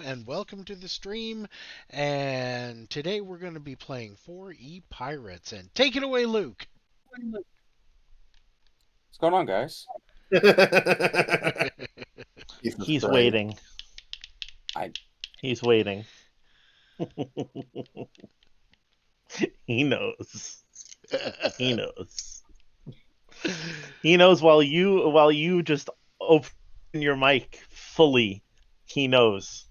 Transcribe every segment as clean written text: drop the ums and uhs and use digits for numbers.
and welcome to the stream. And today we're going to be playing 4E Pirates. And take it away, Luke. What's going on, guys? He's waiting. I- He's waiting. He knows. He knows. He knows while you just open your mic fully. He knows.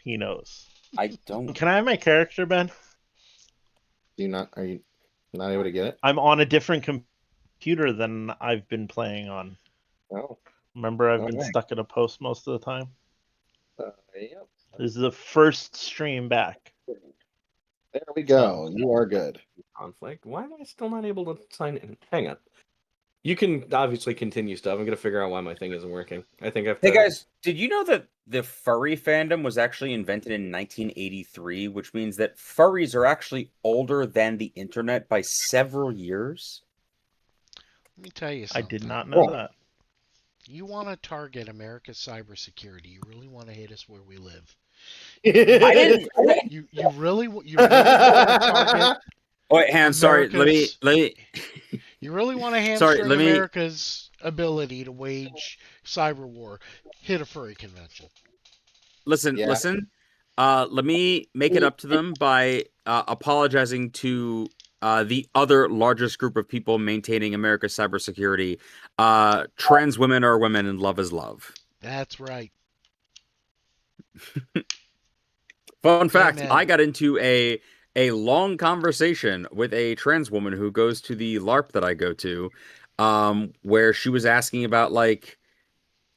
He knows. I don't. Can I have my character, Ben? Are you not able to get it? I'm on a different computer than I've been playing on. Oh, Remember, I've been Okay. stuck at a post most of the time. yep. This is the first stream back. There we go. You are good. Conflict. Why am I still not able to sign in? Hang on. You can obviously continue stuff. I'm gonna figure out why my thing isn't working. I think I've. Hey guys, did you know that the furry fandom was actually invented in 1983, which means that furries are actually older than the internet by several years? Let me tell you I something. did not know Cool. that. You want to target America's cybersecurity. You really want to hit us where we live. I didn't. You really want to target. Oh, wait, Hans, sorry. America's- Let me. You really want to Sorry, hamstring let me- America's ability to wage cyber war. Hit a furry convention. Listen. Yeah. Listen. Let me make it up to them by apologizing to the other largest group of people maintaining America's cybersecurity. Trans women are women, and love is love. That's right. Fun fact, Amen. I got into a long conversation with a trans woman who goes to the LARP that I go to, where she was asking about like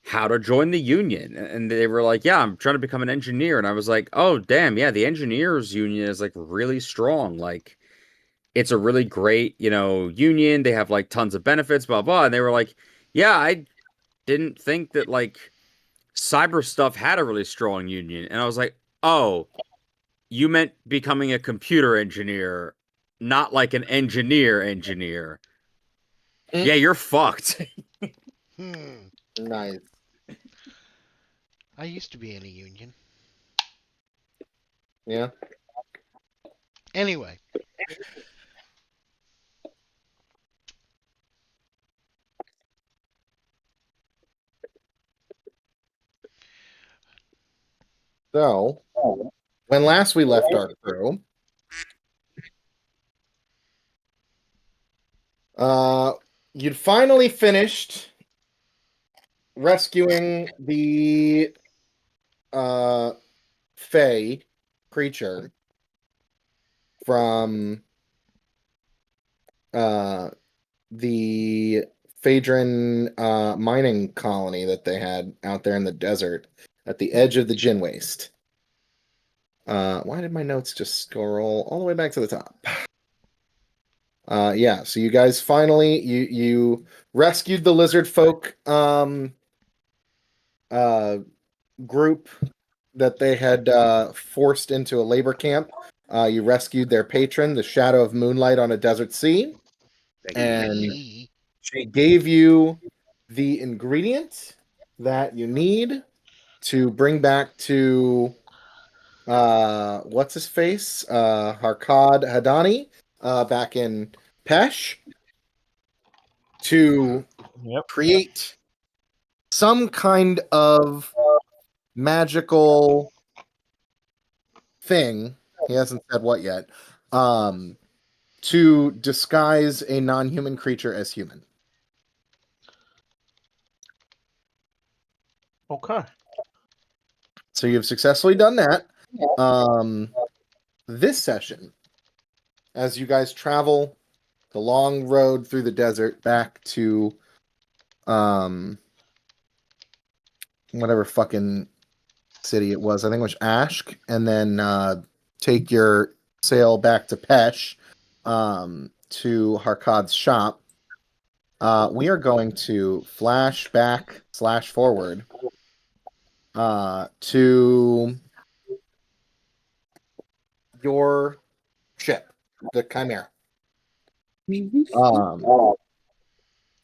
how to join the union. And they were like, yeah, I'm trying to become an engineer. And I was like, oh, damn, yeah, the engineers union is like really strong. Like it's a really great, union. They have like tons of benefits, blah, blah. And they were like, yeah, I didn't think that like cyber stuff had a really strong union. And I was like, oh, you meant becoming a computer engineer, not like an engineer. Yeah, you're fucked. Nice. I used to be in a union. Yeah. Anyway. So, when last we left our crew, you'd finally finished rescuing the Fey creature from the Phaedron mining colony that they had out there in the desert at the edge of the Jin Waste. Why did my notes just scroll all the way back to the top? Yeah, so you guys finally you rescued the lizard folk group that they had forced into a labor camp. You rescued their patron, the Shadow of Moonlight on a Desert Sea, and she gave you the ingredient that you need to bring back to what's his face? Harkad Hadani back in Pesh to create some kind of magical thing. He hasn't said what yet. To disguise a non-human creature as human. Okay. So you've successfully done that. This session, as you guys travel the long road through the desert back to whatever fucking city it was, I think it was Ashk, and then take your sail back to Pesh to Harkad's shop. We are going to flash back / forward to your ship, the Chimera.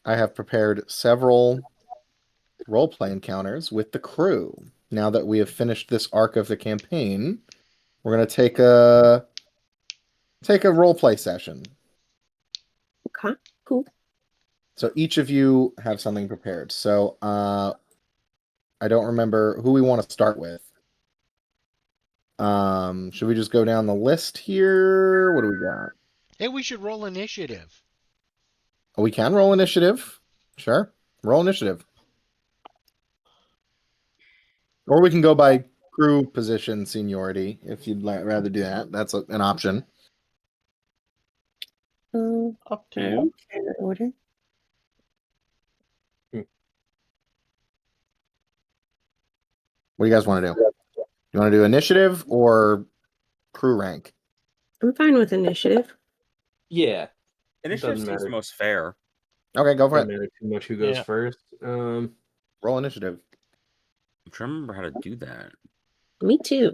I have prepared several roleplay encounters with the crew. now that we have finished this arc of the campaign, we're gonna take a role play session. Okay, cool. So each of you have something prepared. So I don't remember who we want to start with. Should we just go down the list here? What do we got? Hey, we should roll initiative. Oh, we can roll initiative. Sure. Roll initiative. Or we can go by crew position seniority if you'd rather do that. That's an option. Up to you. Order. What do you guys want to do? You want to do initiative or crew rank? I'm fine with initiative. Yeah. Initiative Doesn't seems matter. most fair. Okay, go for Doesn't it. matter too much who goes Yeah. first. Roll initiative. I'm trying to remember how to do that. Me too.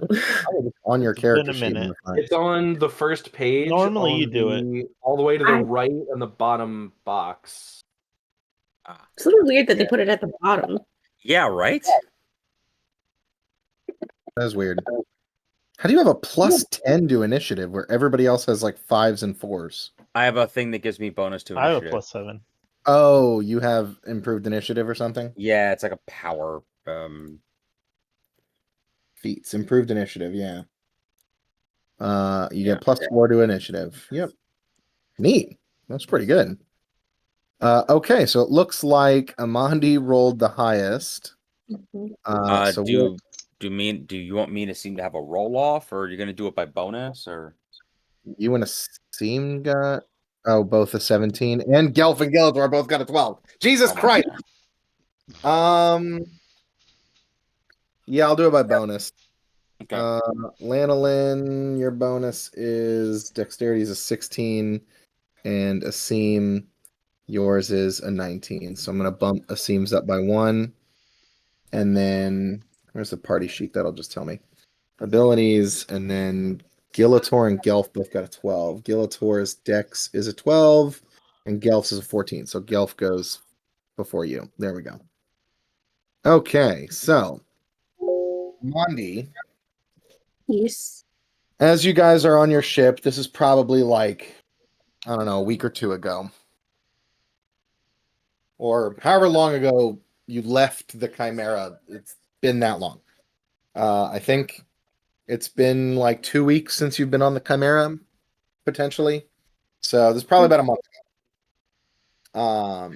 On your It's been character a sheet. in the minute. front. It's on the first page. Normally on you do it. the- all the way to the I- right on the bottom box. It's a little weird that they put it at the bottom. Yeah, right? That is weird. How do you have a plus 10 to initiative where everybody else has like 5s and 4s? I have a thing that gives me bonus to I have a initiative. +7. Oh, you have improved initiative or something? Yeah, it's like a power. Feats. Improved initiative, yeah. You Yeah. get +4 to initiative. Yep. Neat. That's pretty good. Okay, so it looks like Amandi rolled the highest. So Do you want me to seem to have a roll off, or are you going to do it by bonus, or? you and Asim got both a 17, and Gelf and Gildor both got a 12. Jesus Oh my Christ! God. Yeah, I'll do it by bonus. Okay. Lanolin, your bonus is dexterity is a 16, and Asim, yours is a 19. So I'm gonna bump Asim's up by 1, and then where's the party sheet? That'll just tell me abilities, and then Gilator and Gelf both got a 12. Gilator's dex is a 12, and Gelf's is a 14. So Gelf goes before you. There we go. Okay, so Mondi, Yes. as you guys are on your ship, this is probably like, I don't know, a week or two ago. Or however long ago you left the Chimera. It's been that long. I think it's been like 2 weeks since you've been on the Chimera, potentially. So this is probably about a month ago.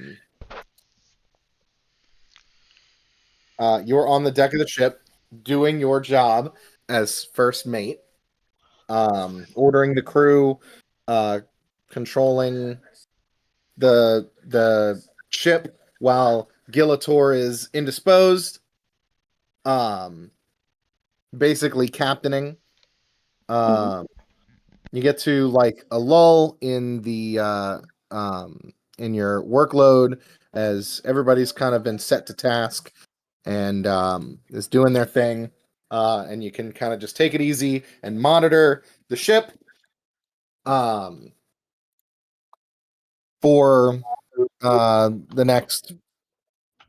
You're on the deck of the ship doing your job as first mate, ordering the crew, controlling the ship while Gilator is indisposed, basically captaining. You get to like a lull in the in your workload as everybody's kind of been set to task and is doing their thing, and you can kind of just take it easy and monitor the ship for the next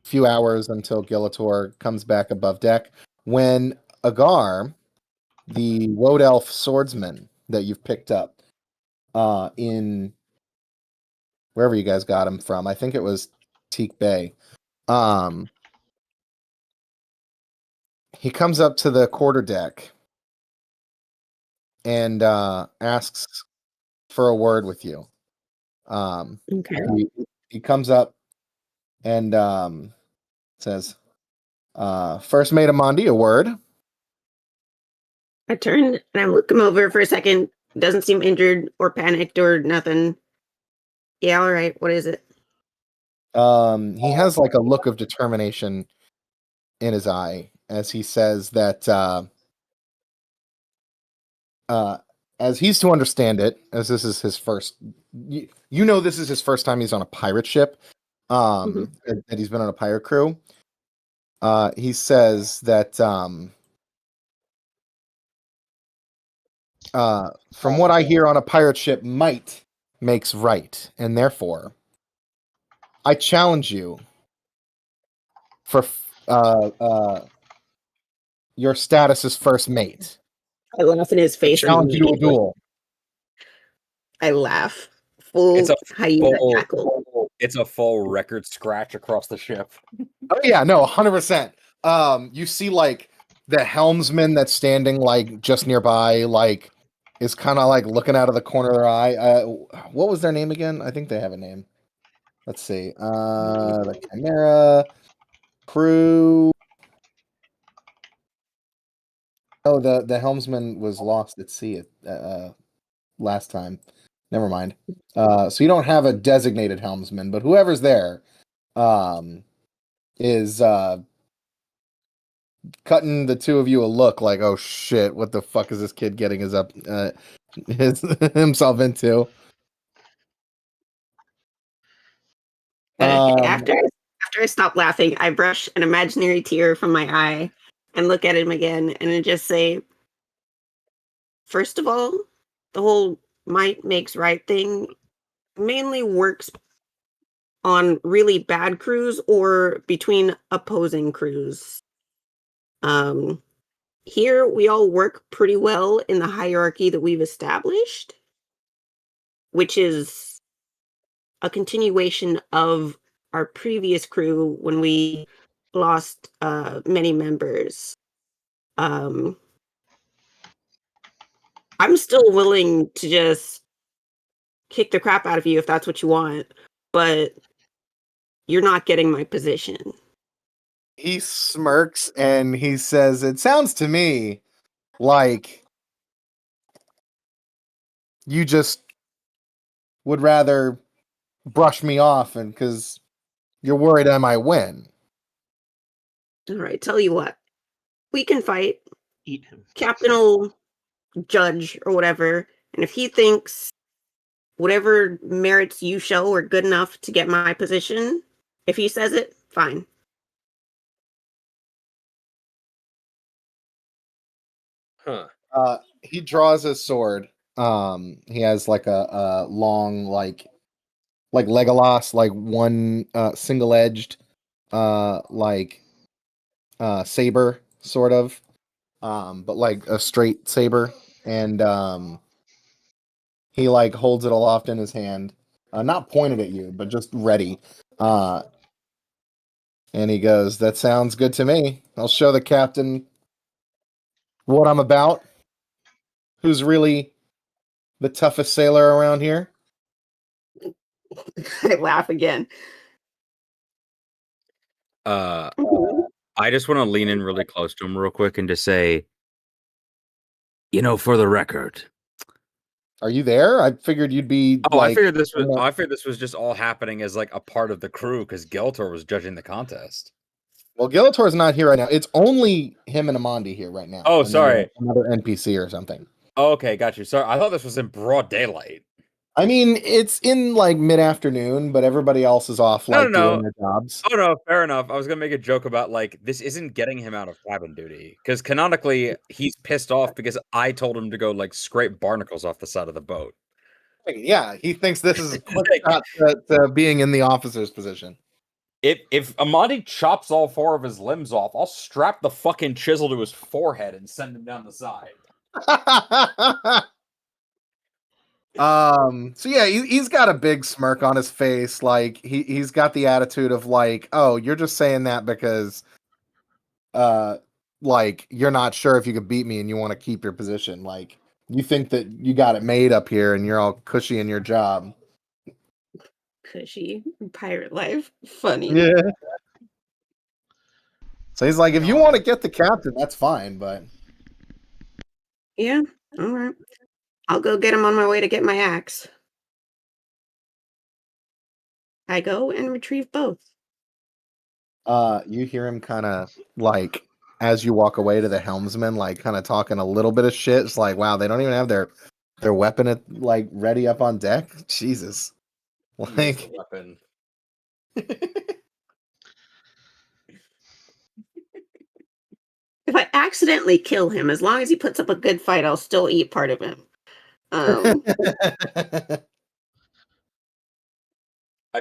few hours until Gilator comes back above deck, when Agar, the Woad Elf swordsman that you've picked up in wherever you guys got him from, I think it was Teak Bay, he comes up to the quarterdeck and asks for a word with you. Okay. He comes up and says, First Mate Amandi, a word. I turn and I look him over for a second. Doesn't seem injured or panicked or nothing. Yeah, all right. What is it? He has like a look of determination in his eye as he says that as he's to understand it, as this is his first, this is his first time he's on a pirate ship, that he's been on a pirate crew. He says that from what I hear on a pirate ship, might makes right, and therefore I challenge you for your status is first mate. I laugh in his face. Challenge you to a immediately. duel. I laugh. Full It's a hyena cackle. It's a full record scratch across the ship. Oh yeah, no, 100%. You see like the helmsman that's standing like just nearby, like is kind of like looking out of the corner of their eye. What was their name again? I think they have a name. Let's see. The Chimera crew. Oh, the helmsman was lost at sea last time. Never mind. So you don't have a designated helmsman, but whoever's there, is cutting the two of you a look like, oh shit, what the fuck is this kid getting himself into? After I stop laughing, I brush an imaginary tear from my eye and look at him again and I just say, first of all, the whole might makes right thing mainly works on really bad crews or between opposing crews. Here we all work pretty well in the hierarchy that we've established, which is a continuation of our previous crew when we lost many members. I'm still willing to just kick the crap out of you if that's what you want, but you're not getting my position. He smirks and he says, it sounds to me like you just would rather brush me off and because you're worried I might win. All right, tell you what, we can fight. Eat him. Captain will judge or whatever, and if he thinks whatever merits you show are good enough to get my position, if he says it, fine. Huh. He draws his sword. He has like a long like Legolas, like one single-edged saber sort of, but like a straight saber, and he like holds it aloft in his hand, not pointed at you, but just ready. And he goes, "That sounds good to me. I'll show the captain what I'm about. Who's really the toughest sailor around here?" I laugh again. I just want to lean in really close to him real quick and just say, for the record. Are you there? I figured you'd be. I figured this was just all happening as like a part of the crew because Geltor was judging the contest. Well, Gelator's not here right now. It's only him and Amandi here right now. Oh, and sorry. Another NPC or something. Oh, okay, got you. Sorry, I thought this was in broad daylight. I mean, it's in like mid-afternoon, but everybody else is off doing their jobs. Oh no, fair enough. I was gonna make a joke about like this isn't getting him out of cabin duty because canonically he's pissed off because I told him to go like scrape barnacles off the side of the boat. Yeah, he thinks this is a quick shot to being in the officer's position. If Amandi chops all 4 of his limbs off, I'll strap the fucking chisel to his forehead and send him down the side. So yeah, he's got a big smirk on his face. Like he's got the attitude of like, oh, you're just saying that because like you're not sure if you could beat me and you want to keep your position. Like you think that you got it made up here and you're all cushy in your job. Cushy pirate life. Funny. Yeah. So he's like, if you want to get the captain, that's fine, but Yeah, all right. I'll go get him on my way to get my axe. I go and retrieve both. you hear him kind of like as you walk away to the helmsman, like kind of talking a little bit of shit. It's like, wow, they don't even have their weapon like ready up on deck. Jesus, like weapon. If I accidentally kill him, as long as he puts up a good fight, I'll still eat part of him. I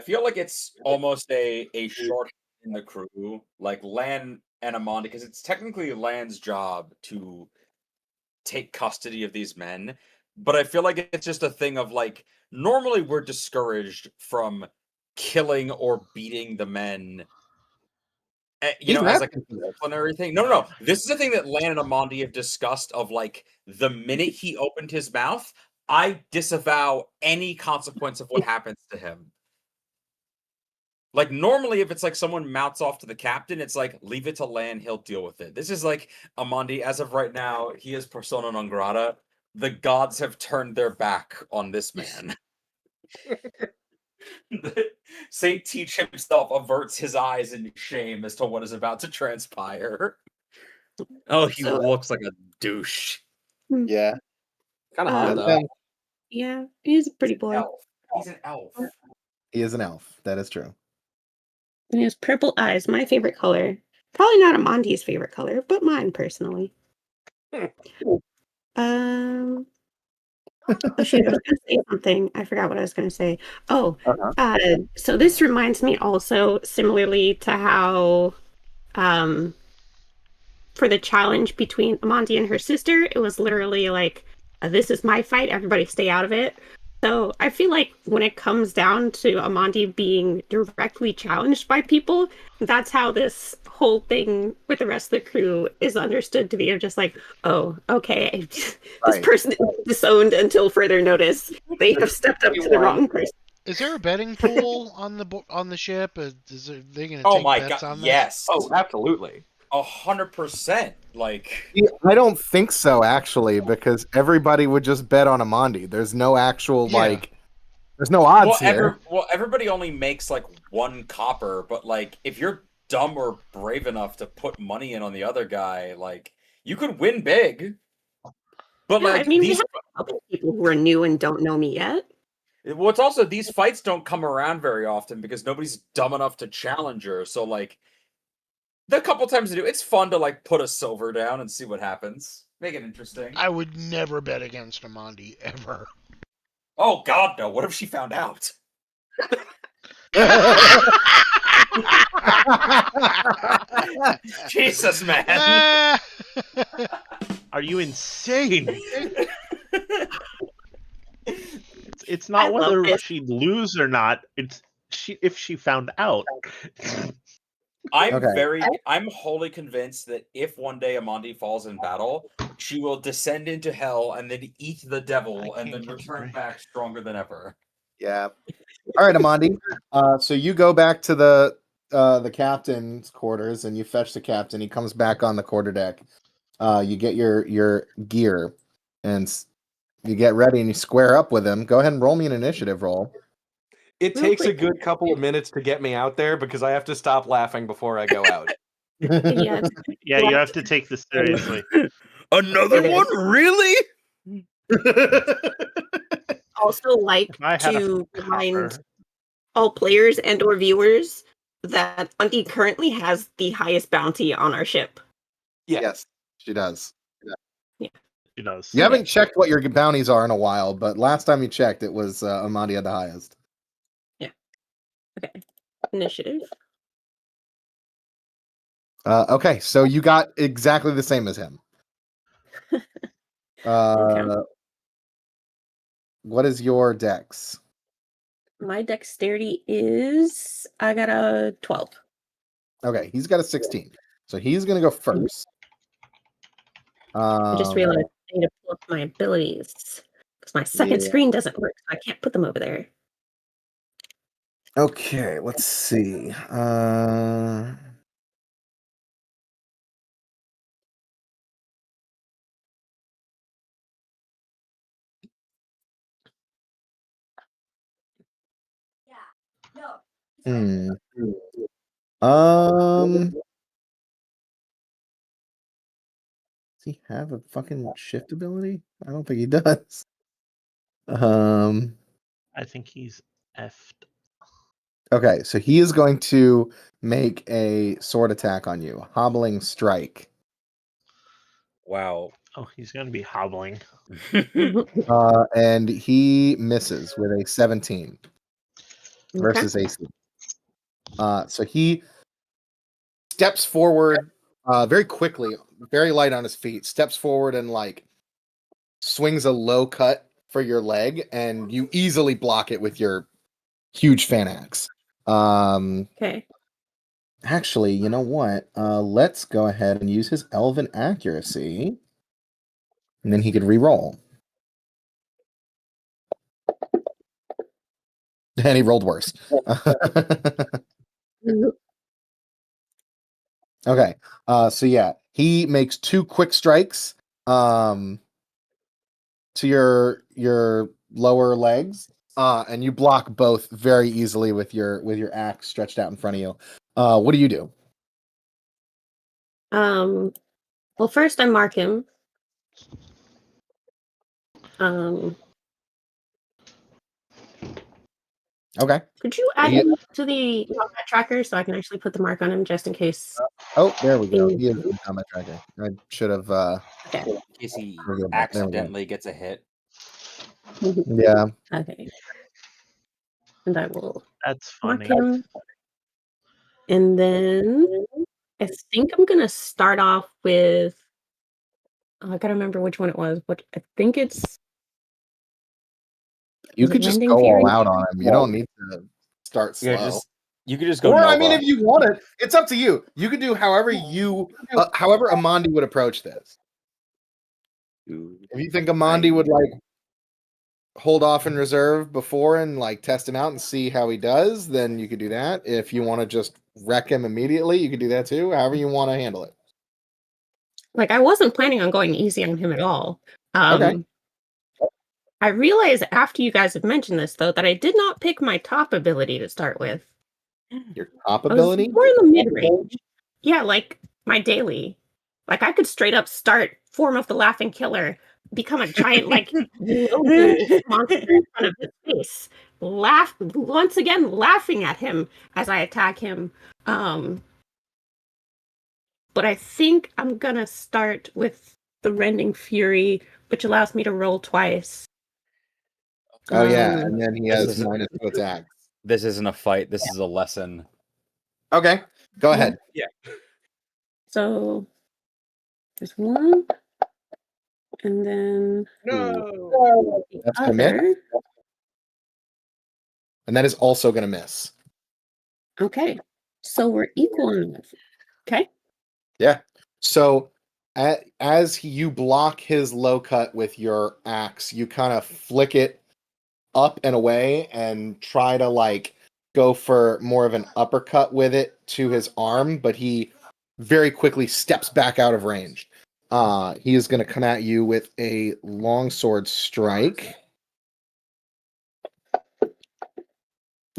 feel like it's almost a short in the crew. Like Lan and Amandi, because it's technically Lan's job to take custody of these men, but I feel like it's just a thing of like, normally we're discouraged from killing or beating the men, He's as like a asking for this. disciplinary thing. No. This is a thing that Lan and Amandi have discussed of like, the minute he opened his mouth, I disavow any consequence of what happens to him. Like, normally, if it's like someone mouths off to the captain, it's like, leave it to Lan, he'll deal with it. This is like, Amandi, as of right now, he is persona non grata. The gods have turned their back on this man. Saint Teach himself averts his eyes in shame as to what is about to transpire. Oh, he So- looks like a douche. Yeah. Kind of hot Um, though. Yeah, he's a pretty boy. Elf. He's an elf. He is an elf. That is true. And he has purple eyes, my favorite color. Probably not Amandi's favorite color, but mine personally. Oh shoot, I was gonna say something. I forgot what I was gonna say. Oh, so this reminds me also similarly to how for the challenge between Amandi and her sister, it was literally like, this is my fight, everybody stay out of it. So I feel like when it comes down to Amandi being directly challenged by people, that's how this whole thing with the rest of the crew is understood to be. Of just like, oh, okay, this Right. person is disowned until further notice. They have stepped up to the wrong person. Is there a betting pool on the ship? Are they going to Oh take my bets god, on this? yes. Oh, absolutely. 100%. Like, I don't think so, actually, because everybody would just bet on Amandi. There's no actual Yeah. there's no odds here. everybody only makes like 1 copper, but like, if you're dumb or brave enough to put money in on the other guy, like, you could win big. But Yeah, like, I mean, we these, have a couple people who are new and don't know me yet. well, it's also, these fights don't come around very often because nobody's dumb enough to challenge her. So like, the couple times they do, it's fun to like put a silver down and see what happens. Make it interesting. I would never bet against Amandi ever. Oh god, no! What if she found out? Jesus, man! Ah! Are you insane? It's not I love whether this. she'd lose or not. It's if she found out. Okay. I'm wholly convinced that if one day Amandi falls in battle, she will descend into hell and then eat the devil I and then can't get return break. back stronger than ever. Yeah. All right, Amandi. So you go back to the captain's quarters and you fetch the captain. He comes back on the quarterdeck. You get your gear and you get ready and you square up with him. Go ahead and roll me an initiative roll. It Real takes a quick. good couple of minutes to get me out there because I have to stop laughing before I go out. Yeah, Yeah, you have to take this seriously. Another It one? is. Really? also like If I had a to remind copper, all players and or viewers that Amandi currently has the highest bounty on our ship. Yeah. Yes, she does. she does. You haven't checked what your bounties are in a while, but last time you checked, it was Amandi had the highest. Okay. Initiative. Okay, so you got exactly the same as him. Okay. What is your dex? My dexterity is I got a 12. Okay, he's got a 16. So he's going to go first. I just realized I need to pull up my abilities because my second Yeah. screen doesn't work, so I can't put them over there. Okay, let's see. Hmm. Does he have a fucking shift ability? I don't think he does. I think he's effed. Okay, so he is going to make a sword attack on you. Hobbling strike. Wow. Oh, he's gonna be hobbling. And he misses with a 17 versus AC. So he steps forward very quickly, very light on his feet, steps forward and like swings a low cut for your leg, and you easily block it with your huge fan axe. Okay. Actually, you know what? Let's go ahead and use his elven accuracy, and then he could re-roll. And he rolled worse. Okay. So yeah, he makes 2 quick strikes to your lower legs. And you block both very easily with your axe stretched out in front of you. What do you do? Well, first I mark him. Okay. Could you add Yeah. him to the combat tracker so I can actually put the mark on him just in case? Oh, there we go. He is in combat tracker. I should have Okay. In case he There we go. accidentally gets a hit. yeah. Okay. And I will That's mark funny. him. And then I think I'm gonna start off with. Oh, I gotta remember which one it was, but I think it's. You Is it could just Rending go Fury? all out on him. You don't need to start slow. Yeah, you could just go Or Nova. I mean, if you want it, it's up to you. You could do however however Amandi would approach this. If you think Amandi would like hold off in reserve before and like test him out and see how he does, then you could do that. If you want to just wreck him immediately, you could do that too. However you want to handle it. Like I wasn't planning on going easy on him at all. Okay. I realized after you guys have mentioned this though that I did not pick my top ability to start with. Your top I was ability? more in the mid range. Yeah, like my daily. Like I could straight up start Form of the Laughing Killer, become a giant like monster in front of his face, laugh once again, laughing at him as I attack him. But I think I'm gonna start with the Rending Fury, which allows me to roll twice. Oh yeah, and then he This has is- minus 2 attack. This isn't a fight. This is a lesson. Okay, go ahead. So there's one, and then No. the That's gonna miss. other. And that is also gonna miss. Okay, so we're equal on that. Okay. Yeah. So as you block his low cut with your axe, you kind of flick it up and away and try to like go for more of an uppercut with it to his arm, but he very quickly steps back out of range. He is going to come at you with a longsword strike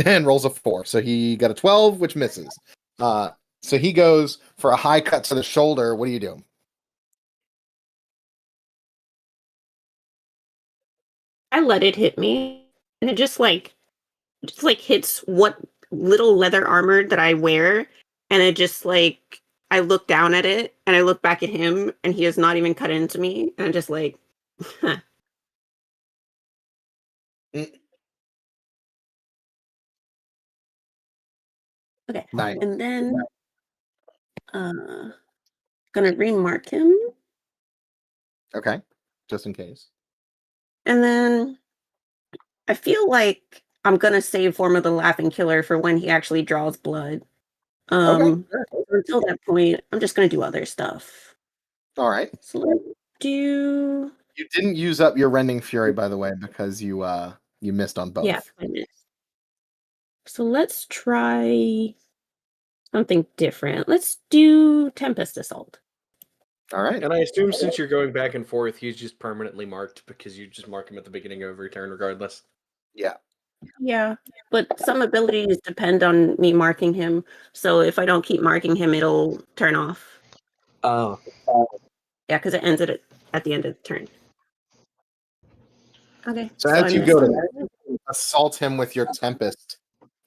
and rolls a 4. So he got a 12, which misses. So he goes for a high cut to the shoulder. What do you do? I let it hit me, and it just like hits what little leather armor that I wear, and it just like I look down at it and I look back at him, and he has not even cut into me, and I'm just like, huh. Okay, Nice. and then gonna remark him, Okay, just in case. and then I feel like I'm gonna save Form of the Laughing Killer for when he actually draws blood. Okay, sure. Until that point, I'm just gonna do other stuff. All right. So let's do. You didn't use up your Rending Fury, by the way, because you missed on both. Yeah, I missed. So let's try something different. Let's do Tempest Assault. All right. And I assume since you're going back and forth, he's just permanently marked because you just mark him at the beginning of every turn, regardless. Yeah. Yeah, but some abilities depend on me marking him. So if I don't keep marking him, it'll turn off. Oh. Yeah, because it ends at the end of the turn. Okay. So as I you missed go on to that. assault him with your Tempest,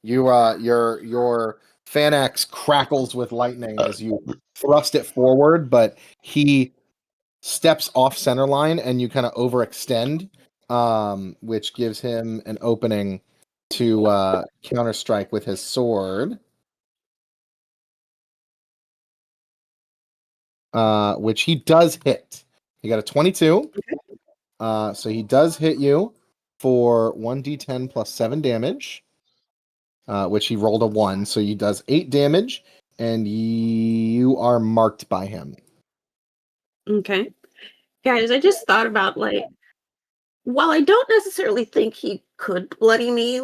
you your Fanax crackles with lightning as you thrust it forward, but he steps off center line and you kind of overextend, which gives him an opening to counter strike with his sword. which he does hit. He got a 22. So he does hit you for 1d10 plus 7 damage, which he rolled a 1. So he does 8 damage, and you are marked by him. Okay. Guys, I just thought about while I don't necessarily think he could bloody me,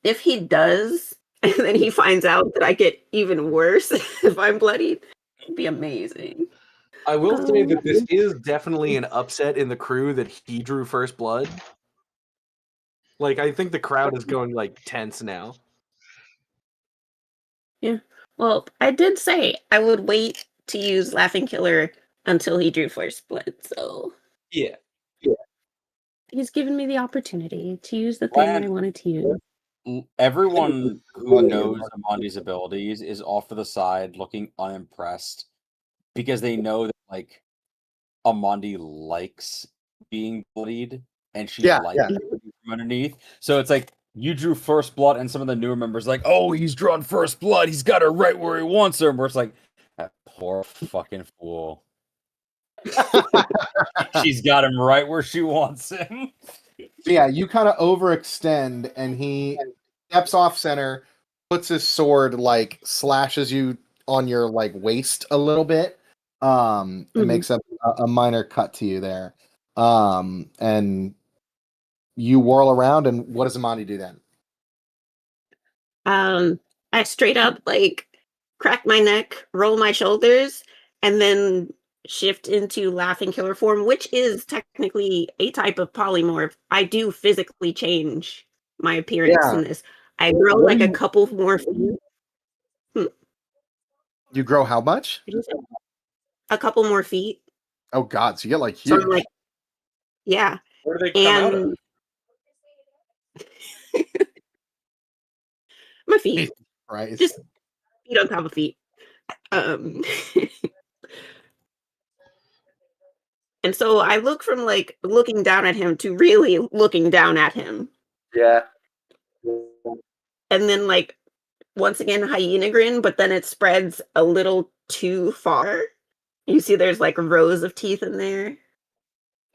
if he does, and then he finds out that I get even worse if I'm bloodied, it'd be amazing. I will say that this is definitely an upset in the crew that he drew first blood. I think the crowd is going tense now. Yeah. Well, I did say I would wait to use Laughing Killer until he drew first blood, so Yeah. he's given me the opportunity to use the thing Glad- I wanted to use. Everyone who knows Amandi's abilities is off to the side looking unimpressed because they know that Amandi likes being bloodied and she likes bleeding from underneath. So it's you drew first blood and some of the newer members oh, he's drawn first blood. He's got her right where he wants her. And we're just that poor fucking fool. She's got him right where she wants him. So yeah, you kind of overextend, and he steps off center, puts his sword, slashes you on your waist a little bit, and makes a minor cut to you there. And you whirl around, and what does Amandi do then? I straight up crack my neck, roll my shoulders, and then shift into Laughing Killer form, which is technically a type of polymorph. I do physically change my appearance in this. I grow a couple more feet. You grow how much? A couple more feet. Oh God! So you get So huge. I'm yeah. Where do they come out of? My feet. Right. Just feet on top of feet. And so I look from looking down at him to really looking down at him. Yeah. And then once again hyena grin, but then it spreads a little too far. You see there's rows of teeth in there.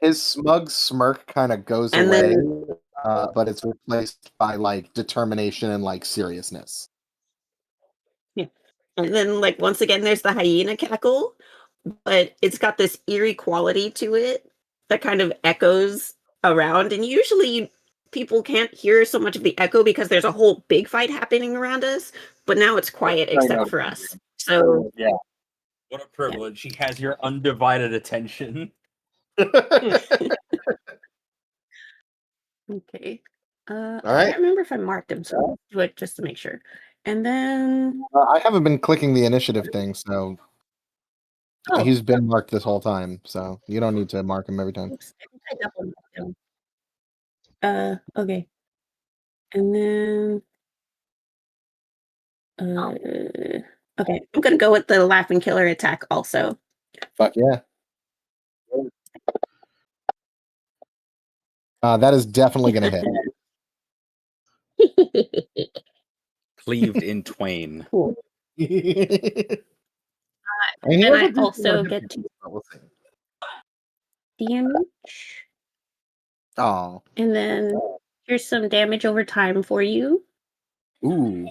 His smug smirk kind of goes And away, then but it's replaced by determination and seriousness. and then once again there's the hyena cackle, but it's got this eerie quality to it that kind of echoes around. And usually people can't hear so much of the echo because there's a whole big fight happening around us, but now it's quiet except for us. So yeah. What a privilege. He has your undivided attention. Okay. All I right. can't remember if I marked him, so I'll do it just to make sure. And then I haven't been clicking the initiative thing, so he's been marked this whole time, so you don't need to mark him every time. oops, I think I double marked him. Okay. And then okay, I'm gonna go with the Laughing Killer attack also. Fuck yeah. That is definitely gonna hit. Cleaved in twain. Cool. And And I also get to we'll see. damage. Oh. And then here's some damage over time for you. Ooh.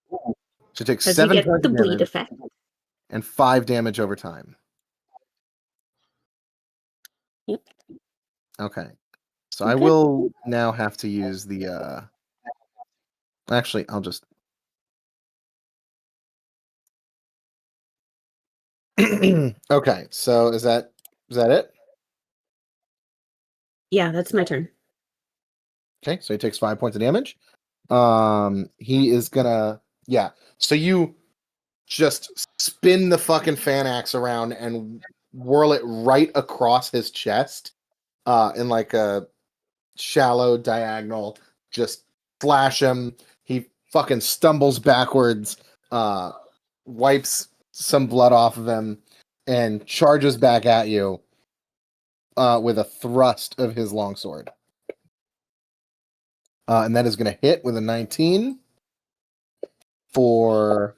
So it takes Because you 7 get points the of bleed damage effect. and 5 damage over time. Yep. Okay. So I Okay. will now have to use the actually I'll just okay, so is that it? Yeah, that's my turn. Okay, so he takes 5 points of damage. He is gonna so you just spin the fucking fan axe around and whirl it right across his chest, in a shallow diagonal, just slash him. He fucking stumbles backwards, wipes some blood off of him, and charges back at you with a thrust of his longsword. And that is going to hit with a 19 for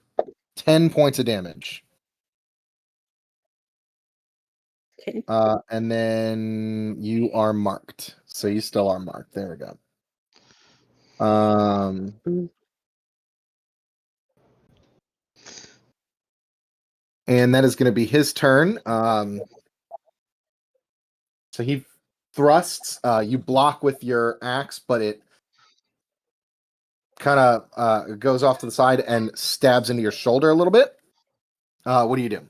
10 points of damage. Okay. And then you are marked. So you still are marked. There we go. Mm. And that is going to be his turn. So he thrusts. You block with your axe, but it kind of goes off to the side and stabs into your shoulder a little bit. What do you do?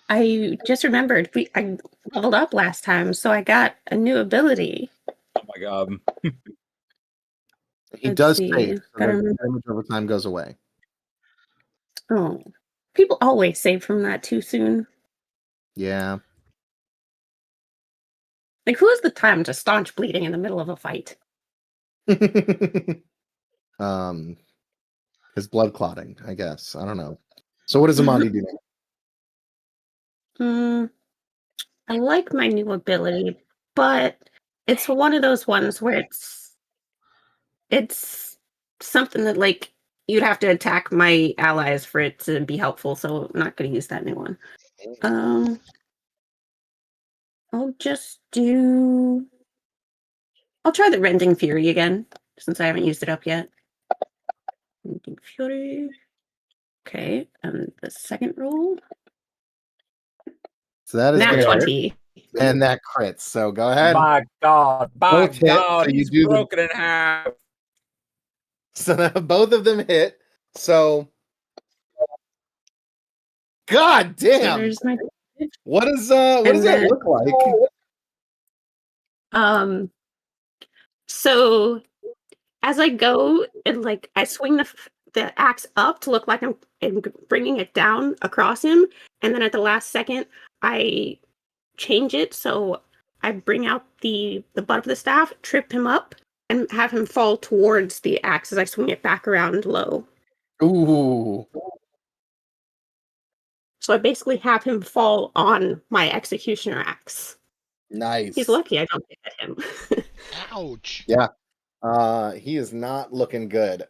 I just remembered I leveled up last time, so I got a new ability. Oh my god. He Let's does see. save. So Gotta the remember. damage over time goes away. Oh, people always save from that too soon. Yeah. Like, who has the time to staunch bleeding in the middle of a fight? His blood clotting, I guess. I don't know. So what does Amandi do? I like my new ability, but it's one of those ones where it's something that like you'd have to attack my allies for it to be helpful, so I'm not going to use that new one. I'll try the Rending Fury again, since I haven't used it up yet. Rending Fury. Okay, and the second roll. So that is Nat gonna 20. and that crits. So go ahead. My god. My Both hit, god. so you He's do the- broken in half. So now both of them hit. So God So damn. there's my What does that then- look like? So as I go and like I swing the axe up to look like I'm bringing it down across him, and then at the last second I change it so I bring out the butt of the staff, trip him up, and have him fall towards the axe as I swing it back around low. Ooh. So I basically have him fall on my executioner axe. Nice. He's lucky I don't hit him. Ouch. Yeah. He is not looking good.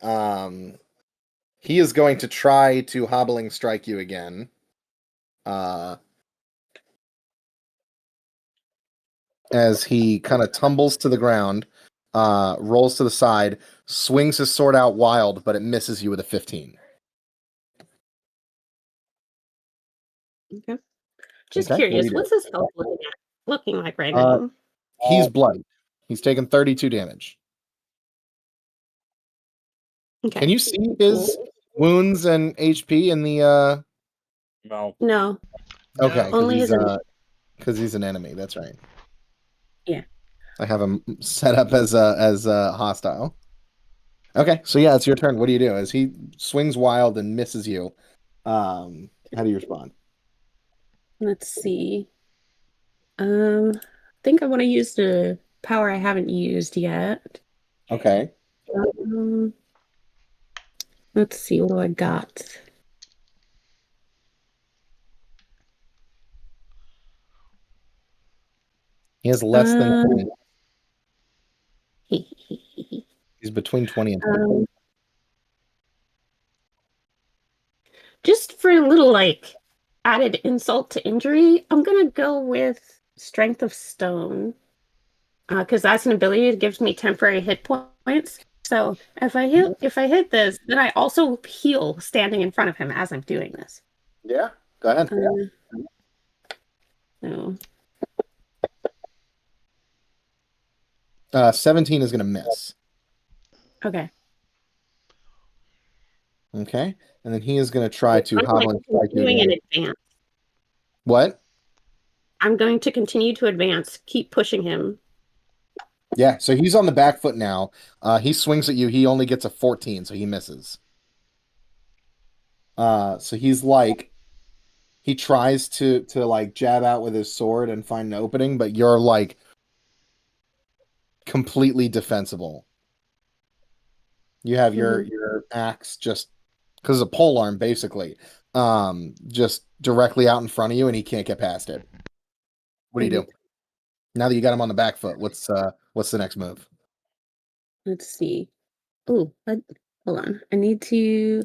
He is going to try to hobbling strike you again. As he kind of tumbles to the ground, rolls to the side, swings his sword out wild, but it misses you with a 15. Okay. Just Okay, what do curious, you do? what's his health looking like right now? He's bloodied. He's taken 32 damage. Okay. Can you see his wounds and HP in the No. No. Okay, No. Only his enemy. because he's an enemy. That's right. Yeah. I have him set up as a hostile. Okay, so yeah, it's your turn. What do you do? As he swings wild and misses you, how do you respond? Let's see. I think I want to use the power I haven't used yet. Okay. Let's see, what do I got? He has less than 20. Um, He's between 20 and 20. Just for a little like added insult to injury, I'm gonna go with Strength of Stone. Because that's an ability that gives me temporary hit points. So if I hit this, then I also heal standing in front of him as I'm doing this. Yeah, go ahead. So 17 is going to miss. okay. Okay. And then he is going to try to I'm hobble and strike you continuing in again. advance. What? I'm going to continue to advance. Keep pushing him. Yeah, so he's on the back foot now. He swings at you. He only gets a 14, so he misses. So he's like, he tries to like jab out with his sword and find an opening, but you're like completely defensible. You have your axe just because it's a pole arm basically, just directly out in front of you, and he can't get past it. What do you do? Now that you got him on the back foot, what's the next move? Let's see. Oh, hold on. I need to.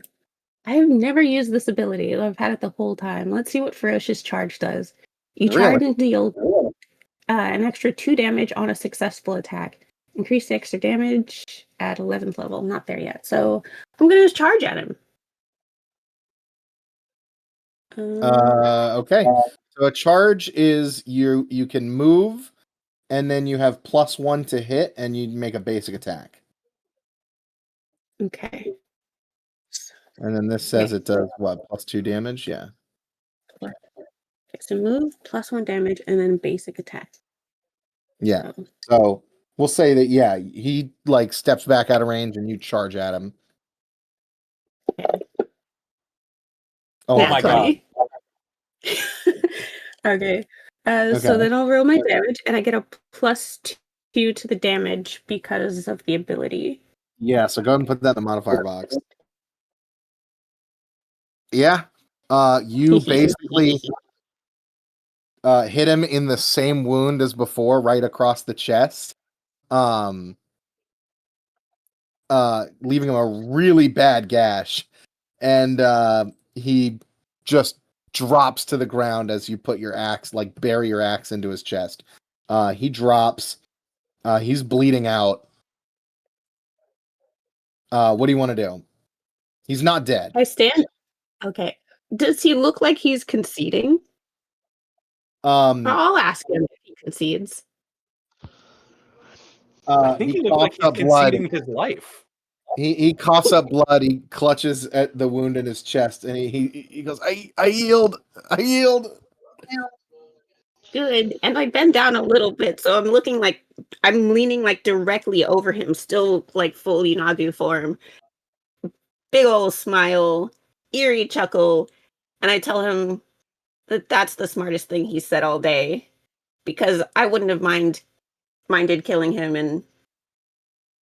I've never used this ability. I've had it the whole time. Let's see what Ferocious Charge does. You Really? charge and deal an extra 2 damage on a successful attack. Increase the extra damage at 11th level. Not there yet. So I'm going to just charge at him. Okay. So a charge is you can move, and then you have +1 to hit, and you make a basic attack. Okay. And then this says it does what? +2 damage? Yeah. So move, +1 damage, and then basic attack. Yeah. So we'll say that he like steps back out of range and you charge at him. Oh Yeah, my god. Okay. Okay. So then I'll roll my damage, and I get a +2 to the damage because of the ability. Yeah, so go ahead and put that in the modifier box. Yeah. You basically hit him in the same wound as before, right across the chest. Leaving him a really bad gash. And he just drops to the ground as you put your axe, like bury your axe into his chest. He drops. He's bleeding out. What do you want to do? He's not dead. I stand. Okay. Does he look like he's conceding? I'll ask him if he concedes. I think he looks like he's conceding his life. He coughs up blood. He clutches at the wound in his chest, and he goes, I yield. I yield. Good. And I bend down a little bit, so I'm leaning like directly over him, still like full Ynagu form. Big old smile, eerie chuckle, and I tell him that that's the smartest thing he said all day, because I wouldn't have minded killing him, and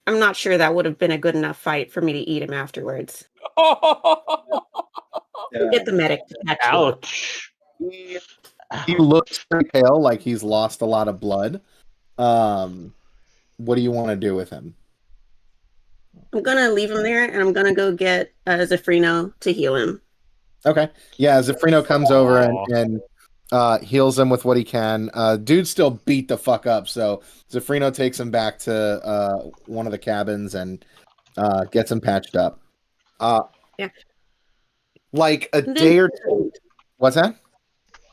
I'm not sure that would have been a good enough fight for me to eat him afterwards. Get the medic to catch me. Ouch. He looks pretty pale, like he's lost a lot of blood. What do you want to do with him? I'm gonna leave him there, and I'm gonna go get Zafrino to heal him. Okay. Yeah, Zafrino comes over and heals him with what he can. Dude still beat the fuck up, so Zafrino takes him back to one of the cabins and gets him patched up. Yeah. Like a day or two. What's that?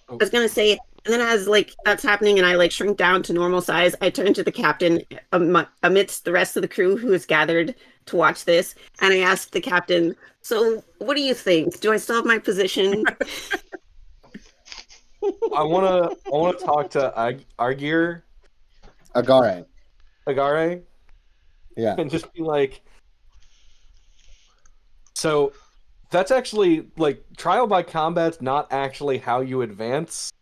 I was gonna say, and then as like that's happening, and I like shrink down to normal size, I turn to the captain amidst the rest of the crew who is gathered to watch this, and I ask the captain, "So, what do you think? Do I still have my position?" I wanna talk to Agare, yeah, and just be like, so that's actually like trial by combat's not actually how you advance.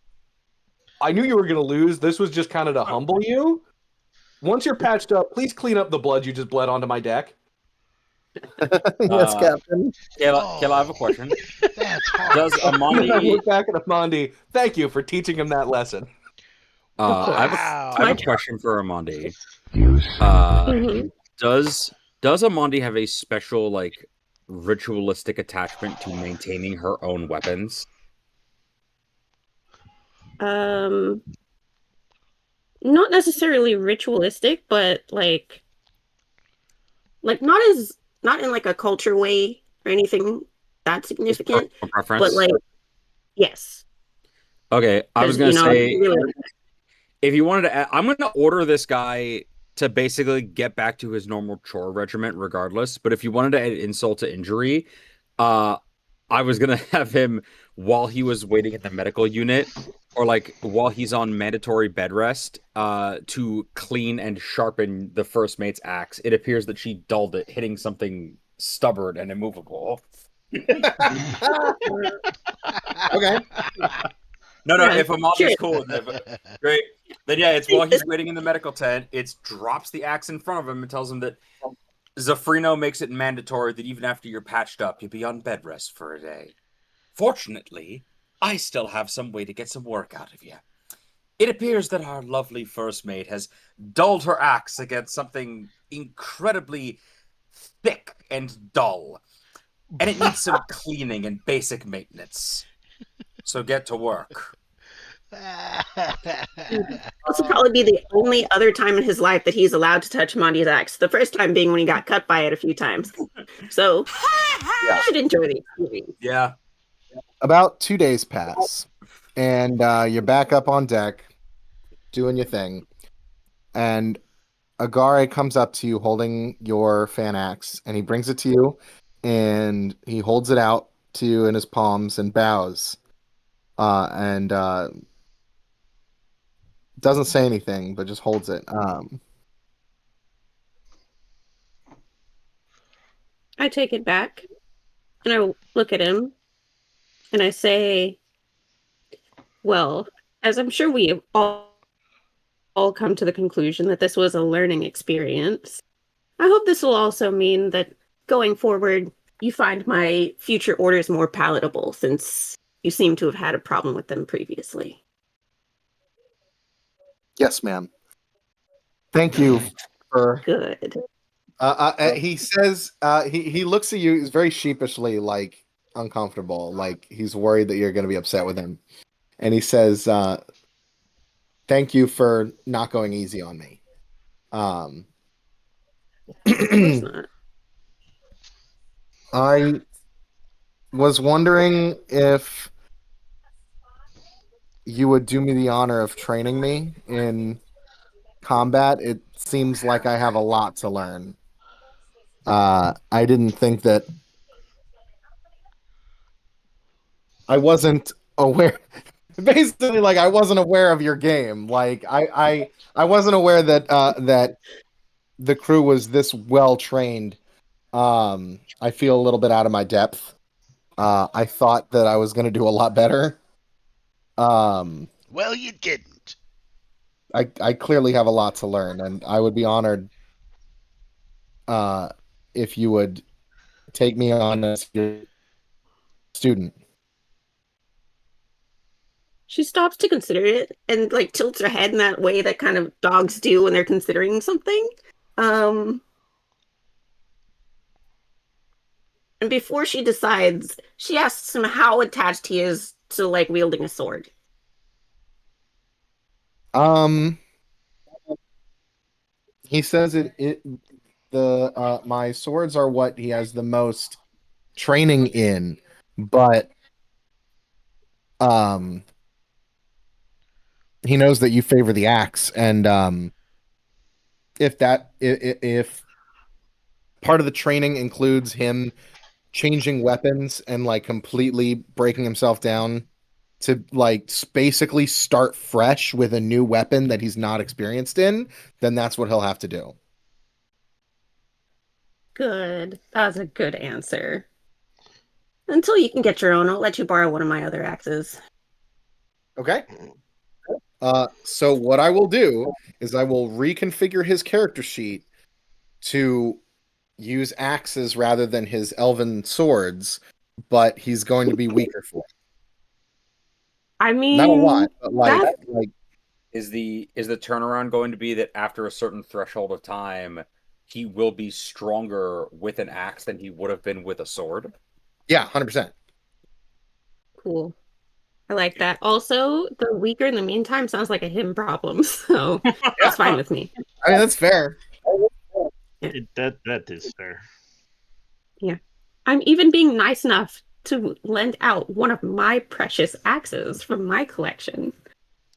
I knew you were gonna lose. This was just kind of to humble you. Once you're patched up, please clean up the blood you just bled onto my deck. Yes, Captain. Kayla, I have a question. That's hard. Does I Amandi? look back at Amandi. Thank you for teaching him that lesson. I Wow. have a question for Amandi. Mhm. Does Amandi have a special like ritualistic attachment to maintaining her own weapons? Not necessarily ritualistic, but like not in like a culture way or anything that significant, Personal preference? but like yes. Okay, I was 'Cause, gonna say really- if you wanted to, I'm gonna order this guy to basically get back to his normal chore regiment, regardless. But if you wanted to add insult to injury, I was gonna have him while he was waiting at the medical unit, or like while he's on mandatory bed rest, to clean and sharpen the first mate's axe. It appears that she dulled it, hitting something stubborn and immovable. Okay. No, Yeah, if Amandi's sure. cool with it, great. Then yeah, it's while he's waiting in the medical tent, it drops the axe in front of him and tells him that Zafrino makes it mandatory that even after you're patched up, you'll be on bed rest for a day. Fortunately, I still have some way to get some work out of you. It appears that our lovely first mate has dulled her axe against something incredibly thick and dull. and it needs some cleaning and basic maintenance. So get to work. This will probably be the only other time in his life that he's allowed to touch Monty's axe. The first time being when he got cut by it a few times. So you should enjoy the experience. Yeah. About 2 days pass, and you're back up on deck, doing your thing, and Agare comes up to you holding your fan axe, and he brings it to you, and he holds it out to you in his palms and bows, and doesn't say anything, but just holds it. I take it back, and I look at him, and I say, well, as I'm sure we have all come to the conclusion that this was a learning experience, I hope this will also mean that going forward, you find my future orders more palatable, since you seem to have had a problem with them previously. Yes, ma'am. Thank you for... Good. He says, he looks at you, he's very sheepishly, like, uncomfortable, like he's worried that you're going to be upset with him. And he says, thank you for not going easy on me. Of course not. I was wondering if you would do me the honor of training me in combat. It seems like I have a lot to learn. I didn't think that I wasn't aware. Basically, like, I wasn't aware of your game. Like, I wasn't aware that that the crew was this well trained. I feel a little bit out of my depth. I thought that I was going to do a lot better. Well, you didn't. I clearly have a lot to learn, and I would be honored if you would take me on as your student. She stops to consider it and like tilts her head in that way that kind of dogs do when they're considering something. And before she decides, she asks him how attached he is to like wielding a sword. He says my swords are what he has the most training in, but he knows that you favor the axe, and if part of the training includes him changing weapons and like completely breaking himself down to like basically start fresh with a new weapon that he's not experienced in, then that's what he'll have to do. Good. That's a good answer. Until you can get your own, I'll let you borrow one of my other axes. Okay. So what I will do is I will reconfigure his character sheet to use axes rather than his elven swords, but he's going to be weaker for it. I mean, not a lot, but like is the turnaround going to be that after a certain threshold of time, he will be stronger with an axe than he would have been with a sword? Yeah, 100%. Cool. I like that. Also, the weaker in the meantime sounds like a him problem, so that's fine with me. I mean, that's fair. That is fair. Yeah. I'm even being nice enough to lend out one of my precious axes from my collection.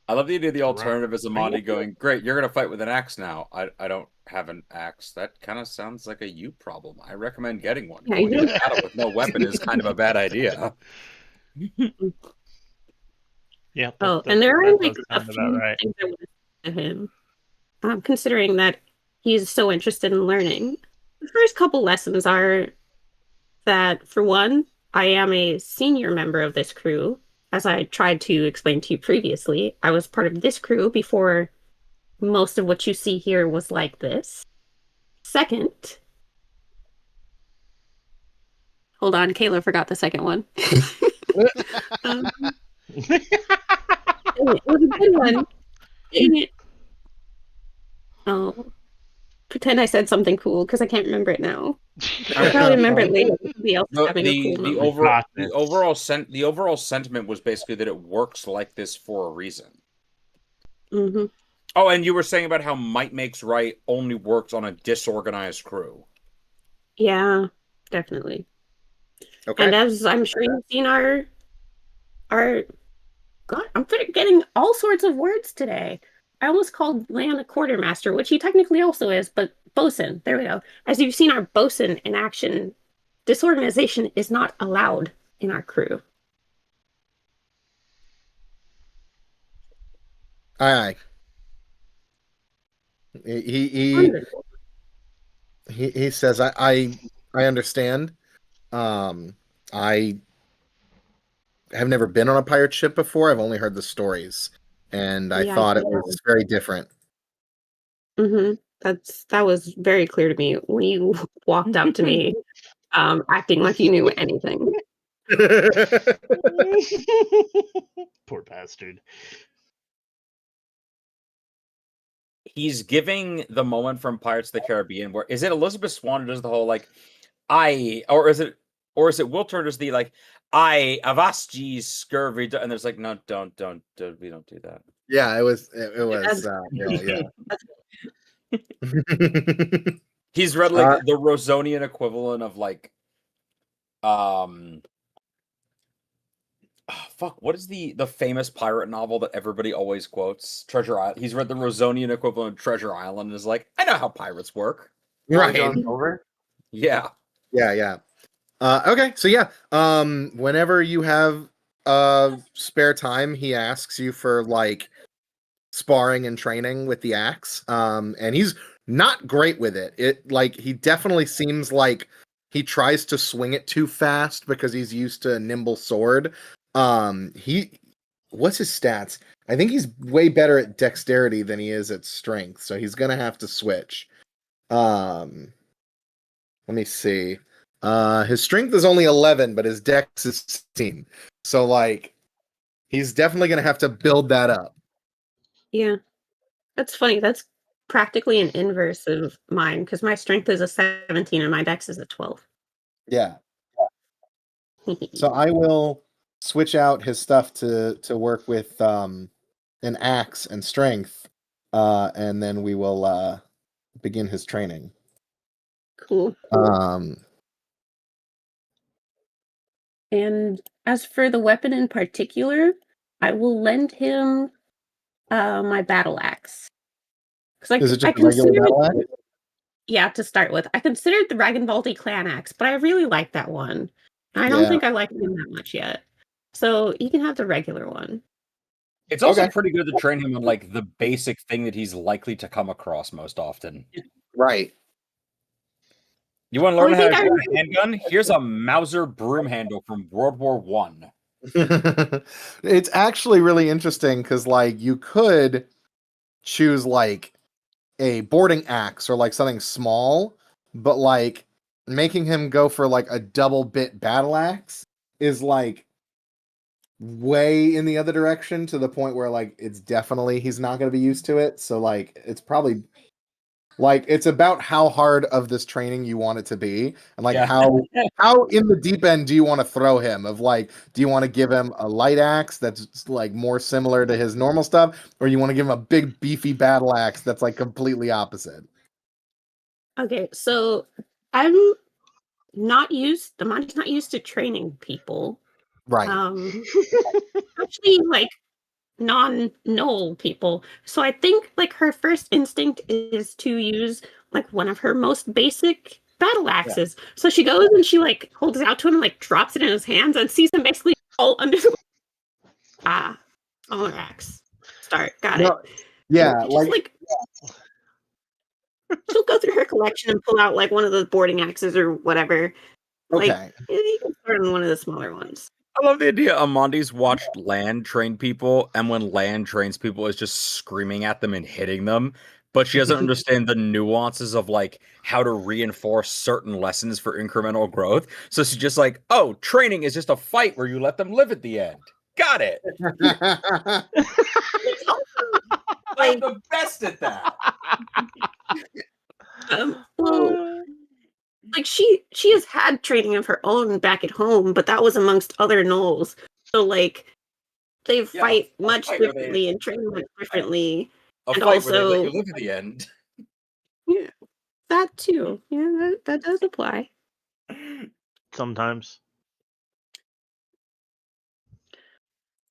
I love the idea of the alternative as Amandi going, great, you're going to fight with an axe now. I don't have an axe. That kind of sounds like a you problem. I recommend getting one. Yeah, Going into battle with no weapon is kind of a bad idea. Yeah. And there are like a sound few about right. things I want to say to him. Considering that he's so interested in learning. The first couple lessons are that, for one, I am a senior member of this crew. As I tried to explain to you previously, I was part of this crew before most of what you see here was like this. Second, hold on, Kayla forgot the second one. It was a good one. Dang it. Oh. pretend I said something cool because I can't remember it now. I'll probably remember it later. Somebody else No, having a cool the moment. overall sentiment was basically that it works like this for a reason. Hmm. Oh, and you were saying about how might makes right only works on a disorganized crew. Yeah, definitely. Okay. And as I'm sure you've seen our God, I'm getting all sorts of words today. I almost called Lan a quartermaster, which he technically also is, but bosun. There we go. As you've seen our bosun in action, disorganization is not allowed in our crew. Aye. He Wonderful. he says I understand. I have never been on a pirate ship before. I've only heard the stories, and I Yeah, thought it was very different. Mm-hmm. That was very clear to me when you walked up to me, acting like you knew anything. Poor bastard. He's giving the moment from Pirates of the Caribbean where is it Elizabeth Swann who does the whole like or is it Will Turner's the like I Avasti scurvy and there's like no don't we don't do that. Yeah, it was yeah. He's read like the Rosonian equivalent of like what is the famous pirate novel that everybody always quotes? Treasure Island. He's read the Rosonian equivalent of Treasure Island and is like, I know how pirates work. Right. John Silver? Yeah. Yeah. Okay, so yeah, whenever you have spare time, he asks you for like sparring and training with the axe. And he's not great with it. He definitely seems like he tries to swing it too fast because he's used to a nimble sword. What's his stats? I think he's way better at dexterity than he is at strength, so he's gonna have to switch. Let me see. His strength is only 11, but his dex is 16. So like he's definitely gonna have to build that up. Yeah, that's funny. That's practically an inverse of mine because my strength is a 17 and my dex is a 12. Yeah. So I will switch out his stuff to work with an axe and strength, and then we will begin his training. Cool. And as for the weapon in particular, I will lend him my battle axe. Is it just a regular battle axe? Yeah, to start with. I considered the Ragnvaldi clan axe, but I really like that one. I don't think I like him that much yet. So you can have the regular one. It's also pretty good to train him on like the basic thing that he's likely to come across most often. Right. You want to learn how to use a handgun? Here's a Mauser broom handle from World War One. It's actually really interesting because like you could choose like a boarding axe or like something small, but like making him go for like a double bit battle axe is like way in the other direction to the point where like it's definitely he's not going to be used to it. So like it's probably like it's about how hard of this training you want it to be and like how in the deep end do you want to throw him of like do you want to give him a light axe that's like more similar to his normal stuff or you want to give him a big beefy battle axe that's like completely opposite? Okay, so I'm not used Amani's not used to training people. Right. Actually like non-Knoll people. So I think like her first instinct is to use like one of her most basic battle axes. Yeah. So she goes and she like holds it out to him and like drops it in his hands and sees him basically all under the all axe. Start. Got it. Yeah, she'll go through her collection and pull out like one of the boarding axes or whatever. Okay. Like you can start on one of the smaller ones. I love the idea Amandi's watched Lan train people, and when Lan trains people, is just screaming at them and hitting them. But she doesn't understand the nuances of like how to reinforce certain lessons for incremental growth. So she's just like, "Oh, training is just a fight where you let them live at the end." Got it. I'm the best at that. she has had training of her own back at home, but that was amongst other gnolls. So like they Yeah, fight a much fight where they- differently and train much differently. A And fight where they let also- you live at the end. Yeah, that too. Yeah, that does apply. Sometimes.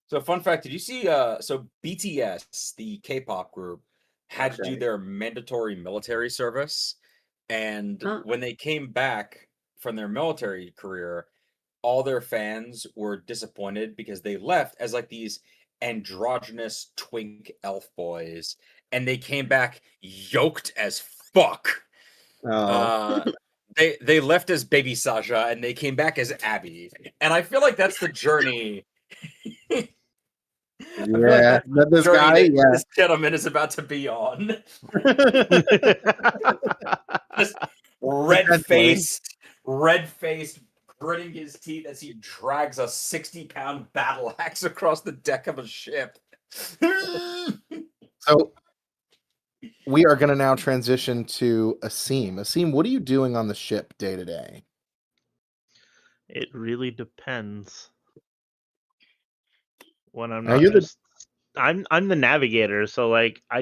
So fun fact, did you see so BTS, the K-pop group, had to do Okay. their mandatory military service, and Huh. when they came back from their military career, all their fans were disappointed because they left as like these androgynous twink elf boys, and they came back yoked as fuck. They left as Baby Sasha and they came back as Abby, and I feel like that's the journey. I feel like Yeah, that's the this journey guy, that yeah. this gentleman is about to be on. Just red-faced, gritting his teeth as he drags a 60-pound battle axe across the deck of a ship. So we are going to now transition to Asim. Asim, what are you doing on the ship day to day? It really depends. When I'm Now, not you're the- just I'm the navigator, so like I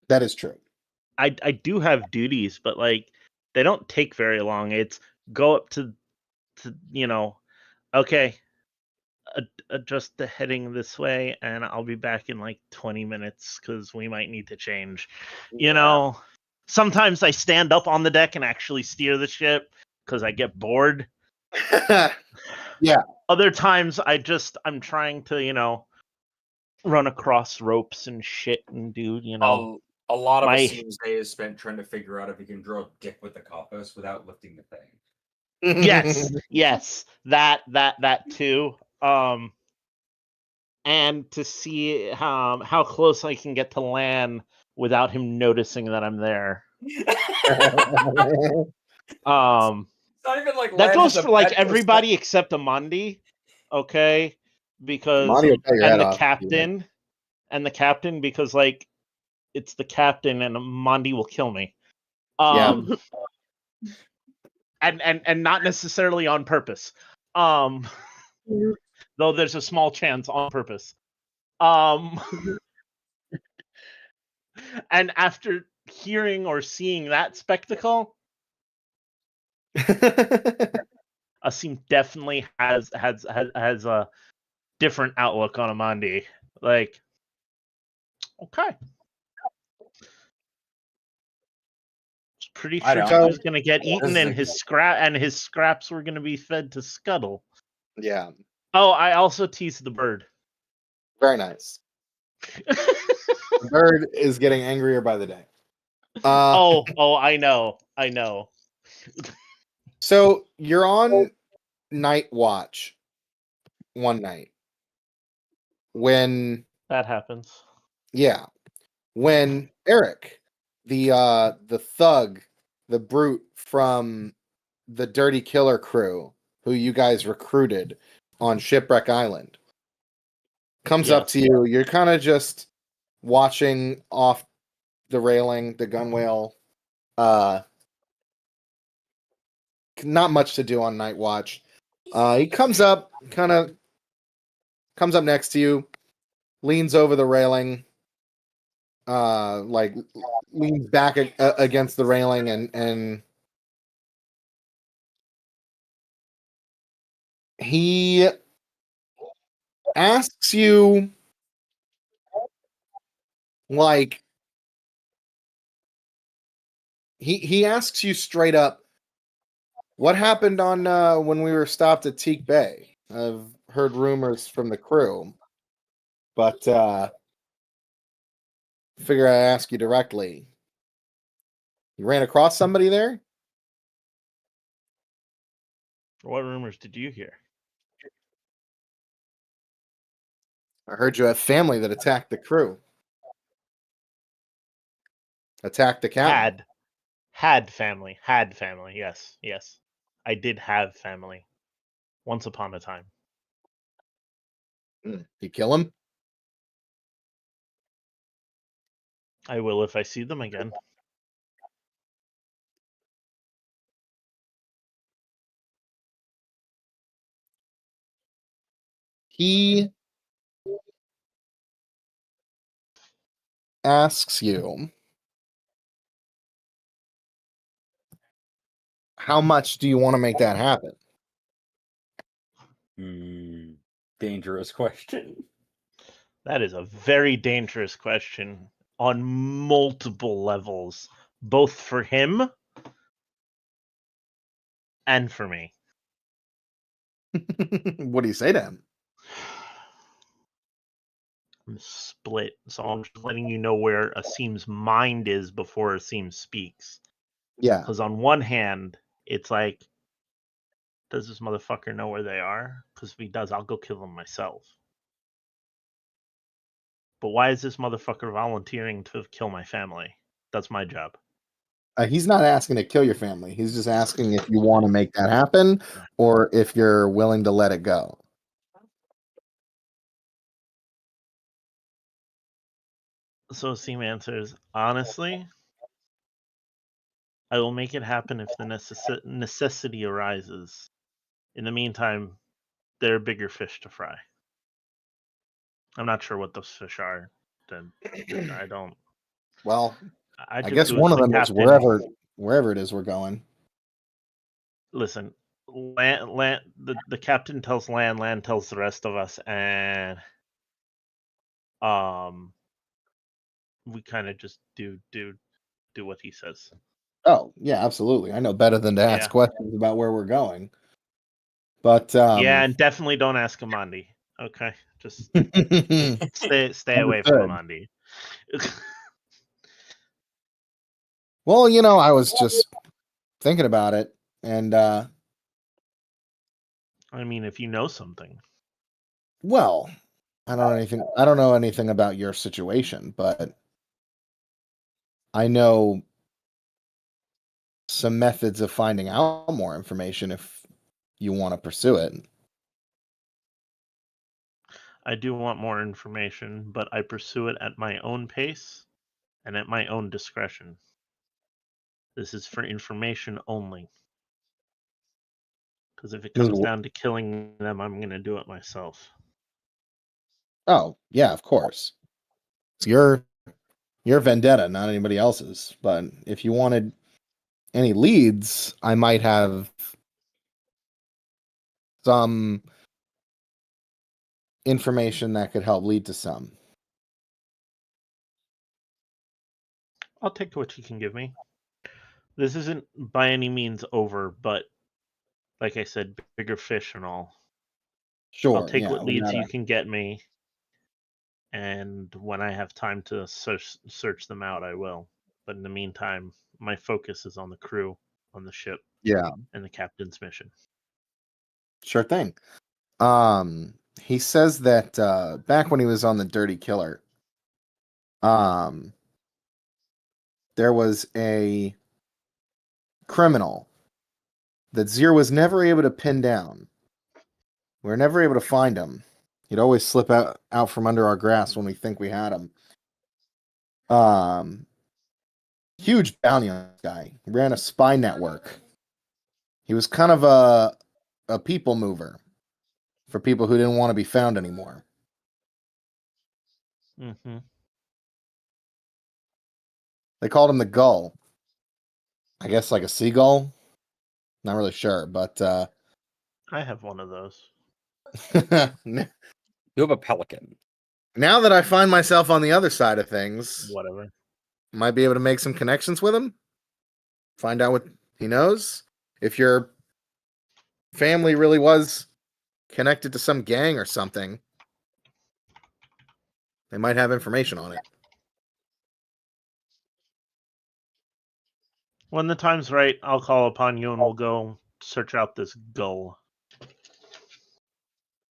That is true. I do have duties, but like they don't take very long. It's go up to okay, adjust the heading this way, and I'll be back in like 20 minutes because we might need to change. You know, sometimes I stand up on the deck and actually steer the ship because I get bored. Other times I'm trying to, run across ropes and shit and do, A lot of my- Asim's day is spent trying to figure out if he can draw a dick with the compass without lifting the thing. yes, that too. And to see how close I can get to land without him noticing that I'm there. It's not even like That Lan goes has a for like bad everybody except Amandi, okay? Because Amandi will cut your head and the off, captain, because like it's the captain and Amandi will kill me. Yeah. And not necessarily on purpose. Though there's a small chance on purpose. And after hearing or seeing that spectacle, Asim definitely has a different outlook on Amandi. Like, okay. Was pretty I sure don't. he was gonna get eaten is and a- his scraps were gonna be fed to Scuttle. Yeah. Oh, I also teased the bird. Very nice. The bird is getting angrier by the day. I know. So you're on night watch one night when That happens. when Eric, the thug, the brute from the Dirty Killer crew who you guys recruited on Shipwreck Island, comes up to you. You're kind of just watching off the railing, the gunwale. Not much to do on night watch. He comes up next to you, leans over the railing, like leans back against the railing, and he asks you, like, he asks you straight up, what happened on when we were stopped at Teak Bay? I've heard rumors from the crew, but figure I'd ask you directly. You ran across somebody there? What rumors did you hear? I heard you have family that attacked the crew. Attacked the captain. Had family. Yes. I did have family. Once upon a time. You kill him? I will if I see them again. He asks you, how much do you want to make that happen? Dangerous question. That is a very dangerous question on multiple levels, both for him and for me. What do you say to him? I'm split, so I'm just letting you know where Asim's mind is before Asim speaks. Yeah. Because on one hand, it's like, does this motherfucker know where they are? Because if he does, I'll go kill him myself. But why is this motherfucker volunteering to kill my family? That's my job. He's not asking to kill your family. He's just asking if you want to make that happen or if you're willing to let it go. So Asim answers, honestly, I will make it happen if the necessity arises. In the meantime, there are bigger fish to fry. I'm not sure what those fish are. Then I don't. Well, I I just guess do as one of the them is captain. wherever it is we're going. Listen, the captain tells Land tells the rest of us, and we kind of just do what he says. Oh, yeah, absolutely. I know better than to ask Yeah. questions about where we're going. But Yeah, and definitely don't ask Amandi. Okay, just stay away from Understood. Amandi. Well, I was just thinking about it, and I mean, if you know something, well, I don't know anything about your situation, but I know some methods of finding out more information if you want to pursue it. I do want more information, but I pursue it at my own pace and at my own discretion. This is for information only. Because if it comes down to killing them, I'm going to do it myself. Oh, yeah, of course. It's your vendetta, not anybody else's. But if you wanted any leads, I might have some information that could help lead to some. I'll take what you can give me. This isn't by any means over, but like I said, bigger fish and all. Sure. I'll take yeah, what we leads gotta- you can get me, and when I have time to search them out, I will. But in the meantime, my focus is on the crew, on the ship, Yeah, and the captain's mission. sure thing. He says that back when he was on the Dirty Killer, there was a criminal that Zir was never able to pin down. We were never able to find him. He'd always slip out from under our grasp when we think we had him. Huge bounty on this guy. He ran a spy network. He was kind of a people mover for people who didn't want to be found anymore. Mm-hmm. They called him the Gull. I guess like a seagull. Not really sure, but I have one of those. You have a pelican. now that I find myself on the other side of things, Whatever. might be able to make some connections with him. Find out what he knows. If your family really was connected to some gang or something, they might have information on it. When the time's right, I'll call upon you and we'll go search out this gull.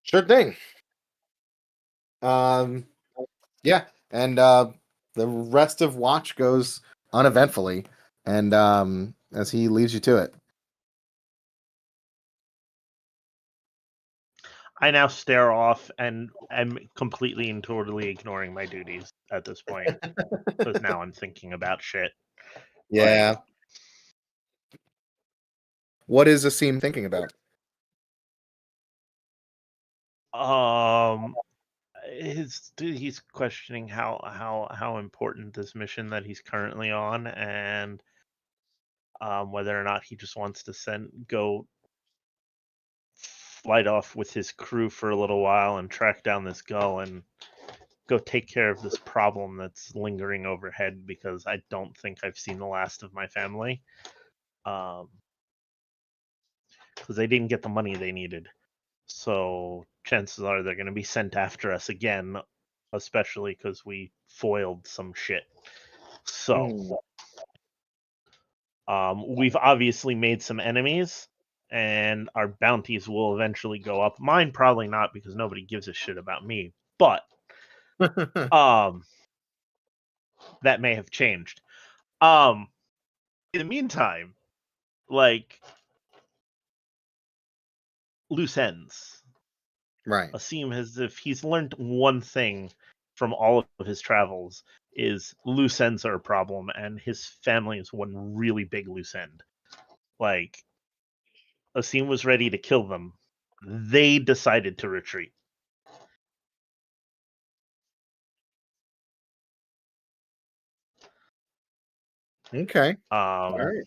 Sure thing. Yeah, and the rest of watch goes uneventfully, and as he leads you to it. I now stare off and am completely and totally ignoring my duties at this point. Because now I'm thinking about shit. Yeah. What is Asim thinking about? He's questioning how important this mission that he's currently on, and whether or not he just wants to go flight off with his crew for a little while and track down this gull and go take care of this problem that's lingering overhead, because I don't think I've seen the last of my family. Because they didn't get the money they needed. So chances are they're going to be sent after us again, especially because we foiled some shit. So we've obviously made some enemies, and our bounties will eventually go up. Mine probably not, because nobody gives a shit about me. But that may have changed. In the meantime, like, loose ends. Right. Asim has, if he's learned one thing from all of his travels, is loose ends are a problem, and his family is one really big loose end. Like, Asim was ready to kill them. They decided to retreat. Okay. All right.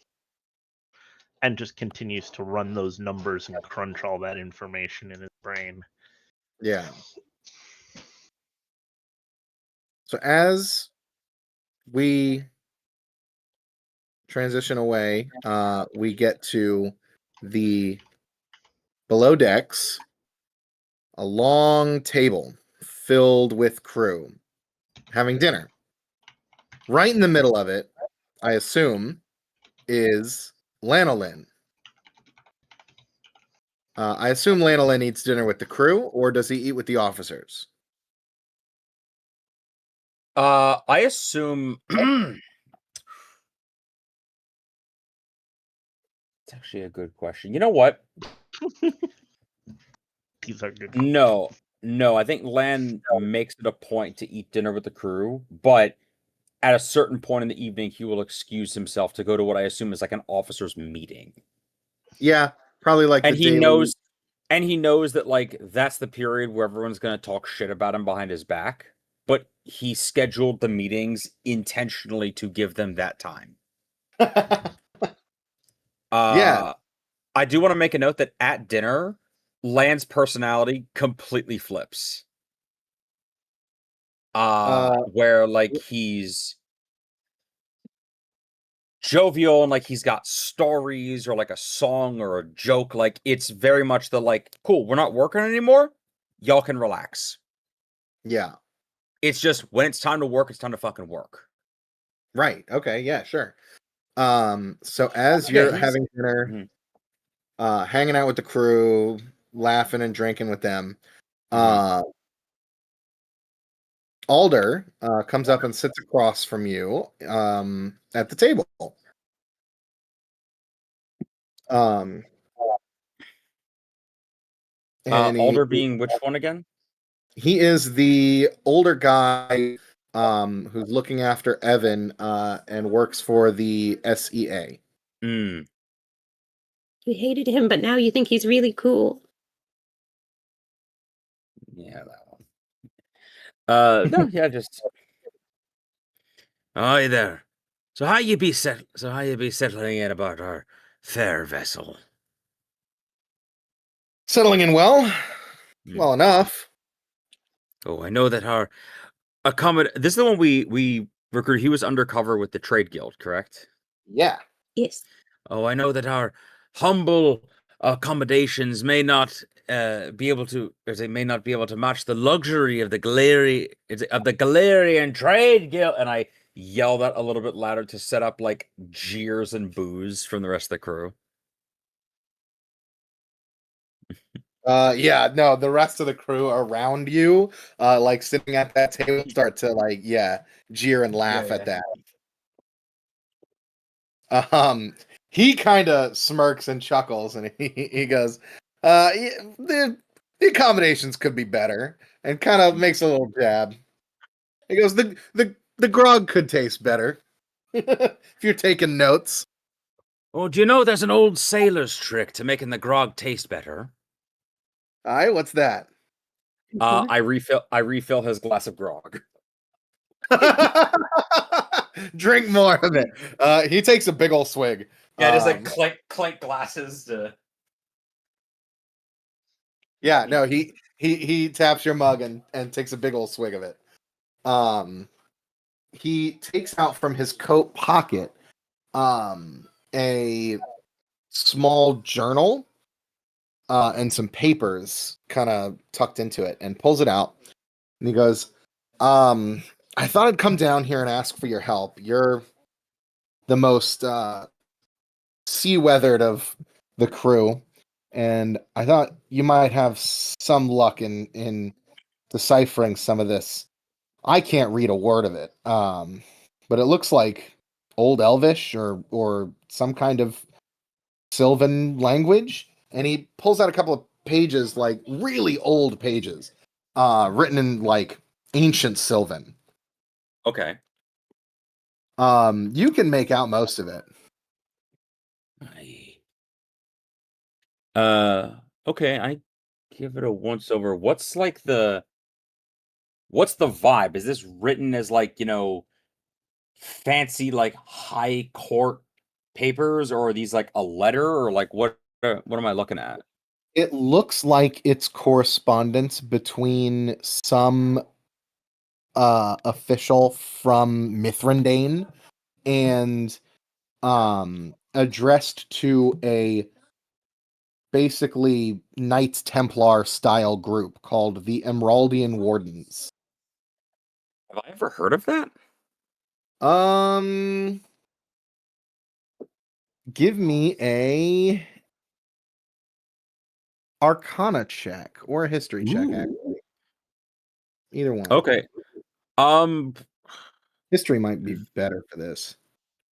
And just continues to run those numbers and crunch all that information in his brain. Yeah. So as we transition away, we get to the below decks, a long table filled with crew having dinner. Right in the middle of it, I assume, is Lanolin. I assume Lanolin eats dinner with the crew, or does he eat with the officers? I assume it's actually a good question. You know what? These are good. No, I think Lan makes it a point to eat dinner with the crew, but at a certain point in the evening, he will excuse himself to go to what I assume is like an officers' meeting. Yeah, probably like And the he daily... knows, and he knows that like that's the period where everyone's going to talk shit about him behind his back. But he scheduled the meetings intentionally to give them that time. Yeah. I do want to make a note that at dinner, Lan's personality completely flips. Where like he's jovial and like he's got stories or like a song or a joke. Like it's very much the like, cool, we're not working anymore. Y'all can relax. Yeah. It's just when it's time to work, it's time to fucking work. Right. Okay. Yeah, sure. So as you're having dinner, hanging out with the crew, laughing and drinking with them, Alder comes up and sits across from you at the table. And Alder being which one again? He is the older guy who's looking after Evan and works for the SEA. You hated him, but now you think he's really cool. Yeah, that one. No, yeah, just. Hi there. So how you be settling in about our fair vessel? Settling in well enough. Oh, I know that our this is the one we recruited. He was undercover with the trade guild, correct? Yeah. Yes. Oh, I know that our humble accommodations may not be able to match the luxury of the Galarian trade guild. And I yell that a little bit louder to set up like jeers and boos from the rest of the crew. Yeah, no, the rest of the crew around you, like sitting at that table, start to like, jeer and laugh at that. He kind of smirks and chuckles, and he goes, the accommodations could be better, and kind of makes a little jab. He goes, the grog could taste better, if you're taking notes. Oh, do you know there's an old sailor's trick to making the grog taste better? Aye, what's that? I refill his glass of grog. Drink more of it. He takes a big old swig. Yeah, just like clank glasses to. Yeah, no, he taps your mug and takes a big old swig of it. He takes out from his coat pocket a small journal and some papers kind of tucked into it, and pulls it out. And he goes, I thought I'd come down here and ask for your help. You're the most sea-weathered of the crew, and I thought you might have some luck in deciphering some of this. I can't read a word of it, but it looks like Old Elvish or some kind of Sylvan language. And he pulls out a couple of pages, like really old pages, written in like ancient Sylvan. Okay. You can make out most of it. Okay, I give it a once over. What's the vibe? Is this written as like, fancy like high court papers, or are these like a letter, or like what am I looking at? It looks like it's correspondence between some official from Mithrandain and addressed to a basically Knights Templar style group called the Emeraldian Wardens. Have I ever heard of that? Give me a Arcana check or a history check, actually. Either one. Okay. History might be better for this.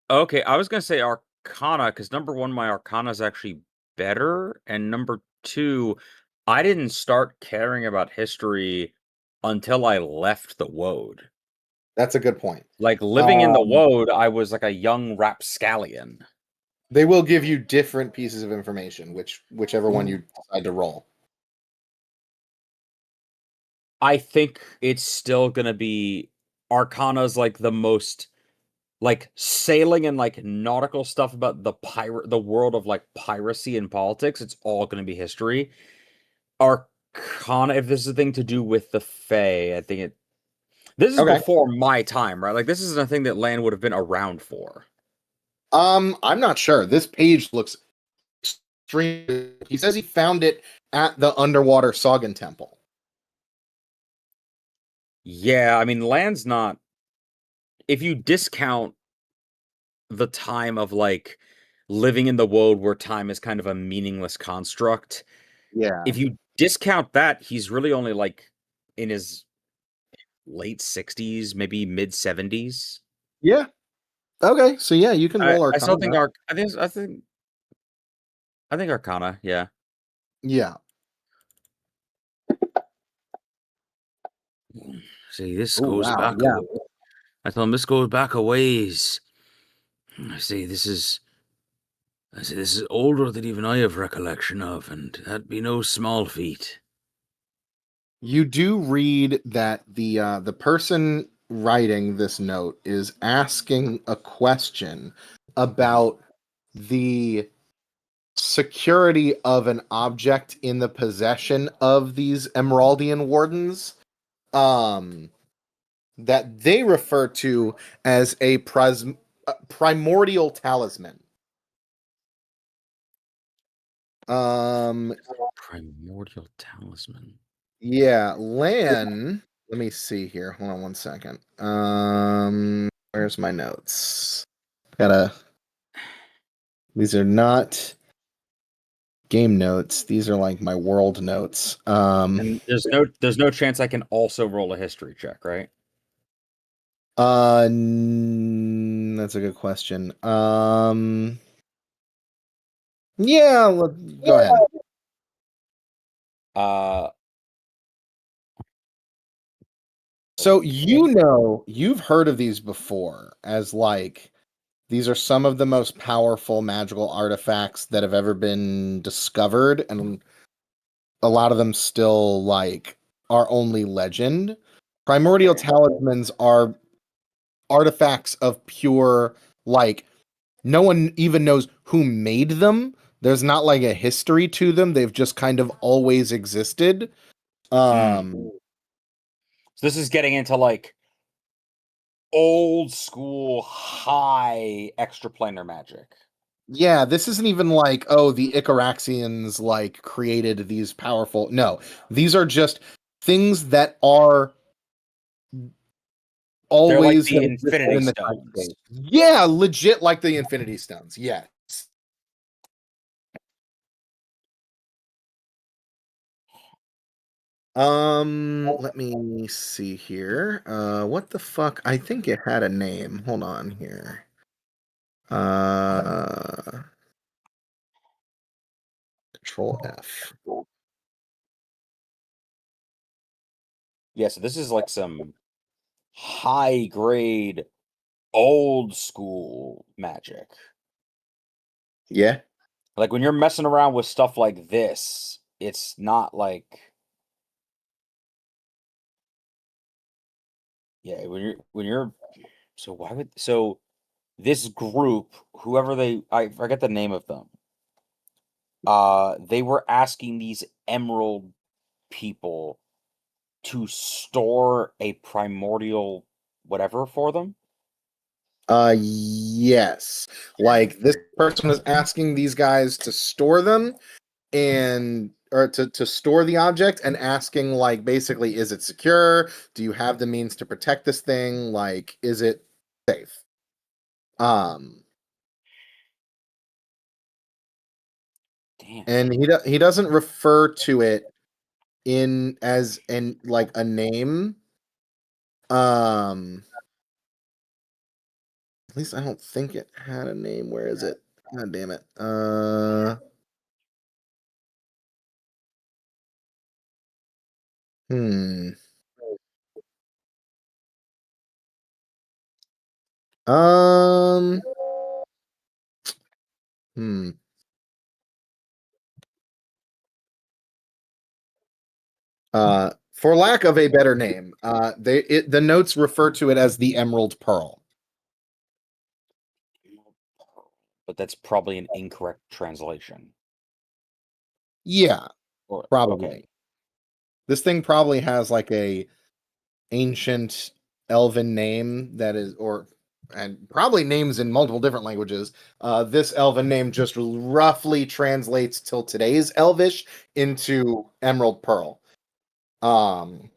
Okay, I was gonna say Arcana because number one, my Arcana is actually better, and number two, I didn't start caring about history until I left the Woad. That's a good point. Like living in the Woad, I was like a young rapscallion. They will give you different pieces of information, whichever one you decide to roll. I think it's still gonna be Arcana's like the most like sailing and like nautical stuff about the world of like piracy and politics. It's all gonna be history. Arcana, if this is a thing to do with the Fae, I think this is before my time, right? Like this isn't a thing that Lan would have been around for. I'm not sure. This page looks extreme. He says he found it at the underwater Sagan Temple. Yeah, I mean, Lan's not. If you discount the time of like living in the world where time is kind of a meaningless construct, yeah. If you discount that, he's really only like in his late 60s, maybe mid 70s. Yeah. Okay, so yeah, you can roll Arcana. I still think I think Arcana, yeah. Yeah. See, this goes back. Yeah. I tell him this goes back a ways. I say this is older than even I have recollection of, and that'd be no small feat. You do read that the person writing this note is asking a question about the security of an object in the possession of these Emeraldian Wardens, that they refer to as a primordial talisman. Primordial talisman. Yeah, Lan. Let me see here. Hold on one second. Where's my notes? These are not game notes. These are like my world notes. And there's no chance I can also roll a history check, right? That's a good question. Yeah, go ahead. So you've heard of these before as like these are some of the most powerful magical artifacts that have ever been discovered, and a lot of them still like are only legend. Primordial talismans are artifacts of pure, like, no one even knows who made them. There's not like a history to them. They've just kind of always existed. So this is getting into like old school high extraplanar magic. Yeah, this isn't even like, oh, the Icaraxians like created these powerful. No, these are just things that are always the have existed Infinity in the Stones. time space. Yeah, legit like the Infinity Stones. Yes. Let me see here. What the fuck? I think it had a name. Hold on here. Control F. Yeah, so this is like some high grade old school magic. Yeah. Like when you're messing around with stuff like this, it's not like when you're so why would so this group, whoever I forget the name of them, they were asking these emerald people to store a primordial whatever for them. Yes. Like this person was asking these guys to store them or to store the object and asking like basically, is it secure? Do you have the means to protect this thing? Like, is it safe? Damn. And he doesn't refer to it as like a name. At least I don't think it had a name. Where is it? God damn it. Hmm. Hmm. For lack of a better name, the notes refer to it as the Emerald Pearl. But that's probably an incorrect translation. Yeah, probably. Okay. This thing probably has like a ancient elven name and probably names in multiple different languages. This elven name just roughly translates till today's Elvish into Emerald Pearl. Okay.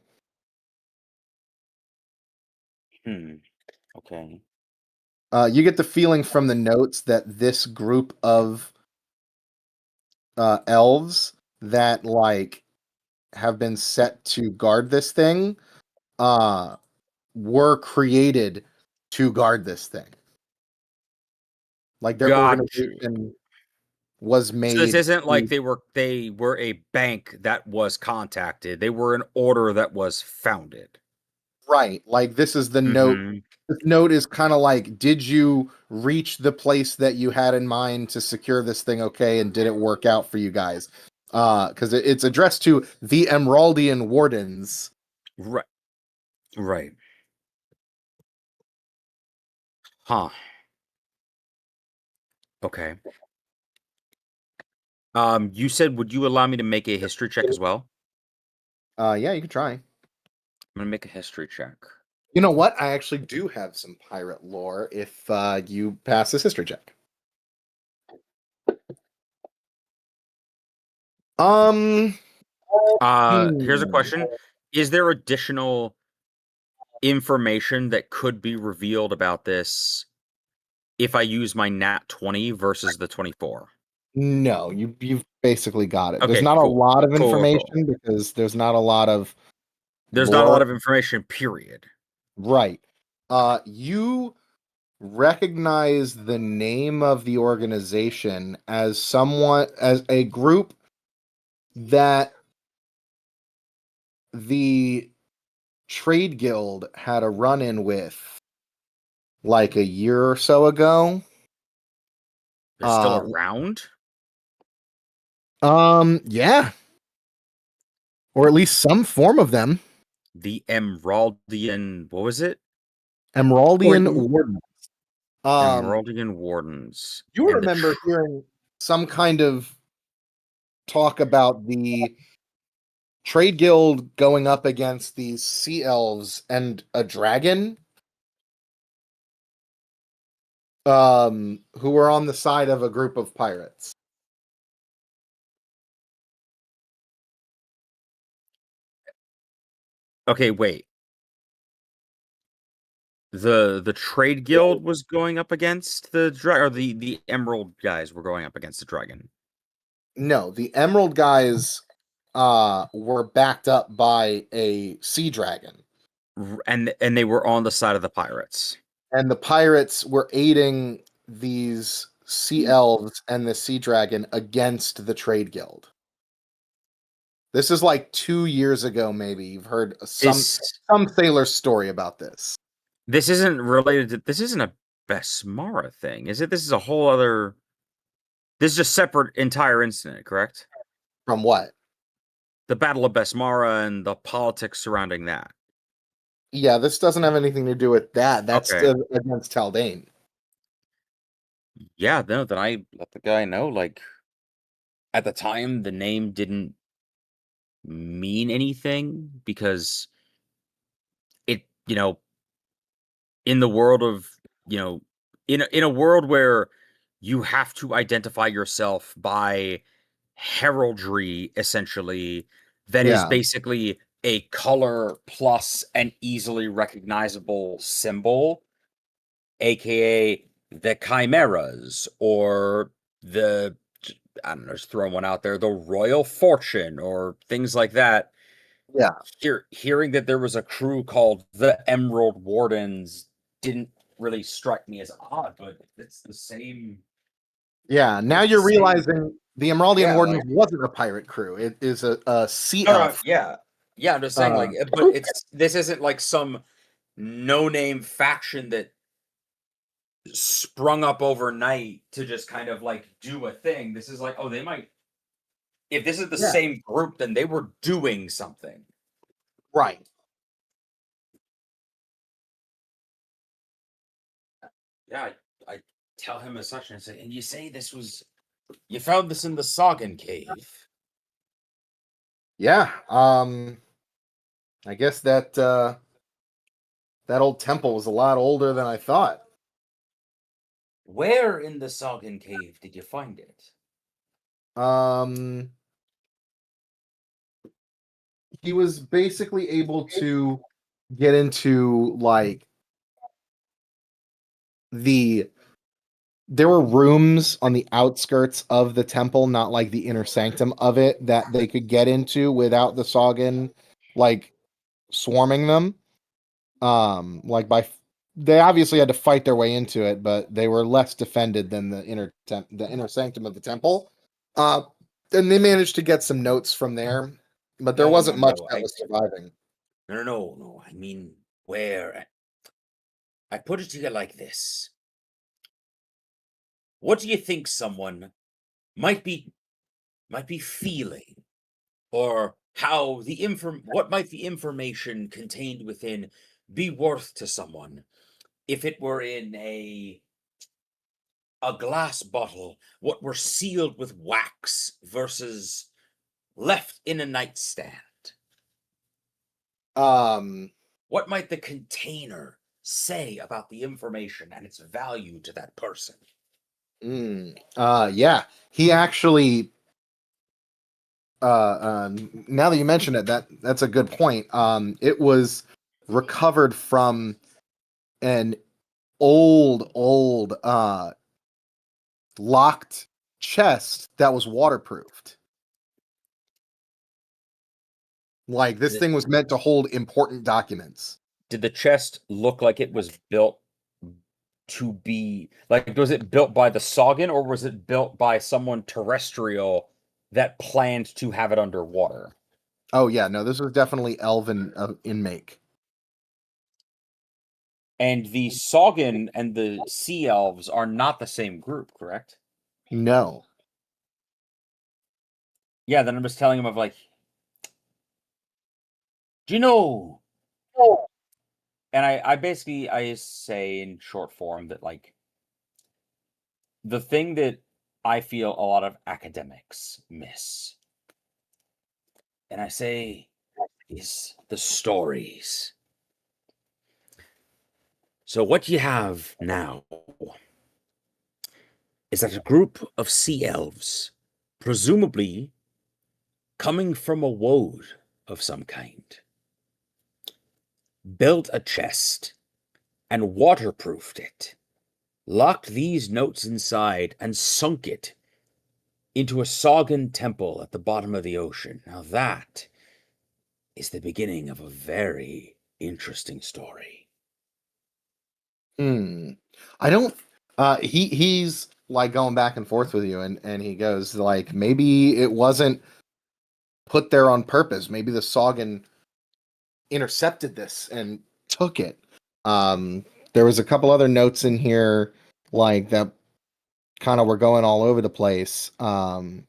You get the feeling from the notes that this group of elves that like have been set to guard this thing were created to guard this thing. Like their organization was made. So this isn't like they were a bank that was contacted. They were an order that was founded. Right. Like this is the note. This note is kind of like, did you reach the place that you had in mind to secure this thing okay, and did it work out for you guys? Because it's addressed to the Emeraldian Wardens. Right. Right. Huh. Okay. You said, would you allow me to make a history check as well? Yeah, you can try. I'm gonna make a history check. You know what? I actually do have some pirate lore if you pass this history check. Here's a question. Is there additional information that could be revealed about this if I use my nat 20 versus the 24? No, you've basically got it. Okay, there's not a lot of information cool. because there's not a lot of information, period. Right. You recognize the name of the organization as a group that the Trade Guild had a run-in with like a year or so ago. They're still around? Yeah. or at least some form of them. The Emeraldian, what was it? Emeraldian Wardens. Wardens. Emeraldian Wardens. You And the remember hearing some kind of talk about the trade guild going up against these sea elves and a dragon, who were on the side of a group of pirates. Okay, wait. The trade guild was going up against the dragon, or the emerald guys were going up against the dragon. No, the emerald guys were backed up by a sea dragon, And they were on the side of the pirates. and the pirates were aiding these sea elves and the sea dragon against the trade guild. This is like 2 years ago, maybe. You've heard some sailor's story about this. This isn't related to. This isn't a Besmara thing, is it? This is a whole other. This is a separate entire incident, correct? From what? The Battle of Besmara and the politics surrounding that. Yeah, this doesn't have anything to do with that. That's Okay. against Taldane. Yeah, no, then I let the guy know, like, at the time, the name didn't mean anything because it, in the world of, in a world where you have to identify yourself by heraldry, essentially, that is Yeah. basically a color plus an easily recognizable symbol, aka the chimeras, or the, I don't know, just throwing one out there, the Royal Fortune, or things like that. Yeah. Hearing that there was a crew called the Emerald Wardens didn't really strike me as odd, but it's the same. Yeah, now It's you're the same. realizing the Emeraldian Yeah, Wardens like- wasn't a pirate crew. It is a sea No, elf. yeah. Yeah, I'm just saying, but this isn't like some no-name faction that sprung up overnight to just kind of like do a thing. This is like, oh, they might. If this is the Yeah. same group, then they were doing something. Right. Yeah, I tell him as such, and I say, and you say you found this in the Sagan cave. Yeah. I guess that that old temple was a lot older than I thought. Where in the Sagan cave did you find it? He was basically able to get into like there were rooms on the outskirts of the temple, not like the inner sanctum of it, that they could get into without the Sagan like swarming them. They obviously had to fight their way into it, but they were less defended than the inner sanctum of the temple. And they managed to get some notes from there, but there wasn't much that was surviving. No. I mean, where? I put it to you like this. What do you think someone might be feeling, or how what might the information contained within be worth to someone if it were in a glass bottle, what were sealed with wax versus left in a nightstand? What might the container say about the information and its value to that person? Yeah, he actually now that you mention it, that's a good point. It was recovered from an old locked chest that was waterproofed. Like this thing was meant to hold important documents. Did the chest look like it was built to be like, was it built by the Sagan, or was it built by someone terrestrial that planned to have it underwater? Oh yeah, no, this was definitely elven in make. And the Sagan and the Sea Elves are not the same group, correct? No. Yeah, then I'm just telling him of like, Do you know? And I basically I say in short form that like the thing that I feel a lot of academics miss, and I say is the stories. So what you have now is that a group of sea elves, presumably coming from a woad of some kind, built a chest and waterproofed it, locked these notes inside, and sunk it into a Sagan temple at the bottom of the ocean. Now that is the beginning of a very interesting story. I don't. He's like going back and forth with you, and he goes like, maybe it wasn't put there on purpose. Maybe the Sagan intercepted this and took it. There was a couple other notes in here like that kind of were going all over the place. You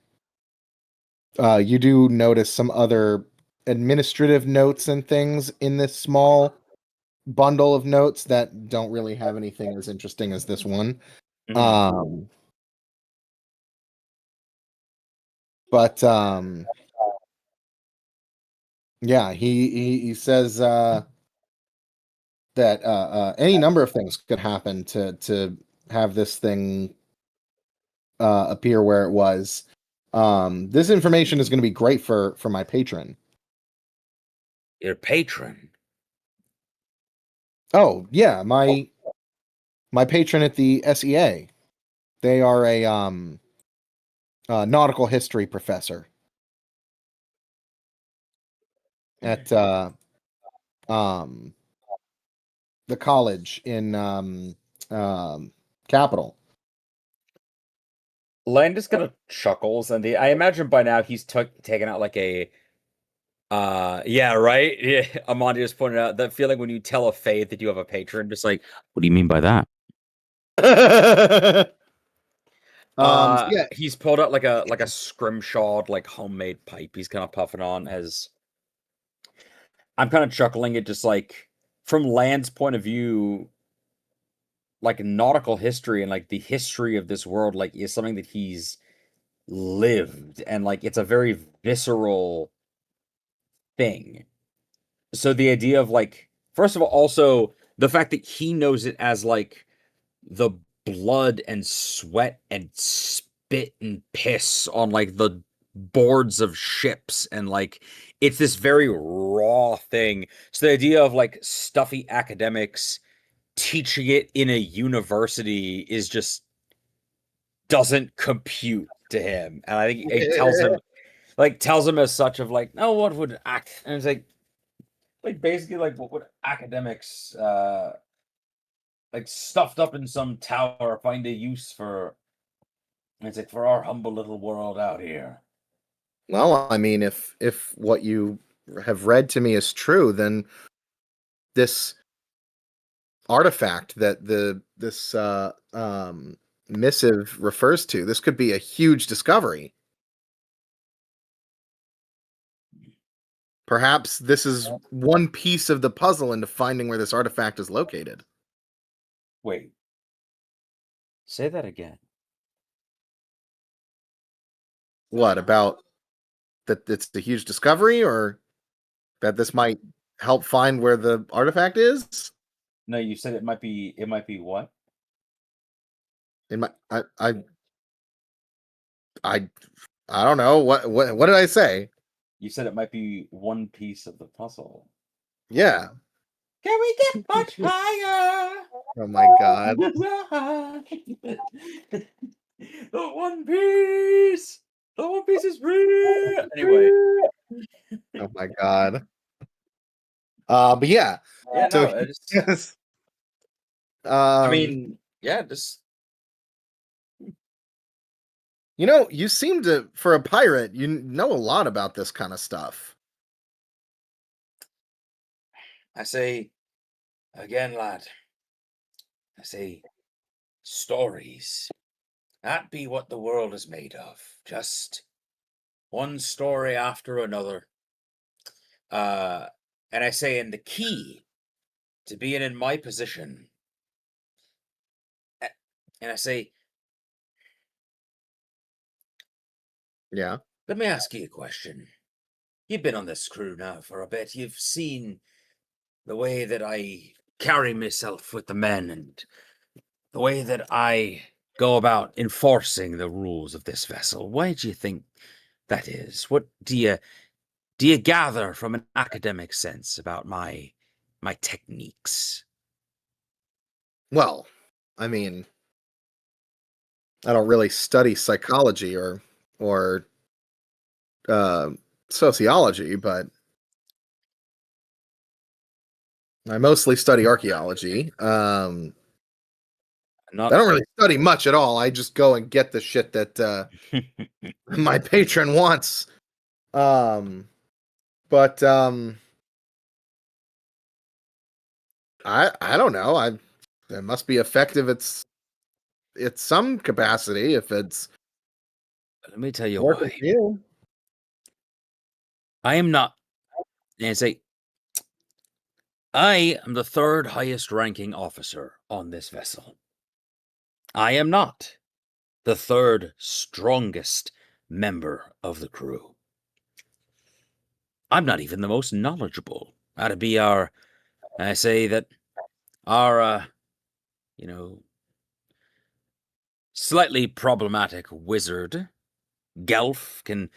do notice some other administrative notes and things in this small bundle of notes that don't really have anything as interesting as this one. But yeah, he says that any number of things could happen to have this thing appear where it was. This information is going to be great for my patron. Your patron? Oh yeah, my patron at the SEA. They are a nautical history professor at the college in Capital. Landis kind of chuckles, and I imagine by now he's taken out like a yeah, right? Yeah, Amandi just pointed out that feeling when you tell a Faith that you have a patron, just like, what do you mean by that? Yeah, He's pulled out like a scrimshawed, like homemade pipe he's kind of puffing on as I'm kind of chuckling at just like from Land's point of view, like nautical history and like the history of this world, like is something that he's lived, and like it's a very visceral thing. So the idea of like, first of all, also the fact that he knows it as like the blood and sweat and spit and piss on like the boards of ships, and like it's this very raw thing. So the idea of like stuffy academics teaching it in a university is just doesn't compute to him, and I think it tells him as such of like, no, what would act, and it's like basically like what would academics like stuffed up in some tower find a use for? And it's like, for our humble little world out here. well, I mean, if what you have read to me is true, then this artifact that this missive refers to, this could be a huge discovery. Perhaps this is one piece of the puzzle into finding where this artifact is located. Wait. Say that again. What about that? It's a huge discovery, or that this might help find where the artifact is? No, you said it might be what? I don't know. What did I say? You said it might be one piece of the puzzle. Yeah. Can we get much higher? Oh my god. The One Piece. The One Piece is real. Anyway. Oh my god. But yeah. Yeah, So no, yes. I mean, yeah, just you know, you seem to, for a pirate, you know a lot about this kind of stuff. I say again, lad. I say stories. That be what the world is made of. Just one story after another. And I say, and the key to being in my position, and I say, Yeah. let me ask you a question. You've been on this crew now for a bit. You've seen the way that I carry myself with the men and the way that I go about enforcing the rules of this vessel. Why do you think that is? What do you gather from an academic sense about my techniques? Well, I mean, I don't really study psychology or sociology, but I mostly study archaeology. I Not don't really study much at all. I just go and get the shit that my patron wants. But I don't know. It must be effective. It's some capacity if it's let me tell you working why. for you. I am not. And say, I am the third highest ranking officer on this vessel. I am not the third strongest member of the crew. I'm not even the most knowledgeable. That'd be I say that our, slightly problematic wizard, Gelf, can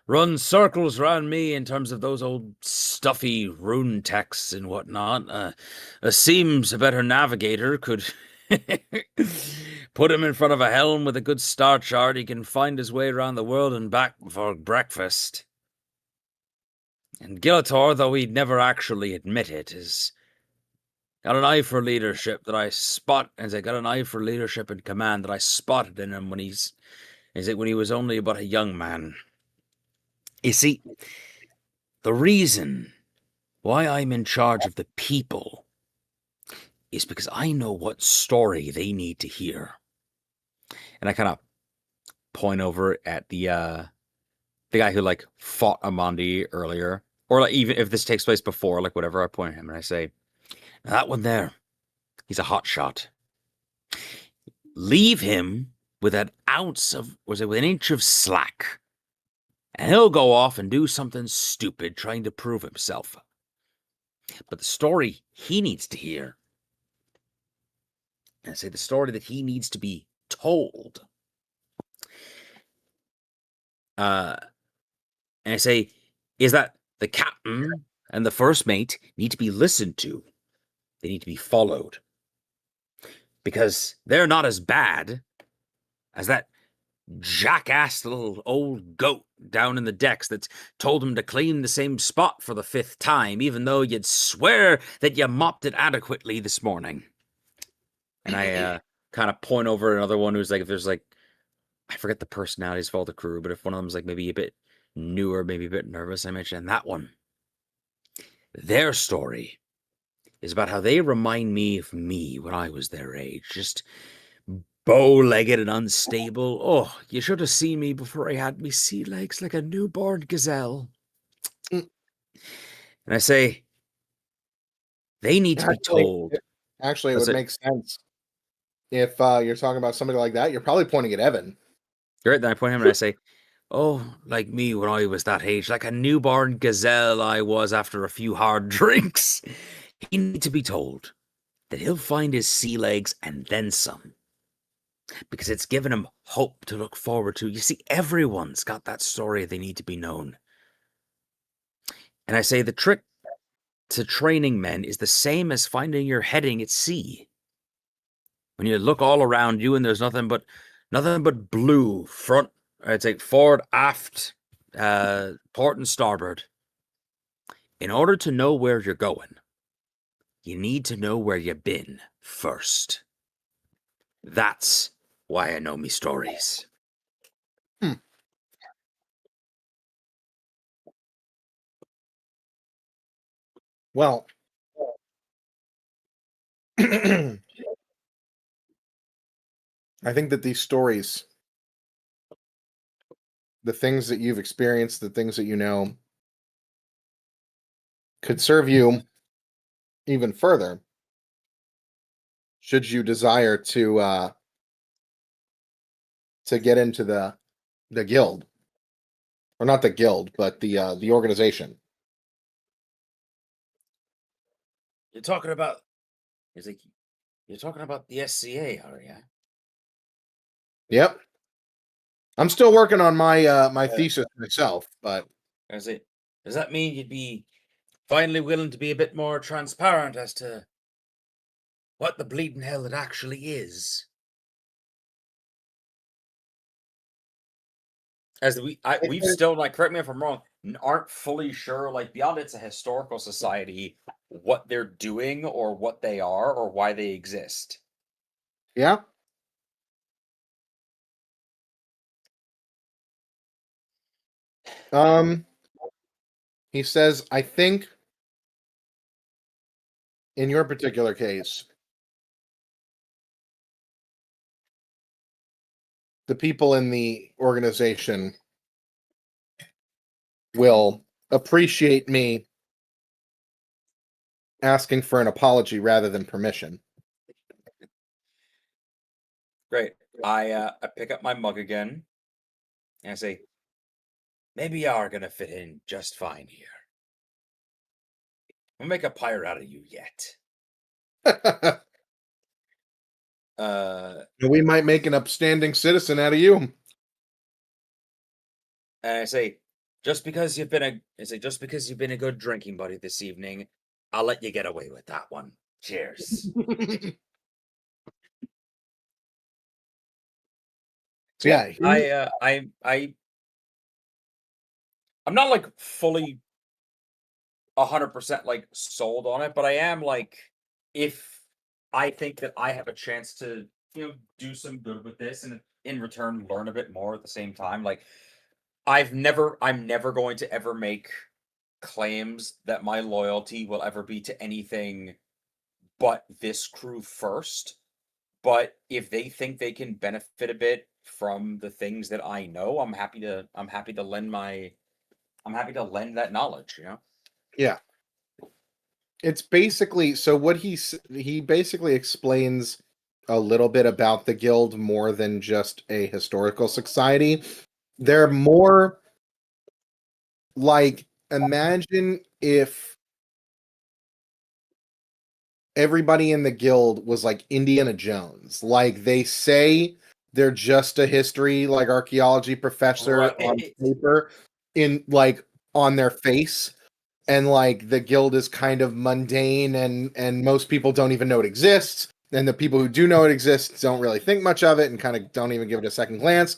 run circles around me in terms of those old stuffy rune texts and whatnot. Seems a better navigator could put him in front of a helm with a good star chart. He can find his way around the world and back before breakfast. And Gilator, though he'd never actually admit it, has got an eye for leadership that I spot, as I got an eye for leadership and command that I spotted in him when he was only but a young man. You see, the reason why I'm in charge of the people is because I know what story they need to hear. And I kind of point over at the guy who like fought Amandi earlier, or like even if this takes place before, like whatever, I point at him and I say, that one there, he's a hot shot. Leave him with an ounce of, with an inch of slack, and he'll go off and do something stupid trying to prove himself. But the story he needs to hear, and I say the story that he needs to be told, and I say, is that the captain and the first mate need to be listened to. They need to be followed. Because they're not as bad as that jackass little old goat down in the decks that's told him to clean the same spot for the 5th time, even though you'd swear that you mopped it adequately this morning. And I kind of point over another one who's like, if there's like, I forget the personalities of all the crew, but if one of them's like maybe a bit newer, maybe a bit nervous, I mentioned that one. Their story is about how they remind me of me when I was their age, just bow-legged and unstable. Oh, you should have seen me before I had me sea legs like a newborn gazelle. And I say, they need to be told. Actually, it would make sense if you're talking about somebody like that. You're probably pointing at Evan. Right, then I point at him and I say, oh, like me when I was that age, like a newborn gazelle I was after a few hard drinks. He needs to be told that he'll find his sea legs and then some. Because it's given him hope to look forward to. You see, everyone's got that story they need to be known. And I say the trick to training men is the same as finding your heading at sea. When you look all around you and there's nothing but blue front, I'd say forward, aft, port and starboard. In order to know where you're going, you need to know where you've been first. That's why I know me stories. Well, I think that these stories, the things that you've experienced, the things that you know, could serve you even further should you desire to get into the guild, or not the guild, but the organization. You're talking about you're talking about the SCA, are you? Yep. I'm still working on my my thesis myself, but Does that mean you'd be finally willing to be a bit more transparent as to what the bleeding hell it actually is? As we've still, like, correct me if I'm wrong, aren't fully sure, like, beyond it's a historical society, what they're doing or what they are or why they exist. yeah. He says, I think in your particular case, the people in the organization will appreciate me asking for an apology rather than permission. Great. I pick up my mug again and I say, maybe you are gonna fit in just fine here. We'll make a pirate out of you yet. We might make an upstanding citizen out of you. And I say, just because you've been a good drinking buddy this evening, I'll let you get away with that one. Cheers. So yeah, I'm not like fully 100% like sold on it, but I am like, if I think that I have a chance to, do some good with this and in return learn a bit more at the same time, like I'm never going to ever make claims that my loyalty will ever be to anything but this crew first. But if they think they can benefit a bit from the things that I know, I'm happy to lend that knowledge, Yeah. It's basically, so what he basically explains a little bit about the guild more than just a historical society. They're more like, imagine if everybody in the guild was like Indiana Jones. Like, they say they're just a history, like, archaeology professor Right. on paper, in like on their face, and like the guild is kind of mundane, and most people don't even know it exists, and the people who do know it exists don't really think much of it and kind of don't even give it a second glance.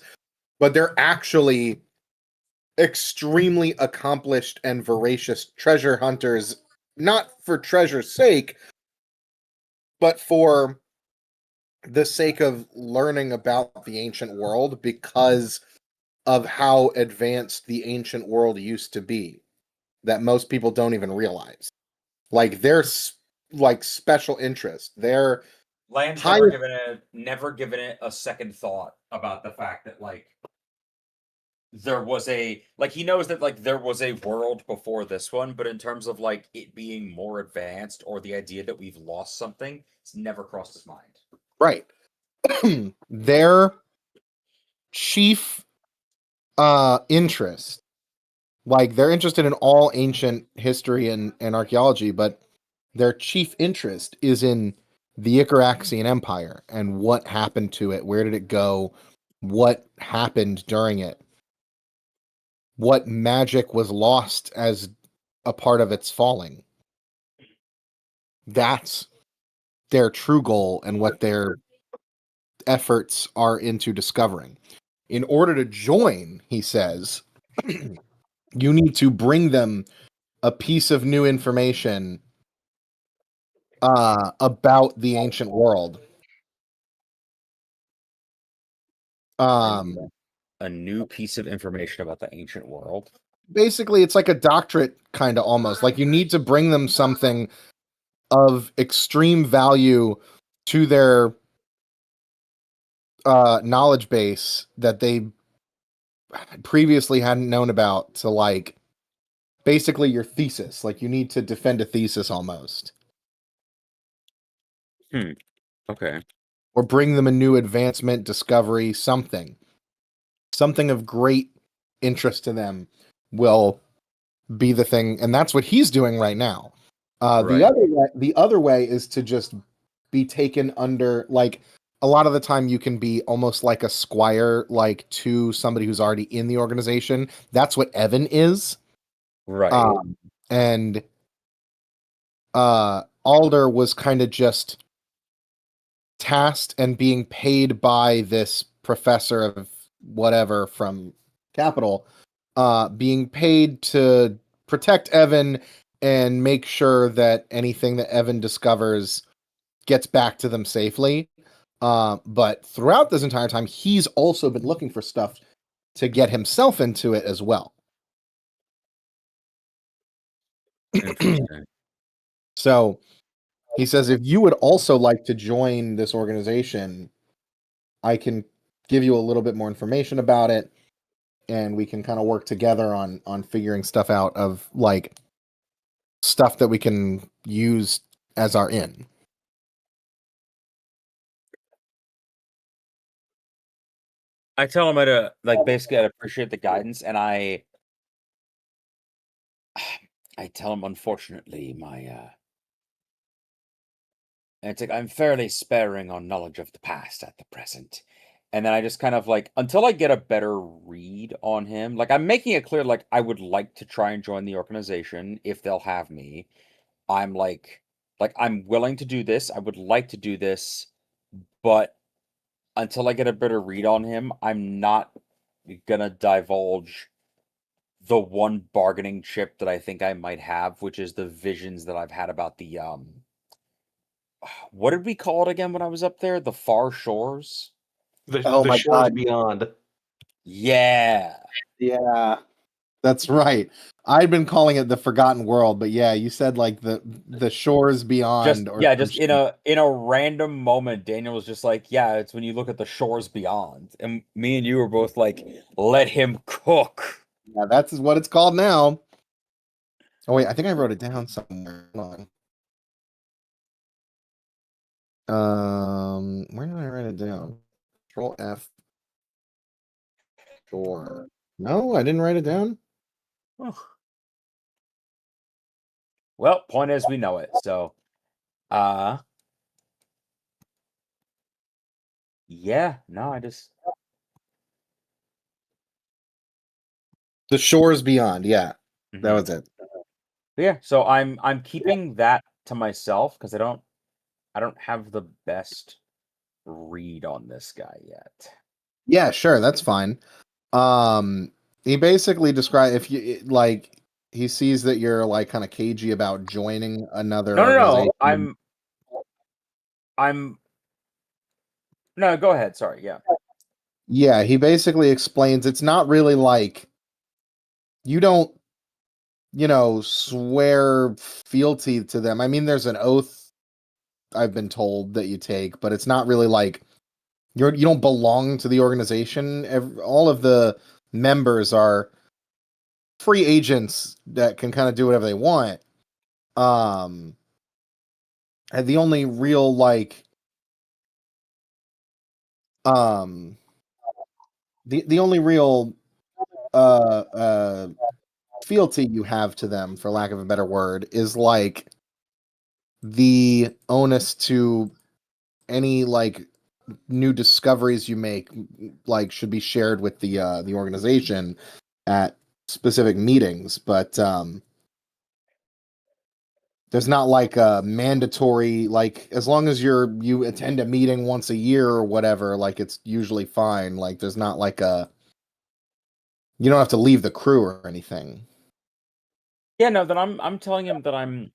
But they're actually extremely accomplished and voracious treasure hunters, not for treasure's sake, but for the sake of learning about the ancient world, because of how advanced the ancient world used to be, that most people don't even realize. Like, they're like special interest. They're Land's higher. never given it a second thought about the fact that, like, there was he knows that, like, there was a world before this one, but in terms of, like, it being more advanced or the idea that we've lost something, it's never crossed his mind. Right. Their chief interest, like, they're interested in all ancient history and archaeology, but their chief interest is in the Icaraxian Empire and what happened to it, where did it go, what happened during it, what magic was lost as a part of its falling. That's their true goal and what their efforts are into discovering. In order to join, he says, you need to bring them a piece of new information about the ancient world. A new piece of information about the ancient world. Basically, it's like a doctorate, kind of, almost. Like, you need to bring them something of extreme value to their knowledge base that they previously hadn't known about, to, like, basically your thesis. Like you need to defend a thesis almost, Okay. or bring them a new advancement, discovery, something of great interest to them will be the thing, and that's what he's doing right now. Right. The other way is to just be taken under, like, a lot of the time you can be almost like a squire, like, to somebody who's already in the organization. That's what Evan is. Right. And Alder was kind of just tasked and being paid by this professor of whatever from Capital, being paid to protect Evan and make sure that anything that Evan discovers gets back to them safely. But throughout this entire time, he's also been looking for stuff to get himself into it as well. Interesting. So he says, if you would also like to join this organization, I can give you a little bit more information about it, and we can kind of work together on figuring stuff out, of like stuff that we can use as our in. I tell him basically I'd appreciate the guidance, and I tell him, unfortunately, it's like I'm fairly sparing on knowledge of the past at the present. And then I just kind of like, until I get a better read on him, like I'm making it clear, like I would like to try and join the organization if they'll have me. I'm like I'm willing to do this. I would like to do this, but until I get a better read on him, I'm not gonna divulge the one bargaining chip that I think I might have, which is the visions that I've had about the what did we call it again when I was up there? The Far Shores? The my Shores God. Beyond. Yeah. Yeah, that's right. I'd been calling it the Forgotten World, but yeah, you said like the Shores Beyond. Just in a random moment, Daniel was just like, yeah, it's when you look at the Shores Beyond. And me and you were both like, let him cook. Yeah, that's what it's called now. Oh wait, I think I wrote it down somewhere. Hold on. Where did I write it down? Control F. Sure. No, I didn't write it down. Well, point is, we know it. So, yeah, no, I just The Shores Beyond. Yeah, that was it. yeah. So I'm keeping that to myself because I don't have the best read on this guy yet. Yeah, sure, that's fine. He basically described, if you like, he sees that you're like kind of cagey about joining another No. organization. No, go ahead. Sorry. Yeah. Yeah, he basically explains it's not really like you don't, swear fealty to them. I mean, there's an oath I've been told that you take, but it's not really like you don't belong to the organization. All of the members are free agents that can kind of do whatever they want. And the only real the only real fealty you have to them, for lack of a better word, is like the onus to any like new discoveries you make, like, should be shared with the organization at specific meetings, but there's not like a mandatory, like, as long as you attend a meeting once a year or whatever, like, it's usually fine. Like, there's not like you don't have to leave the crew or anything. Yeah, no, then I'm telling him that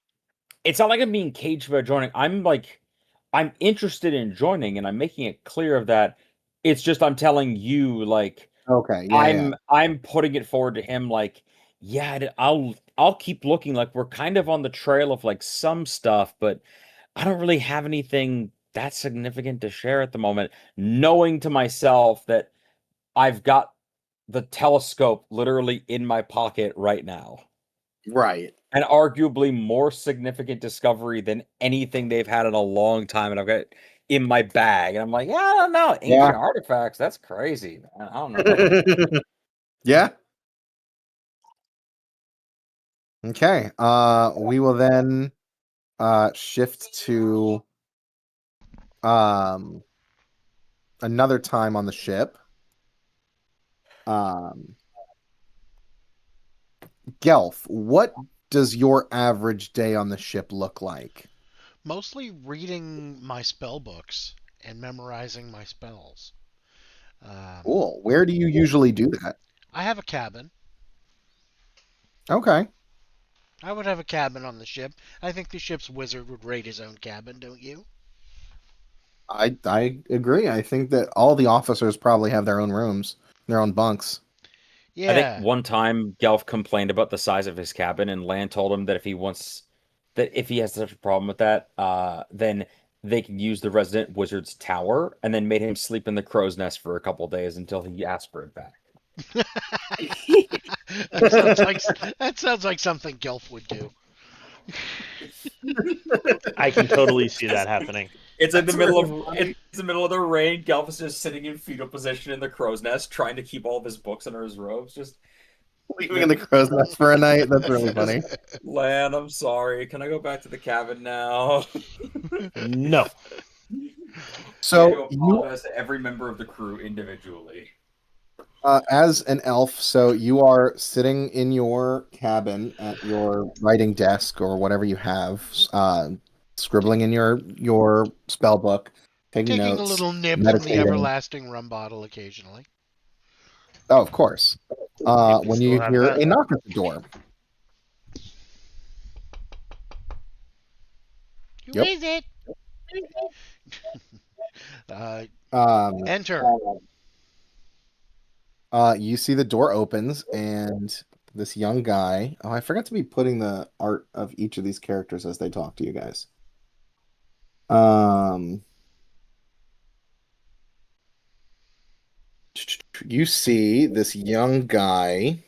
it's not like I'm being caged about joining. I'm interested in joining, and I'm making it clear of that. It's just I'm telling you, like, Okay, yeah, I'm putting it forward to him, like, yeah, I'll keep looking. Like, we're kind of on the trail of like some stuff, but I don't really have anything that significant to share at the moment. Knowing to myself that I've got the telescope literally in my pocket right now. Right. and arguably more significant discovery than anything they've had in a long time. And I've got it in my bag, and I'm like, yeah, I don't know, ancient artifacts. That's crazy, man. I don't know. Yeah. Okay. We will then shift to another time on the ship. Gelf, what does your average day on the ship look like? Mostly reading my spell books and memorizing my spells. Cool. Where do you usually do that? I have a cabin. Okay. I would have a cabin on the ship. I think the ship's wizard would rate his own cabin, don't you? I agree. I think that all the officers probably have their own rooms, their own bunks. Yeah. I think one time Gelf complained about the size of his cabin, and Lan told him that if he has such a problem with that, then they can use the resident wizard's tower, and then made him sleep in the crow's nest for a couple days until he asked for it back. That sounds like something Gelf would do. I can totally see that happening. It's in the middle of the rain. Gelf is just sitting in fetal position in the crow's nest, trying to keep all of his books under his robes. Just Leaving in the crow's nest for a night. That's really funny. Lan, I'm sorry. Can I go back to the cabin now? No. So you apologize to every member of the crew individually. as an elf, so you are sitting in your cabin at your writing desk or whatever you have, scribbling in your spell book, taking Taking notes, a little nip from meditating. the everlasting rum bottle occasionally. Oh, of course. When you still have hear that. a knock at the door. Who Yep. is it? Enter. You see the door opens and this young guy. Oh, I forgot to be putting the art of each of these characters as they talk to you guys. You see this young guy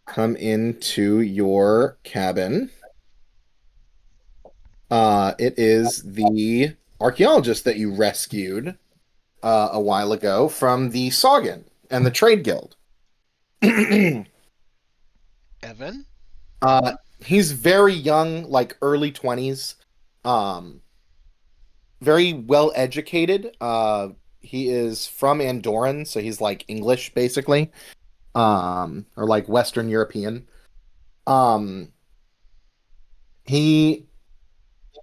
come into your cabin. It is the archaeologist that you rescued a while ago from the Saugin and the Trade Guild. Evan? He's very young, like early 20s. Very well educated. He is from Andorran, so he's like English basically. Or like Western European. He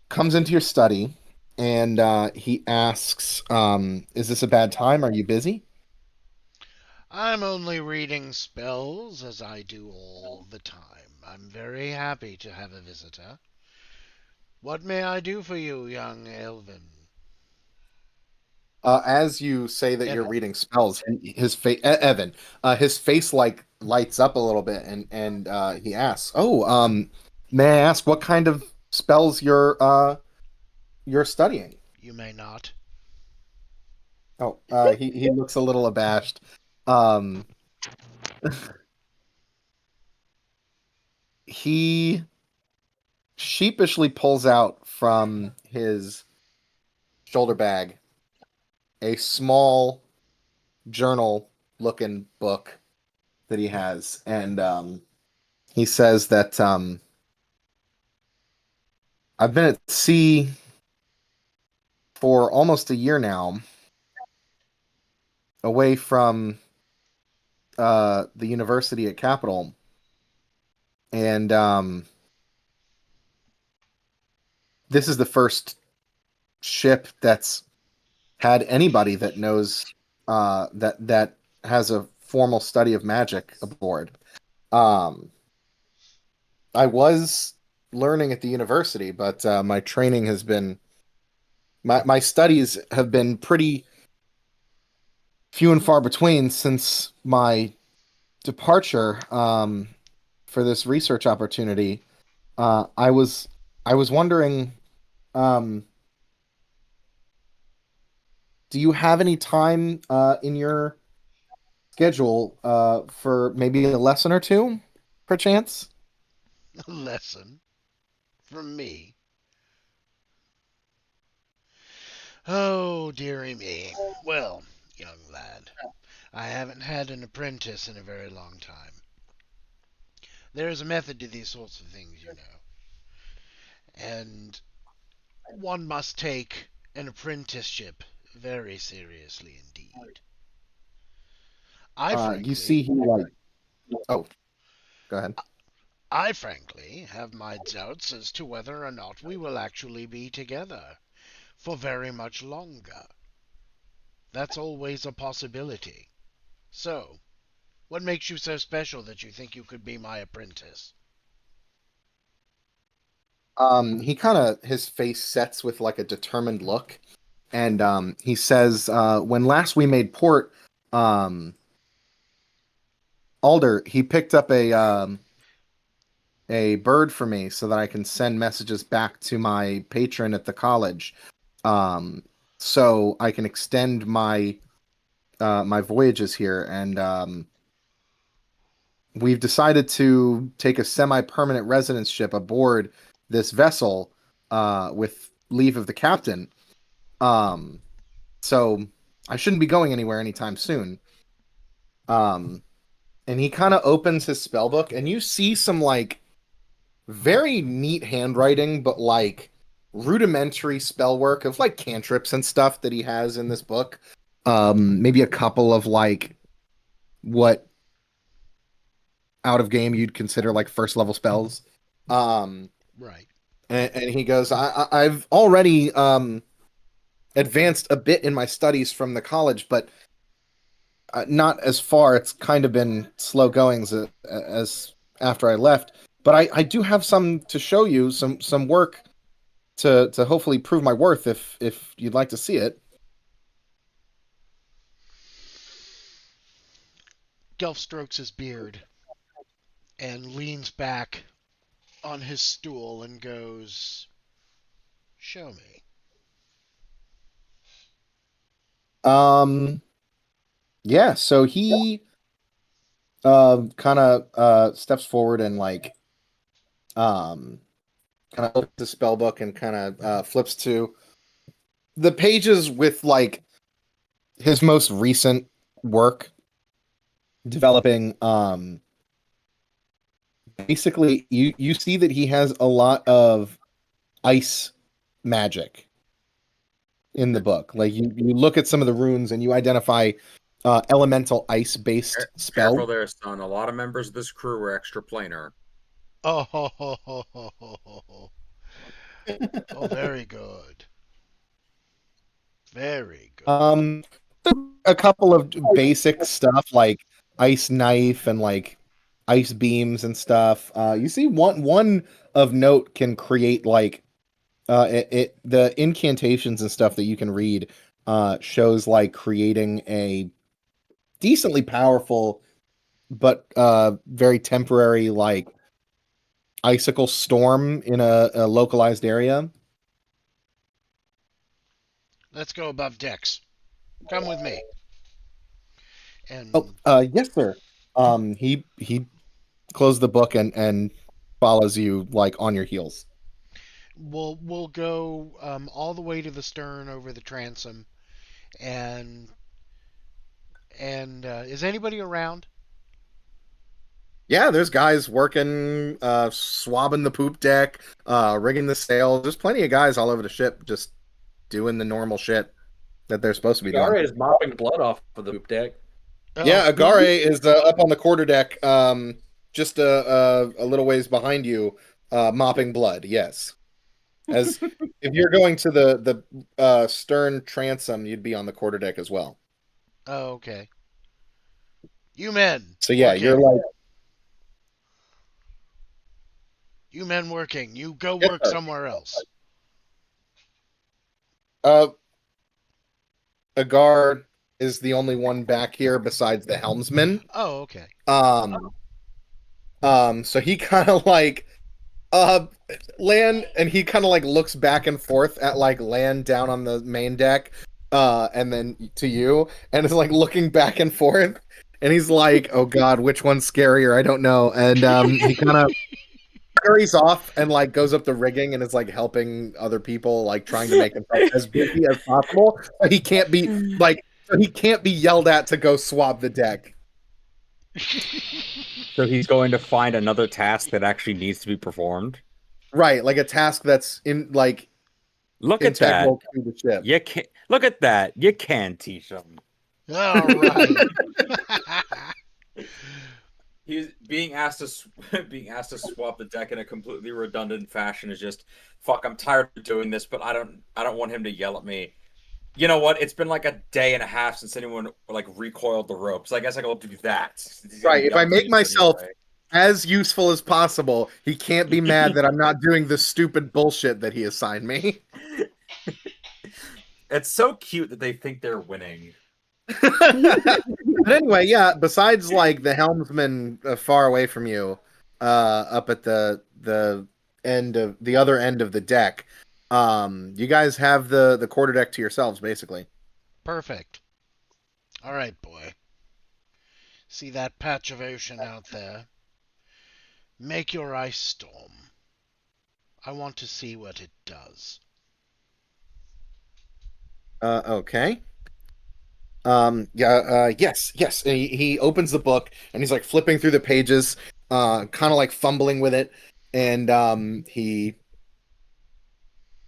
comes into your study and he asks, is this a bad time? Are you busy? I'm only reading spells as I do all the time. I'm very happy to have a visitor. What may I do for you, young Elvin? As you say that you're reading spells, his face, Evan, his face like lights up a little bit, and he asks, "Oh, may I ask what kind of spells you're studying?" You may not. Oh, he looks a little abashed. He sheepishly pulls out from his shoulder bag a small journal-looking book that he has, and he says that I've been at sea for almost a year now, away from the university at Capital, and this is the first ship that's had anybody that knows that has a formal study of magic aboard. I was learning at the university, but my training has been my studies have been pretty few and far between since my departure for this research opportunity. I was wondering, do you have any time in your schedule for maybe a lesson or two, perchance? a lesson from me. Oh, dearie me. Well, young lad, I haven't had an apprentice in a very long time. There is a method to these sorts of things, you know. And one must take an apprenticeship very seriously indeed. I You see, frankly, he like. Oh, go ahead. I frankly have my doubts as to whether or not we will actually be together for very much longer. That's always a possibility. So, what makes you so special that you think you could be my apprentice? He kind of his face sets with like a determined look, and he says, "When last we made port, Alder, he picked up a bird for me so that I can send messages back to my patron at the college, so I can extend my my voyages here, and we've decided to take a semi-permanent residence ship aboard this vessel with leave of the captain. So I shouldn't be going anywhere anytime soon." And he kind of opens his spell book, and you see some like very neat handwriting, but like rudimentary spell work of like cantrips and stuff that he has in this book. Maybe a couple of like what out of game you'd consider like first level spells. Right. And he goes, I've already advanced a bit in my studies from the college, but not as far. It's kind of been slow goings as after I left. But I do have some to show you, some work to hopefully prove my worth if you'd like to see it. Gelf strokes his beard and leans back on his stool and goes, "Show me." Yeah, so he kind of steps forward and like kind of opens the spell book and kind of flips to the pages with like his most recent work developing. Basically you see that he has a lot of ice magic in the book. Like you look at some of the runes and you identify elemental ice based spell. Careful there, son. A lot of members of this crew were extraplanar. Oh, ho, ho, ho, ho, ho, ho. Oh, very good. Very good. A couple of basic stuff like ice knife and like ice beams and stuff. You see one of note can create like the incantations and stuff that you can read shows like creating a decently powerful but very temporary like icicle storm in a localized area. Let's go above decks. Come with me. And Yes, sir. He closed the book and follows you like on your heels. we'll go all the way to the stern over the transom, and is anybody around? Yeah, there's guys working, swabbing the poop deck, rigging the sail. There's plenty of guys all over the ship just doing the normal shit that they're supposed to be Gara doing. is mopping blood off of the poop deck. Oh, Yeah, Agare is up on the quarterdeck, just a little ways behind you, mopping blood. Yes, as if you're going to the stern transom, you'd be on the quarterdeck as well. Oh, okay. You men. So yeah, working. you're like, You men working. You go Yes, work sir. somewhere else. Agar is the only one back here besides the helmsman. Oh, okay. So he kind of like land, and he kind of like looks back and forth at like land down on the main deck, and then to you, and is like looking back and forth, and he's like, "Oh God, which one's scarier? I don't know." And he kind of scurries off and like goes up the rigging and is like helping other people, like trying to make himself as busy as possible. So he can't be yelled at to go swab the deck. So he's going to find another task that actually needs to be performed. Right, like a task that's in like Look at that. integral to the ship. You can look at that. You can teach him. All right. He's being asked to swap the deck in a completely redundant fashion is just fuck. I'm tired of doing this, but I don't want him to yell at me. You know what? It's been like a day and a half since anyone like recoiled the ropes. I guess I go do that. Right. If I make myself as useful as possible, he can't be mad that I'm not doing the stupid bullshit that he assigned me. It's so cute that they think they're winning. But anyway, yeah, besides like the helmsman far away from you, up at the end of the other end of the deck, you guys have the quarterdeck to yourselves, basically. Perfect. All right, boy. See that patch of ocean out there? Make your ice storm. I want to see what it does. Okay. Yes. And he opens the book and he's like flipping through the pages, kind of like fumbling with it, and he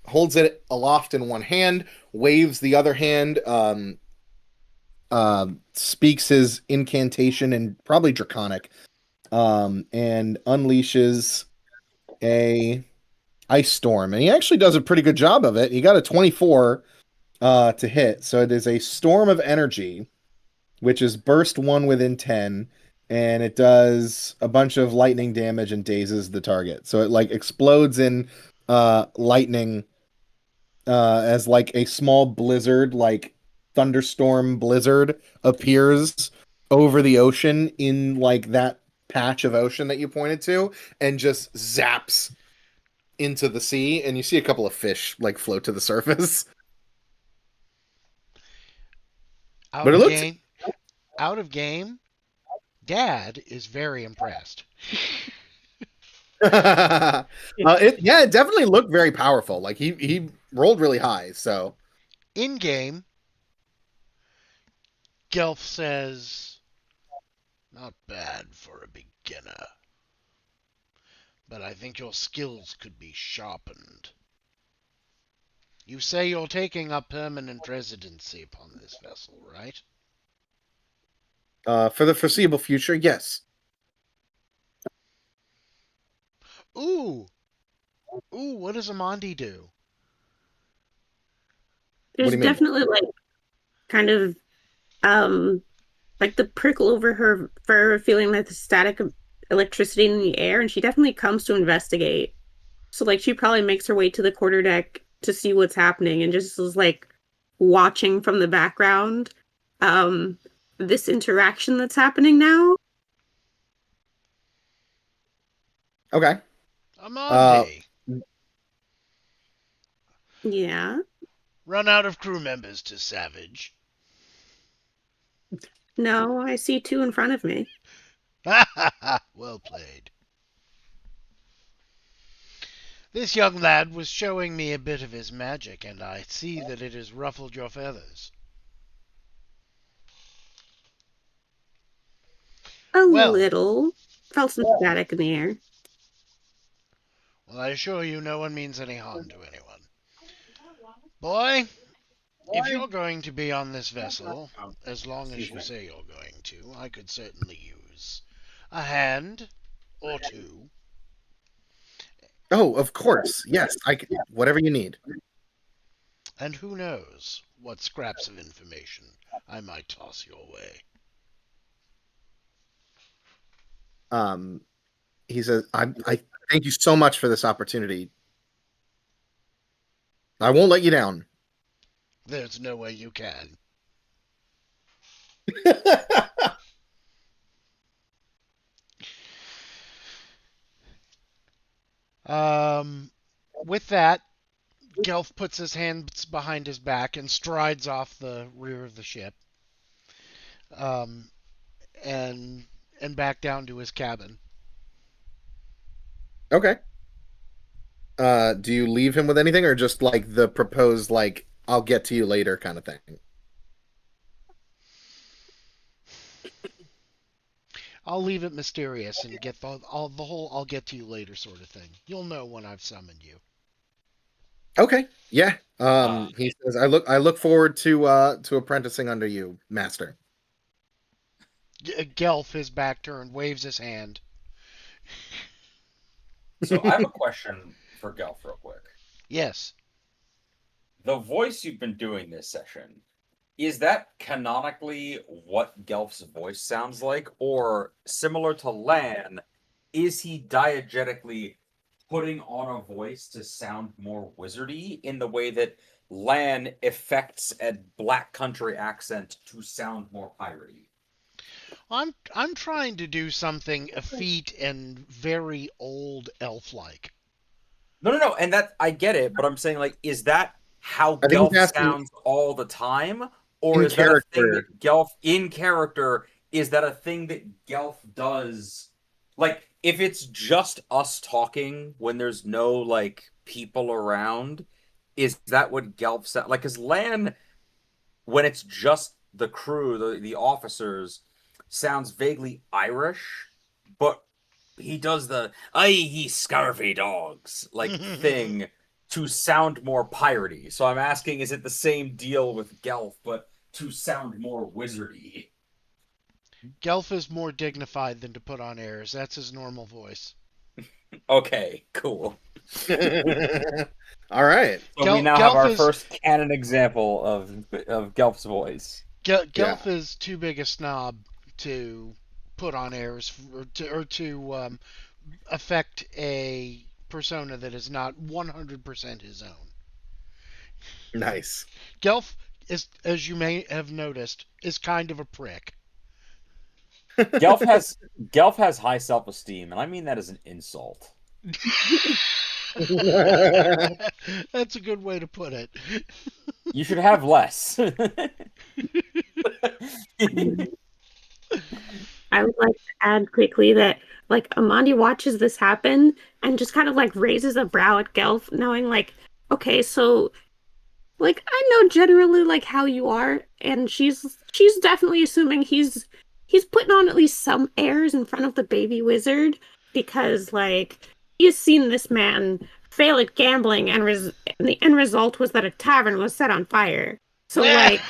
holds it aloft in one hand, waves the other hand, speaks his incantation in probably Draconic, and unleashes a ice storm, and he actually does a pretty good job of it. He got a 24 to hit, so it is a storm of energy, which is burst 1 within 10, and it does a bunch of lightning damage and dazes the target. So it like explodes in lightning as like a small blizzard, like thunderstorm blizzard, appears over the ocean in like that patch of ocean that you pointed to, and just zaps into the sea, and you see a couple of fish like float to the surface. Out But it of looks- game. Out of game. Dad is very impressed. It definitely looked very powerful. Like he rolled really high. So In game, Gelf says, "Not bad for a beginner, but I think your skills could be sharpened. You say you're taking up permanent residency upon this vessel, right?" for the foreseeable future, yes. Ooh, what does Amandi do? There's do you mean? definitely like kind of like the prickle over her fur, feeling like the static of electricity in the air, and she definitely comes to investigate. So like she probably makes her way to the quarterdeck to see what's happening and just is like watching from the background this interaction that's happening now. Okay. Amandi, Yeah. run out of crew members to Savage. No, I see 2 in front of me. Well played. This young lad was showing me a bit of his magic, and I see that it has ruffled your feathers. A Well. little. Felt some static in the air. Well, I assure you no one means any harm to anyone. Boy, if you're going to be on this vessel, as long as you say you're going to, I could certainly use a hand or two. Oh, of course. Yes, I can. Whatever you need. And who knows what scraps of information I might toss your way. He says, I thank you so much for this opportunity. I won't let you down. There's no way you can. With that, Gelf puts his hands behind his back and strides off the rear of the ship, and back down to his cabin. Okay. Do you leave him with anything, or just like the proposed, like, I'll get to you later kind of thing? I'll leave it mysterious and get the whole "I'll get to you later" sort of thing. You'll know when I've summoned you. Okay. Yeah. He says, I look forward to apprenticing under you, master. Gelf, his back turned, waves his hand. So I have a question for Gelf real quick. Yes. The voice you've been doing this session, is that canonically what Gelf's voice sounds like? Or similar to Lan, is he diegetically putting on a voice to sound more wizardy in the way that Lan affects a black country accent to sound more piratey? I'm trying to do something effete and very old elf-like. No, and that I get it, but I'm saying, like, is that how I think Gelf he's asking sounds all the time, or in is that a thing character. that Gelf in character? Is that a thing that Gelf does? Like, if it's just us talking when there's no like people around, is that what Gelf sounds like? Because Lan, when it's just the crew, the officers, sounds vaguely Irish, but he does the "aye, ye scarfy dogs" like thing to sound more piratey. So I'm asking, is it the same deal with Gelf, but to sound more wizardy? Gelf is more dignified than to put on airs. That's his normal voice. Okay, cool. All right. So we now Gelf have our is- first canon example of Gelf's voice. Gelf is too big a snob to put on airs or to affect a persona that is not 100% his own. Nice. Gelf is, as you may have noticed, is kind of a prick. Gelf has high self-esteem, and I mean that as an insult. That's a good way to put it. You should have less. I would like to add quickly that like Amandi watches this happen and just kind of like raises a brow at Gelf, knowing like, okay, so like I know generally like how you are, and she's definitely assuming he's putting on at least some airs in front of the baby wizard because like he's seen this man fail at gambling and the end result was that a tavern was set on fire. So like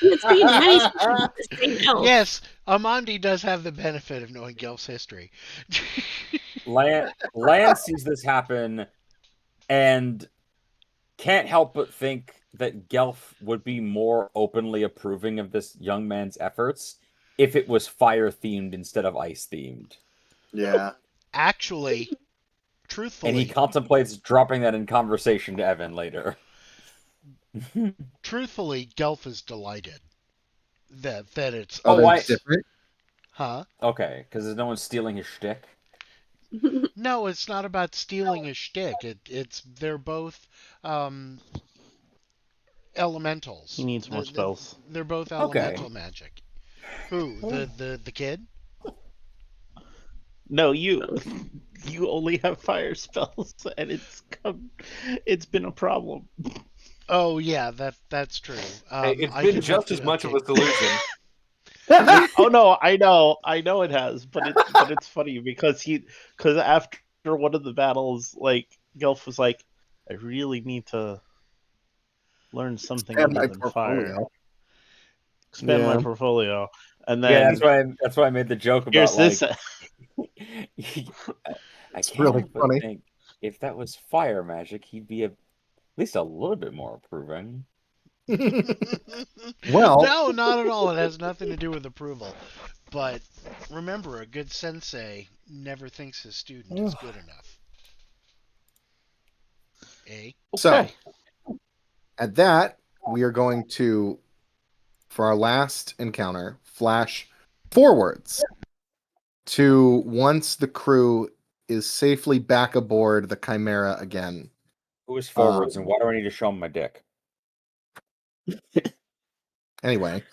it's seen many the same elf. Yes, Amandi does have the benefit of knowing Gelf's history. Lan sees this happen and can't help but think that Gelf would be more openly approving of this young man's efforts if it was fire themed instead of ice themed. Yeah. Actually, truthfully, And he contemplates dropping that in conversation to Evan later. truthfully, Gelf is delighted that it's Oh, why- it's different. huh? Okay, because no one's stealing his shtick. No, it's not about stealing a shtick. It's they're both elementals. He needs more spells. They're both Okay. elemental magic. Who? The kid? No, you only have fire spells, and it's been a problem. Oh yeah, that's true. Hey, it's I been do just have as much of okay. a solution. Oh no, I know it has, but it's funny because after one of the battles, like Gelf was like, I really need to learn something Expand other my than fire. portfolio. Expand my Yeah. portfolio, and Yeah, then that's why I made the joke about here's this. I It's can't really help but funny. think if that was fire magic, he'd be at least a little bit more approving. Well- no, not at all. It has nothing to do with approval. But remember, a good sensei never thinks his student is good enough. Eh? So, Okay. at that, we are going to, for our last encounter, flash forwards to once the crew is safely back aboard the Chimera again. Who is forwards, and why do I need to show him my dick? Anyway,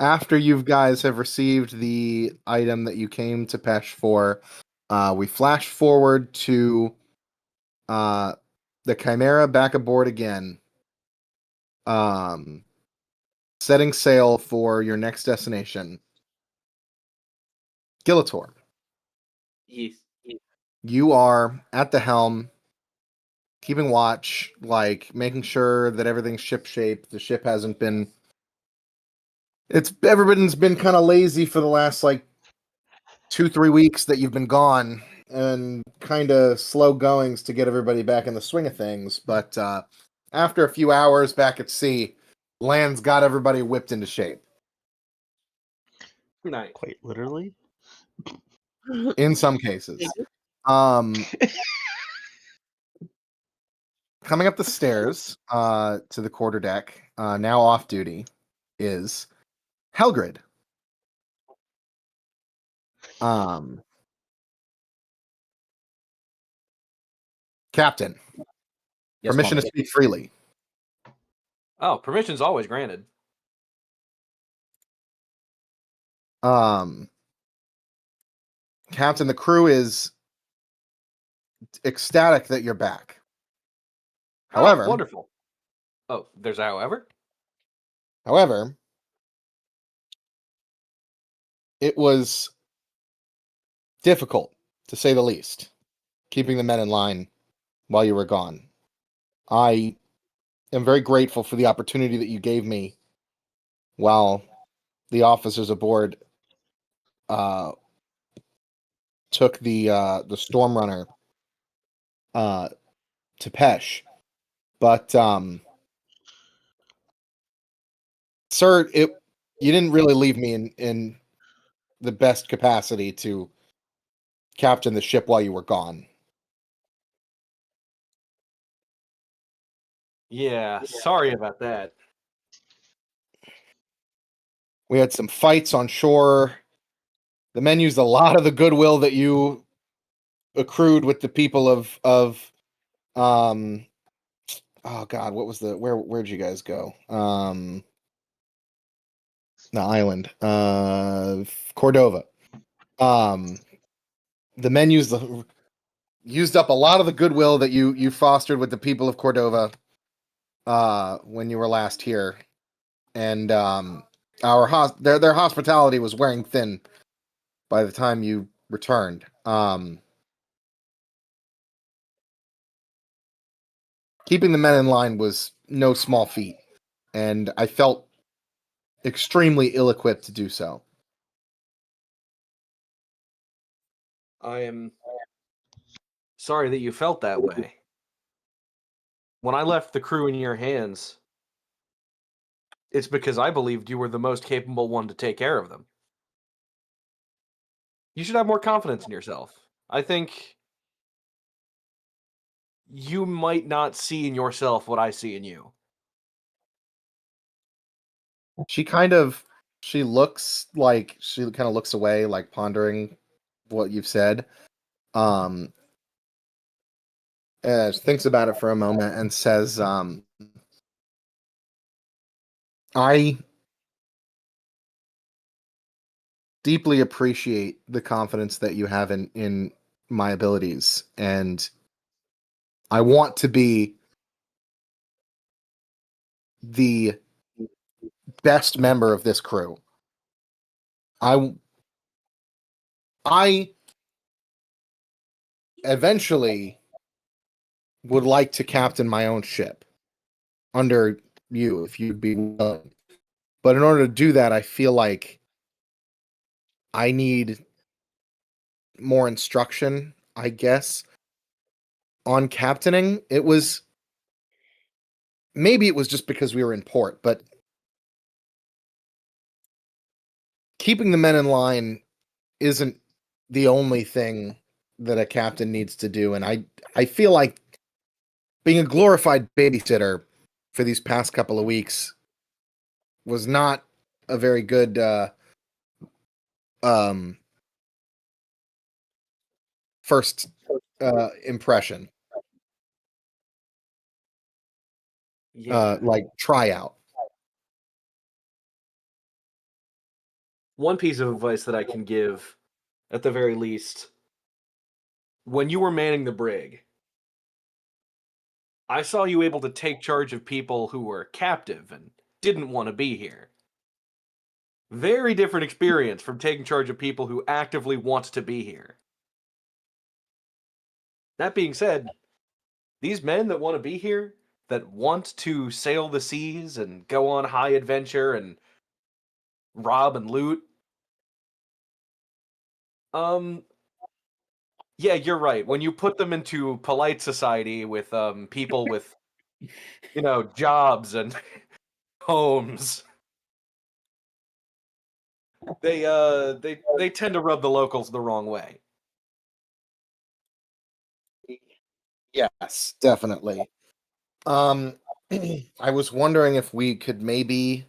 after you guys have received the item that you came to Pesh for, we flash forward to the Chimera back aboard again. Setting sail for your next destination. Gillator, Yes. you are at the helm, keeping watch, like making sure that everything's shipshape. The ship hasn't been. Everybody's been kind of lazy for the last like 2-3 weeks that you've been gone, and kind of slow goings to get everybody back in the swing of things. But after a few hours back at sea, land's got everybody whipped into shape. Nice. Quite literally. In some cases. Coming up the stairs to the quarterdeck, now off duty, is Helgrid. Captain, Yes, permission to Mommy. speak freely. Oh, permission's always granted. Captain, the crew is ecstatic that you're back. However, Oh, wonderful. Oh, there's a however? It was difficult, to say the least, keeping the men in line while you were gone. I am very grateful for the opportunity that you gave me while the officers aboard took the Stormrunner to Pesh. But sir, you didn't really leave me in the best capacity to captain the ship while you were gone. Yeah, sorry about that. We had some fights on shore. The men used a lot of the goodwill that you accrued with the people of oh god, what was where'd you guys go? The island. Cordova. The men used up a lot of the goodwill that you fostered with the people of Cordova when you were last here. And their hospitality was wearing thin by the time you returned. Keeping the men in line was no small feat, and I felt extremely ill-equipped to do so. I am sorry that you felt that way. When I left the crew in your hands, it's because I believed you were the most capable one to take care of them. You should have more confidence in yourself. I think you might not see in yourself what I see in you. She kind of looks away, like pondering what you've said. Thinks about it for a moment and says, I deeply appreciate the confidence that you have in my abilities, and I want to be the best member of this crew. I eventually would like to captain my own ship under you if you'd be willing. But in order to do that, I feel like I need more instruction, I guess, on captaining. Maybe it was just because we were in port, but keeping the men in line isn't the only thing that a captain needs to do. And I feel like being a glorified babysitter for these past couple of weeks was not a very good first impression. Yeah. Like tryout. one piece of advice that I can give, at the very least, when you were manning the brig, I saw you able to take charge of people who were captive and didn't want to be here. Very different experience from taking charge of people who actively want to be here. That being said, these men that want to be here, that want to sail the seas and go on high adventure and rob and loot, yeah, you're right. When you put them into polite society with people with, jobs and homes, they tend to rub the locals the wrong way. Yes, definitely. I was wondering if we could maybe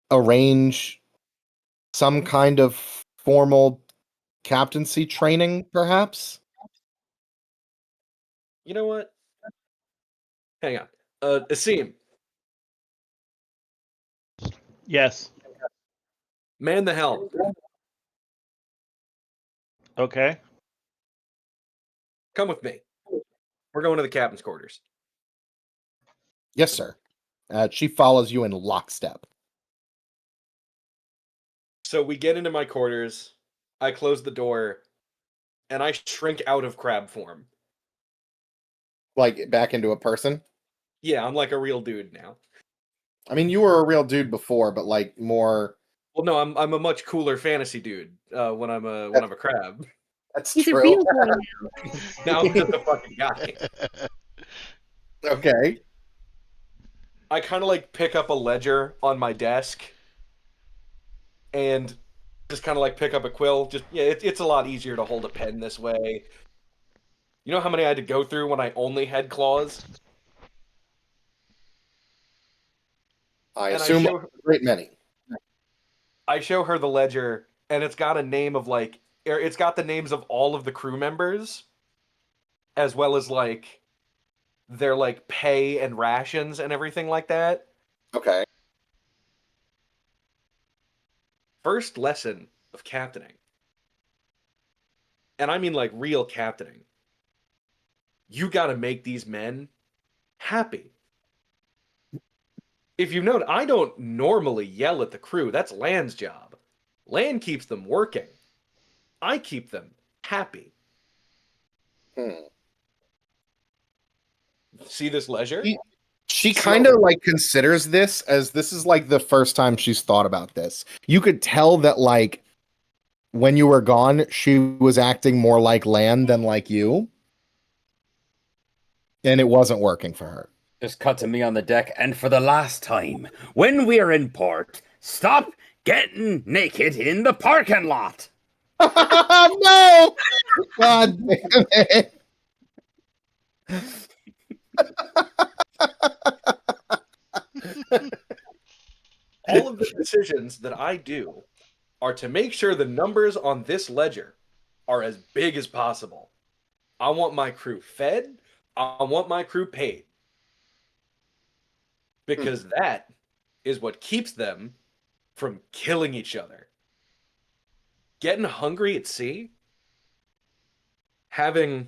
arrange some kind of formal captaincy training, perhaps. You know what? Hang on. Asim, Yes. man the helm. Okay. Come with me. We're going to the captain's quarters. Yes, sir. She follows you in lockstep. So we get into my quarters, I close the door, and I shrink out of crab form. Like back into a person. Yeah, I'm like a real dude now. I mean, you were a real dude before, but like more. Well, no, I'm a much cooler fantasy dude when I'm a crab. That's He's a true. real boy now. Now I'm just a fucking guy. Okay. I kind of like pick up a ledger on my desk and just kind of like pick up a quill. Just it's a lot easier to hold a pen this way. You know how many I had to go through when I only had claws? I And assume a great many. I show her the ledger, and it's got a name of it's got the names of all of the crew members, as well as like their like pay and rations and everything like that. Okay. First lesson of captaining. And I mean like real captaining. You gotta make these men happy. If you've known, I don't normally yell at the crew. That's Land's job. Land keeps them working. I keep them happy. See this leisure? She kind of like considers this as this is like the first time she's thought about this. You could tell that like when you were gone, she was acting more like Land than like you. And it wasn't working for her. Just cut to me on the deck, and for the last time, when we are in port, stop getting naked in the parking lot. No! God damn it. All of the decisions that I do are to make sure the numbers on this ledger are as big as possible. I want my crew fed. I want my crew paid. Because that is what keeps them from killing each other. Getting hungry at sea, having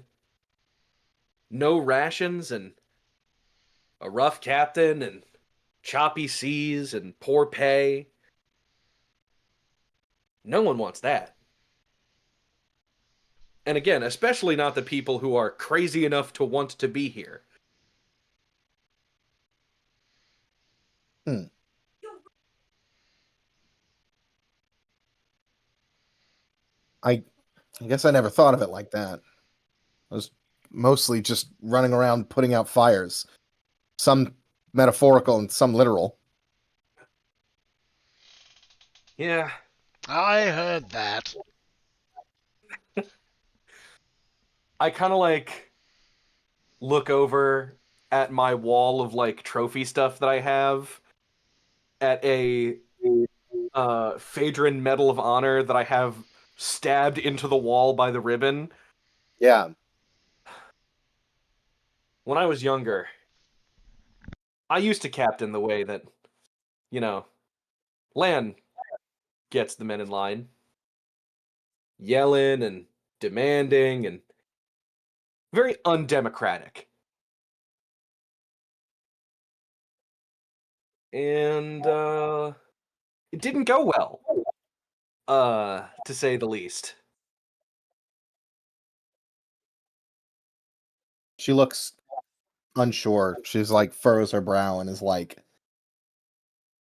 no rations and a rough captain and choppy seas and poor pay. No one wants that. And again, especially not the people who are crazy enough to want to be here. I guess I never thought of it like that. I was mostly just running around putting out fires. Some metaphorical and some literal. Yeah. I heard that. I kind of like look over at my wall of like trophy stuff that I have, at a Phaedron Medal of Honor that I have stabbed into the wall by the ribbon. Yeah. When I was younger, I used to captain the way that, Lan gets the men in line, yelling and demanding and very undemocratic. And it didn't go well, to say the least. She looks unsure. She's like furrows her brow and is like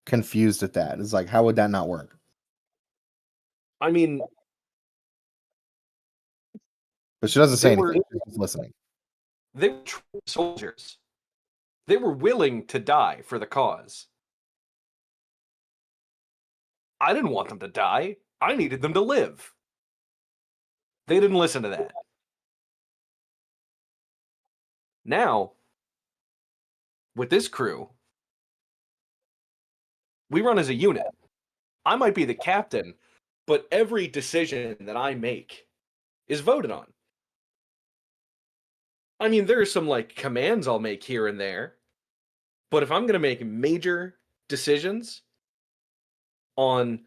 confused at that. It's like, how would that not work? I mean, But she doesn't say They were- anything. She's just listening. they were trained soldiers. They were willing to die for the cause. I didn't want them to die. I needed them to live. They didn't listen to that. Now, with this crew, we run as a unit. I might be the captain, but every decision that I make is voted on. I mean, there are some like commands I'll make here and there, but if I'm going to make major decisions on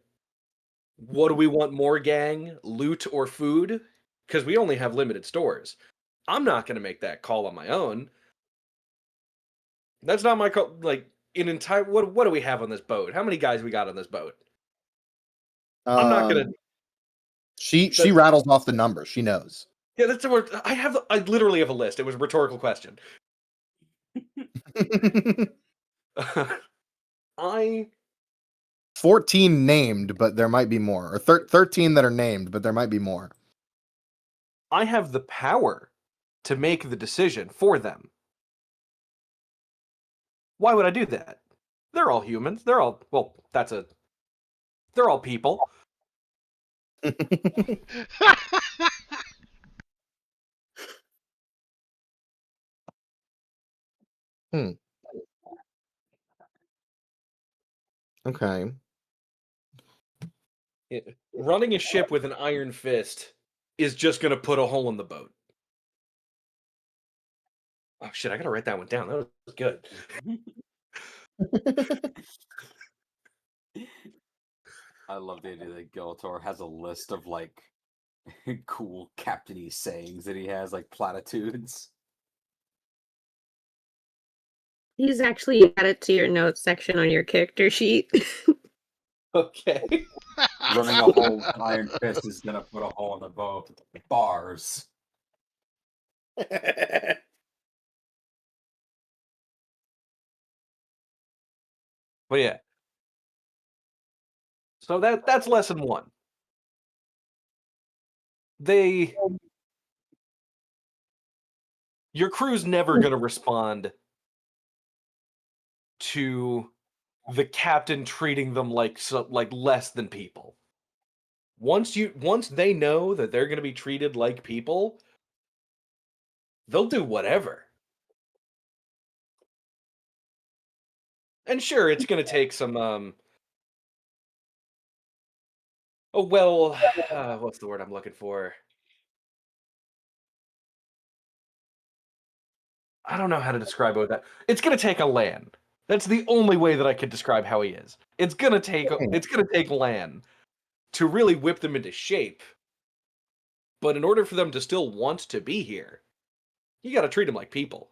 what do we want more, gang, loot or food, because we only have limited stores, I'm not going to make that call on my own. That's not my call. Like, in entire, what do we have on this boat? How many guys we got on this boat? I'm not gonna. She But- rattles off the numbers. She knows. Yeah, that's the word. I literally have a list. It was a rhetorical question. I 14 named, but there might be more. Or 13 that are named, but there might be more. I have the power to make the decision for them. Why would I do that? They're all humans. They're all they're all people. Okay. Running a ship with an iron fist is just going to put a hole in the boat. Oh shit, I got to write that one down. That was good. I love the idea that Gelator has a list of like cool captainy sayings that he has, like platitudes. He's actually added to your notes section on your character sheet. Okay. Running a whole iron fist is gonna put a hole in the boat. Bars. But yeah. So that's lesson 1. Your crew's never going to respond to the captain treating them like less than people. Once they know that they're going to be treated like people, they'll do whatever. And sure, it's going to take some what's the word I'm looking for? I don't know how to describe that. It's going to take a Lan. That's the only way that I could describe how he is. It's going to take Lan to really whip them into shape. But in order for them to still want to be here, you got to treat them like people.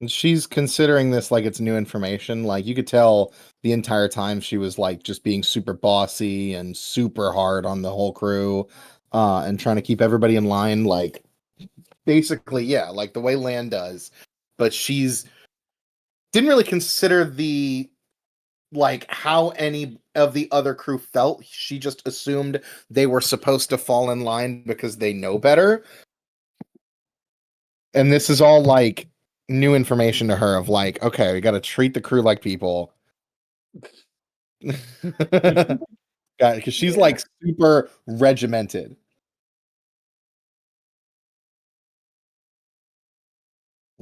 She's considering this like it's new information. Like you could tell the entire time she was like just being super bossy and super hard on the whole crew, and trying to keep everybody in line. Like basically, yeah, like the way Lan does. But she's didn't really consider the like how any of the other crew felt. She just assumed they were supposed to fall in line because they know better. And this is all like new information to her of like, okay, we got to treat the crew like people. Because she's like super regimented.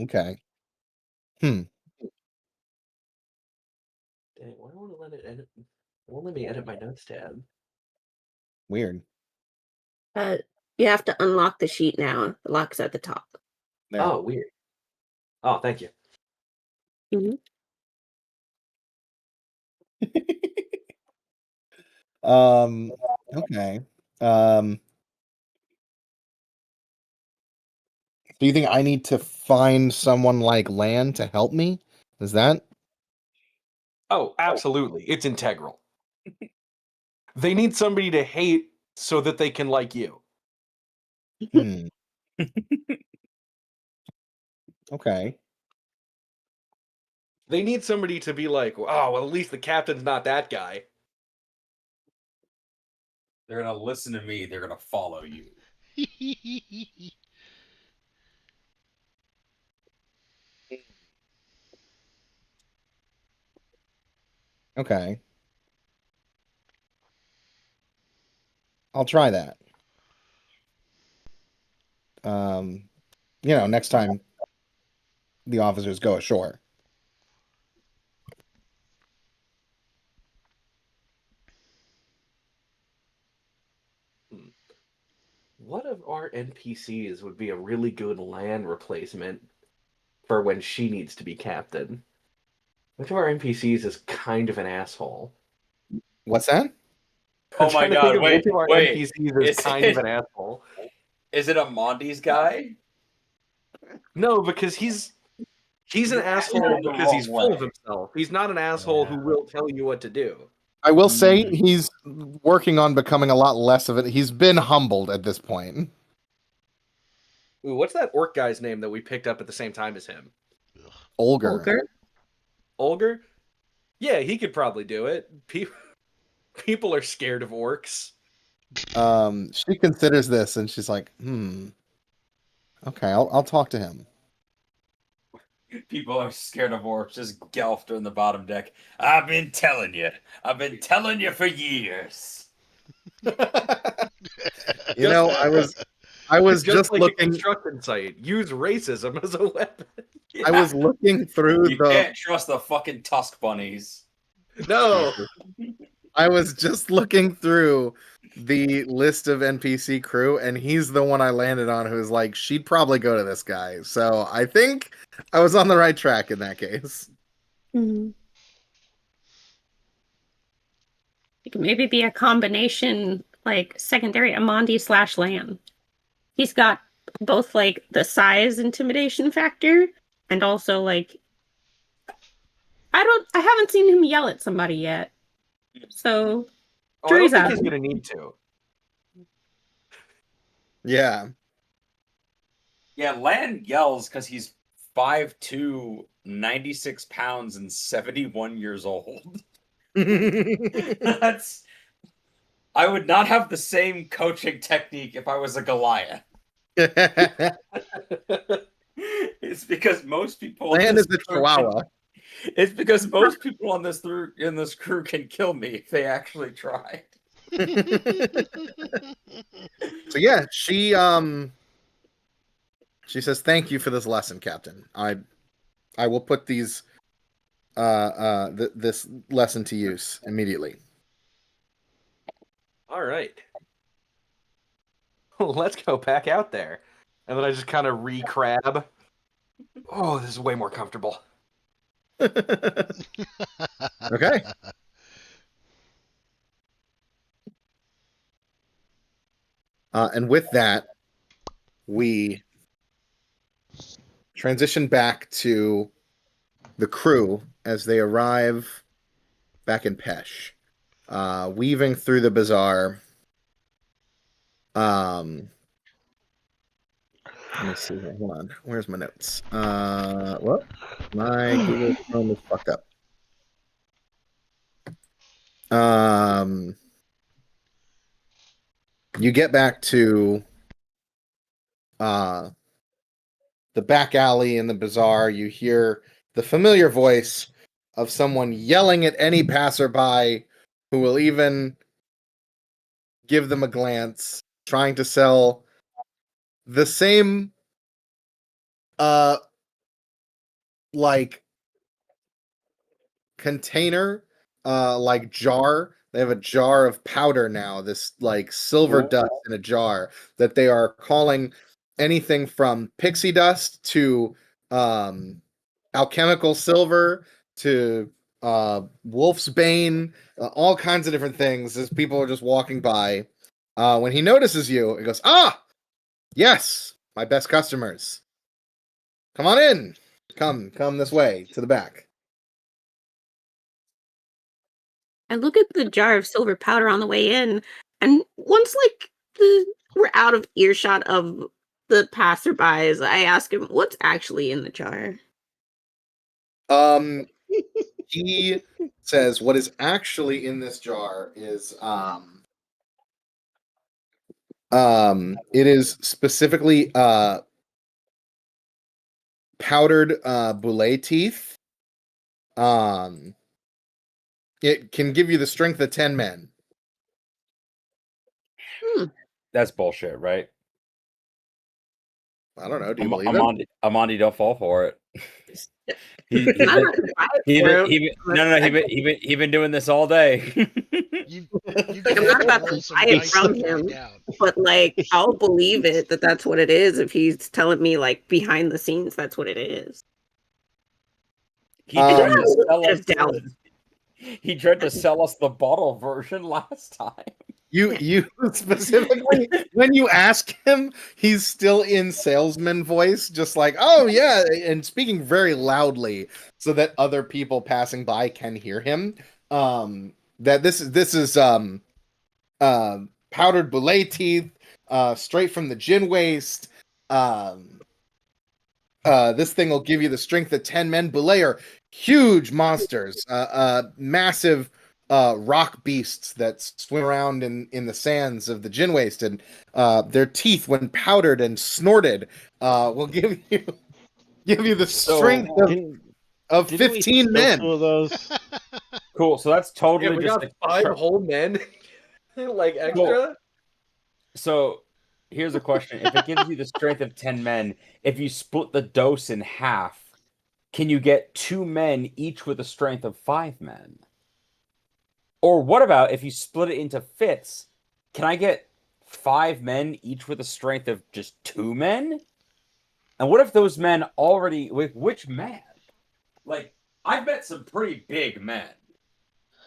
Okay. Dang, why don't I let it edit? Won't let me edit my notes tab. Weird. You have to unlock the sheet now. The lock's at the top. There. Oh, weird. Oh, thank you. Mhm. Okay. Do you think I need to find someone like Lan to help me? Is that? Oh, absolutely. It's integral. They need somebody to hate so that they can like you. Hmm. Okay. They need somebody to be like, oh, well, at least the captain's not that guy. They're gonna listen to me. They're gonna follow you. Okay. I'll try that. Next time the officers go ashore. What of our NPCs would be a really good land replacement for when she needs to be captain? Which of our NPCs is kind of an asshole? What's that? Oh I'm my trying to God, think of wait, which of our wait. NPCs is Is kind of it- an asshole. Is it a Mondes guy? No, because he's an You're asshole asking the because he's wrong full of way. himself. He's not an asshole who Yeah. will tell you what to do. I will say Hmm. he's working on becoming a lot less of it. He's been humbled at this point. Ooh, what's that orc guy's name that we picked up at the same time as him? Olger. Vulgar. Olger? Yeah, he could probably do it. People are scared of orcs. She considers this and she's like, okay, I'll talk to him. People are scared of orcs. Just Gelfter in the bottom deck. I've been telling you. I've been telling you for years. I was Just just like a looking. construction site. Use racism as a weapon. I was looking through You the. can't trust the fucking Tusk bunnies. No. I was just looking through the list of NPC crew, and he's the one I landed on who's like, she'd probably go to this guy. So I think I was on the right track in that case. Mhm. It could maybe be a combination, like secondary Amandi / Lan. He's got both like the size intimidation factor and also like I haven't seen him yell at somebody yet. So Oh, I don't jury's think out. he's going to need to. Yeah. Yeah, Lan yells because he's 5'2", 96 pounds, and 71 years old. That's. I would not have the same coaching technique if I was a Goliath. It's because most people. Lan is the Chihuahua. It's because most people in this crew can kill me if they actually tried. So yeah, she says, "Thank you for this lesson, Captain. I will put these this lesson to use immediately." All right. Let's go back out there. And then I just kind of re-crab. Oh, this is way more comfortable. Okay. And with that, we transition back to the crew as they arrive back in Pesh, weaving through the bazaar. Let me see here. Hold on. Where's my notes? What? My Google Chrome is fucked up. You get back to the back alley in the bazaar. You hear the familiar voice of someone yelling at any passerby who will even give them a glance, trying to sell the same like container, like jar. They have a jar of powder now, this like silver dust in a jar that they are calling anything from pixie dust to alchemical silver to wolf's bane, all kinds of different things as people are just walking by. When he notices you, he goes, "Ah, yes, my best customers. Come on in. Come this way to the back." I look at the jar of silver powder on the way in, and once we're out of earshot of the passerbys, I ask him what's actually in the jar. He says what is actually in this jar is it is specifically powdered boule teeth. It can give you the strength of 10 men. That's bullshit, right? I don't know. Do you believe it? Amandi, don't fall for it. He I'm not gonna buy it for him. He been doing this all day. You I'm can not about roll to some buy it dice from to him, find out. but I'll believe it that that's what it is if he's telling me behind the scenes that's what it is. He tried have a to little sell bit us of doubt. He tried to sell us the bottle version last time. You specifically, when you ask him, he's still in salesman voice, just like, "Oh yeah," and speaking very loudly so that other people passing by can hear him. That this is powdered boule teeth, straight from the gin waste. This thing will give you the strength of 10 men. Boule are huge monsters, massive rock beasts that swim around in the sands of the gin waste, and their teeth, when powdered and snorted, will give you the strength of Didn't we 15 steal men. 2 of those? Cool. So that's Yeah, totally we just got 5 whole men, extra. Cool. So here's a question: if it gives you the strength of 10 men, if you split the dose in half, can you get 2 men each with a strength of 5 men? Or what about if you split it into fifths? Can I get 5 men each with a strength of just 2 men? And what if those men already which man? I've met some pretty big men.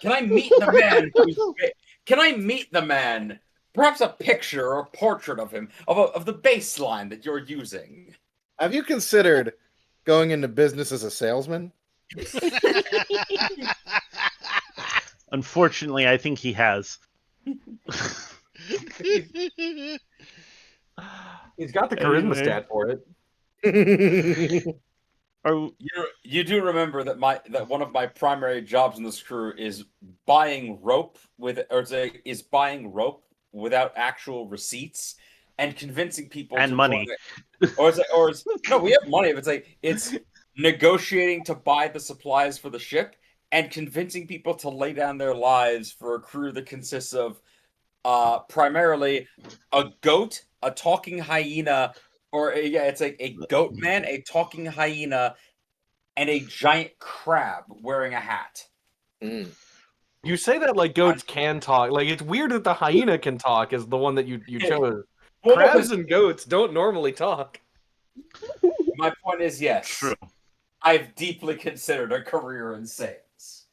Can I meet the man who's big? Can I meet the man? Perhaps a picture or a portrait of him, of the baseline that you're using. Have you considered going into business as a salesman? Unfortunately, I think he has. He's got the charisma Anyway. stat for it. You do remember that one of my primary jobs in this crew is buying rope without actual receipts and convincing people And to money. no, we have money. It's negotiating to buy the supplies for the ship and convincing people to lay down their lives for a crew that consists of primarily a goat, a talking hyena, it's like a goat man, a talking hyena, and a giant crab wearing a hat. You say that like goats can talk. It's weird that the hyena can talk is the one that you chose. Well, Crabs and goats don't normally talk. My point is, yes. True. I've deeply considered a career in sales.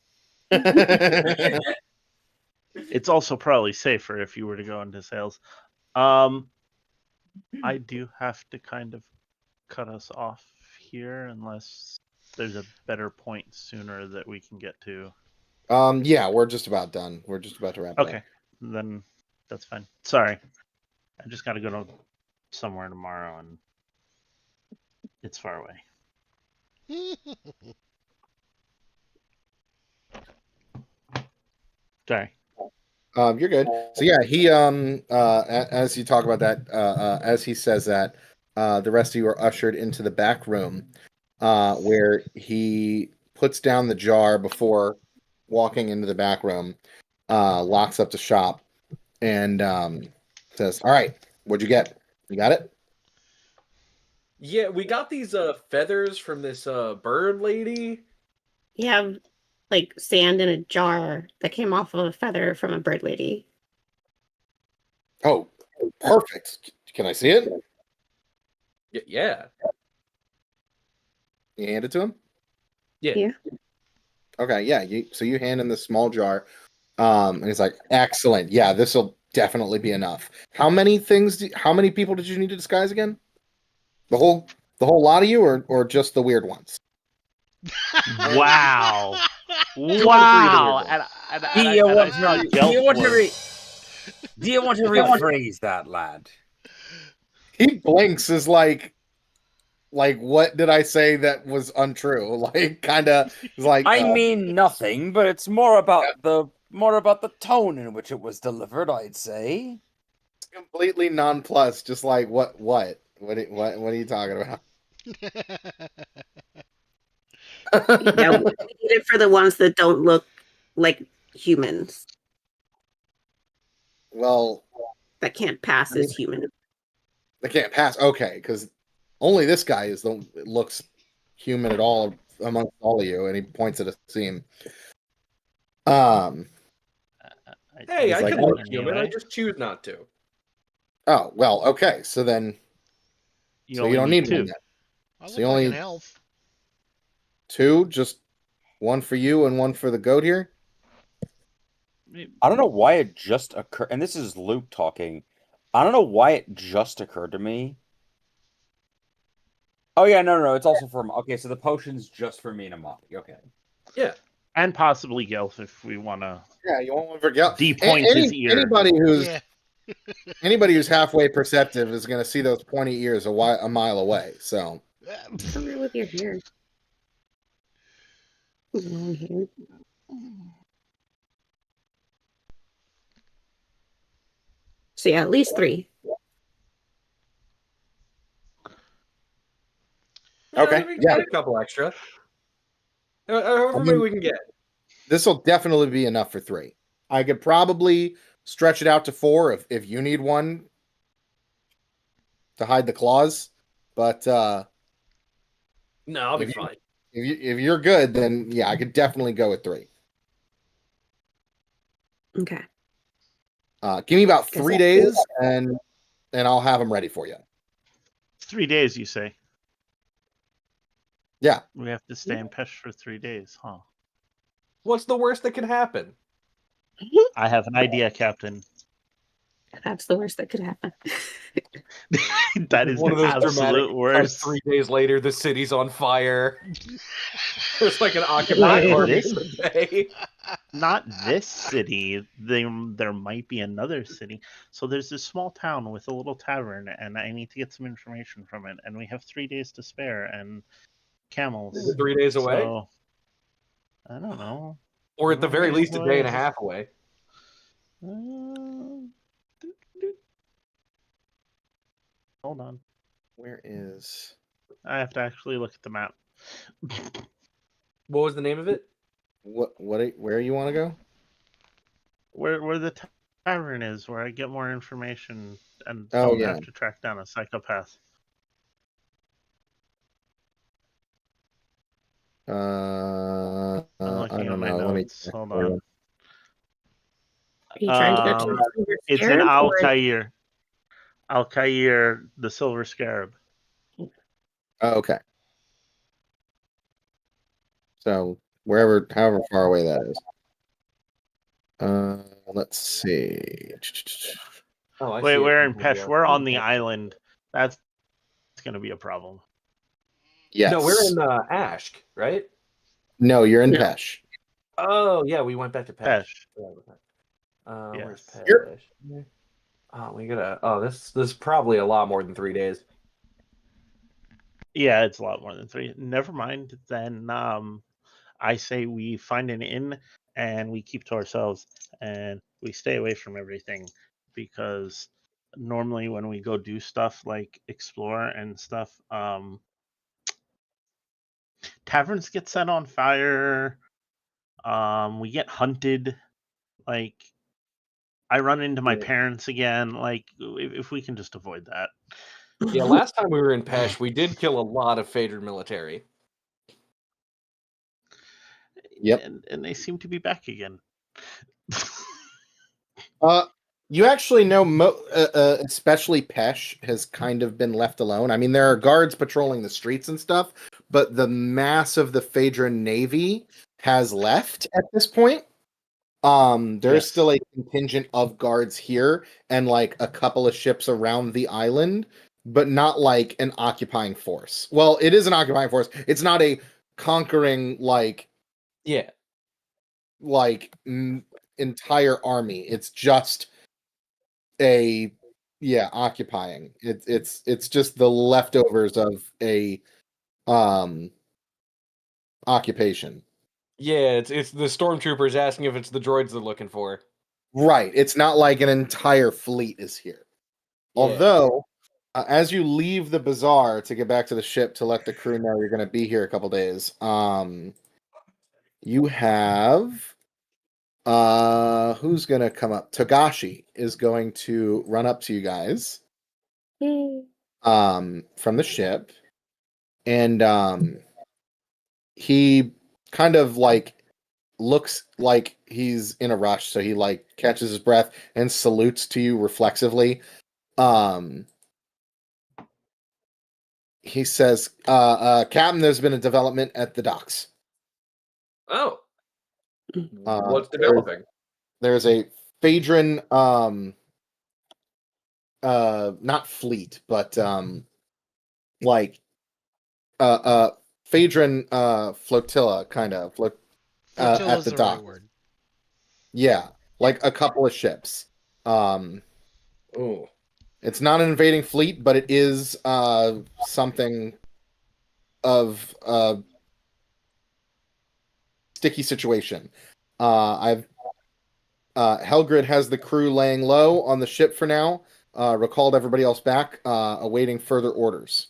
It's also probably safer if you were to go into sales. I do have to kind of cut us off here unless there's a better point sooner that we can get to. Yeah, we're just about done. We're just about to wrap it up. Okay, then that's fine. Sorry. I just got to go to somewhere tomorrow and it's far away. Sorry. You're good. So yeah, he as you talk about that, as he says that, the rest of you are ushered into the back room, where he puts down the jar before walking into the back room, locks up the shop, and says, "All right, what'd you get? You got it?" Yeah, we got these feathers from this bird lady. You have sand in a jar that came off of a feather from a bird lady. Oh, perfect. Can I see it? Yeah. You hand it to him? Yeah. Okay, yeah. So you hand him the small jar, and he's like, "Excellent. Yeah, this will definitely be enough." How many people did you need to disguise again? The whole lot of you, or just the weird ones? Wow. 2 out of 3 of the weird Wow. ones. And Do you I want thought to? Do Gelf you want to? was. Do you want to rephrase that, lad? He blinks as like what did I say that was untrue? Like kind of like I mean nothing, but it's more about the tone in which it was delivered. I'd say. completely nonplussed, just like what are you talking about? Yeah, we need it for the ones that don't look like humans, Well, that can't pass as human. they can't pass. Okay, because only this guy looks human at all amongst all of you, and he points at a seam. Hey, He's I like, can look human. I just choose not to. Oh well, okay. So then, You you don't need one two. then. I So look you like only an elf. 2, just one for you and one for the goat here. I don't know why it just occurred, and this is Luke talking. I don't know why it just occurred to me. Oh yeah, no, it's also for okay. So the potion's just for me and Amati. Okay. Yeah. And possibly Gelf if we want to Yeah, you want one for Gel. de-point his ear. Anybody who's halfway perceptive is going to see those pointy ears a mile away. So What's the matter with your hair? Long hair. So yeah, at least 3. Okay, We yeah. got a couple extra. However many we can get. This will definitely be enough for 3. I could probably stretch it out to 4 if you need one to hide the claws, but No, I'll be fine. If you're good, then yeah, I could definitely go with 3. Okay. Give me about 3 days, and I'll have them ready for you. 3 days, you say? Yeah. We have to stay in Pesh for 3 days, huh? What's the worst that could happen? I have an idea, Captain. That's the worst that could happen. That is one of those absolute dramatic. worst. 3 days later, the city's on fire. There's like an occupied Not party this- for the day. Not this city. There might be another city. So there's this small town with a little tavern, and I need to get some information from it. And we have 3 days to spare, and camels. Is it 3 days away? So, I don't know. Or at the very 3 least, days a day and a away. half away. Hold on. Where is? I have to actually look at the map. What was the name of it? Where you want to go? Where the tavern is, where I get more information and Oh, don't yeah. have to track down a psychopath. I looking don't at my know. Let me notes. check Hold for you. on. Are you trying to go to the Silver It's in Scarab, Al or- Khair. Al Khair, the Silver Scarab. Oh, okay. So however far away that is. Let's see. Oh, I Wait, see it. we're in Pesh. We're on the island. That's going to be a problem. Yes. No, we're in Ashk, right? No, you're in No. Pesh. Oh, yeah, we went back to Pesh. Pesh. Where's Yes. Pesh? Oh, we gotta. Oh, this is probably a lot more than 3 days. Yeah, it's a lot more than 3. Never mind. Then I say we find an inn and we keep to ourselves and we stay away from everything, because normally when we go do stuff like explore and stuff, taverns get set on fire. We get hunted. Like, I run into my parents again. Like, if we can just avoid that. Yeah, last time we were in Pesh, we did kill a lot of Phaedron military. Yep. And they seem to be back again. You actually know, especially Pesh has kind of been left alone. I mean, there are guards patrolling the streets and stuff, but the mass of the Phaedra Navy has left at this point. There's Yes. still a contingent of guards here and like a couple of ships around the island, but not like an occupying force. Well, it is an occupying force. It's not a conquering Yeah. entire army. It's just occupying. It's just the leftovers of a occupation. Yeah, it's the stormtroopers asking if it's the droids they're looking for. Right. It's not like an entire fleet is here. Yeah. Although, as you leave the bazaar to get back to the ship to let the crew know you're going to be here a couple days, you have who's going to come up? Togashi is going to run up to you guys Yay. from the ship, and he kind of like looks like he's in a rush, so he like catches his breath and salutes to you reflexively. He says, Captain, there's been a development at the docks. Oh, Mm-hmm. what's developing? There's a Phaedron, not fleet, but Phaedron flotilla, kind of at Flotilla's the the dock. right word. Yeah, like a couple of ships. Oh, It's not an invading fleet, but it is something of a sticky situation. Helgrid has the crew laying low on the ship for now. Recalled everybody else back, awaiting further orders.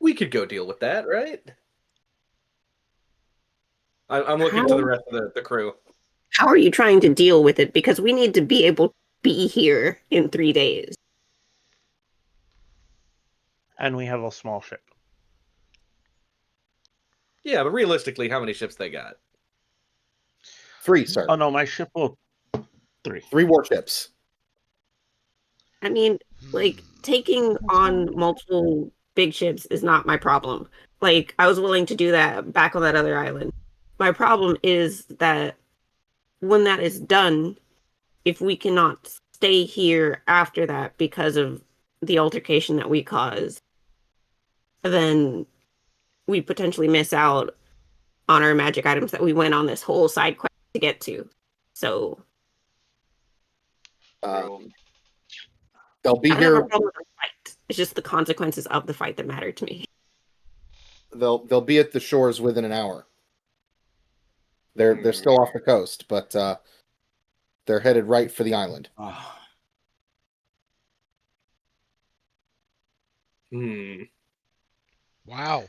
we could go deal with that, right? I'm looking to the rest of the crew. How are you trying to deal with it? Because we need to be able to be here in 3 days. And we have a small ship. Yeah, but realistically, how many ships they got? 3, sir. Oh no, my ship will 3. 3 warships. I mean, like, taking on multiple big ships is not my problem. Like, I was willing to do that back on that other island. My problem is that when that is done, if we cannot stay here after that because of the altercation that we caused, then we potentially miss out on our magic items that we went on this whole side quest to get to. So They'll be I don't have here. a problem with the fight. It's just the consequences of the fight that matter to me. They'll be at the shores within an hour. They're still off the coast, but they're headed right for the island. Wow.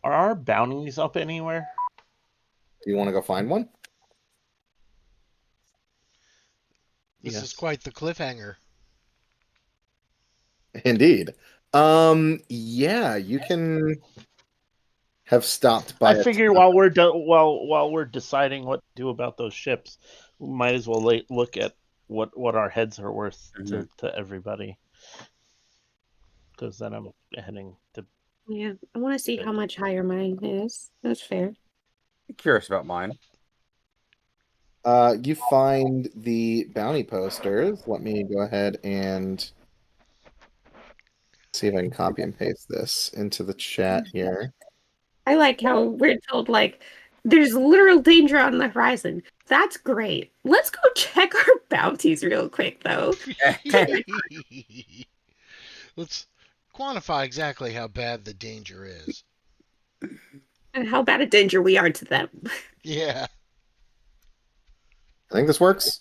Are our bounties up anywhere? Do you want to go find one? This Yes. is quite the cliffhanger. Indeed. Yeah, you can have stopped by. I figure while we're deciding what to do about those ships, we might as well look at what our heads are worth to everybody. Because then I'm heading to. Yeah, I want to see how much higher mine is. That's fair. I'm curious about mine. You find the bounty posters. Let me go ahead and see if I can copy and paste this into the chat here. I like how we're told, like, there's literal danger on the horizon. That's great. Let's go check our bounties real quick, though. Let's quantify exactly how bad the danger is. And how bad a danger we are to them. Yeah. I think this works.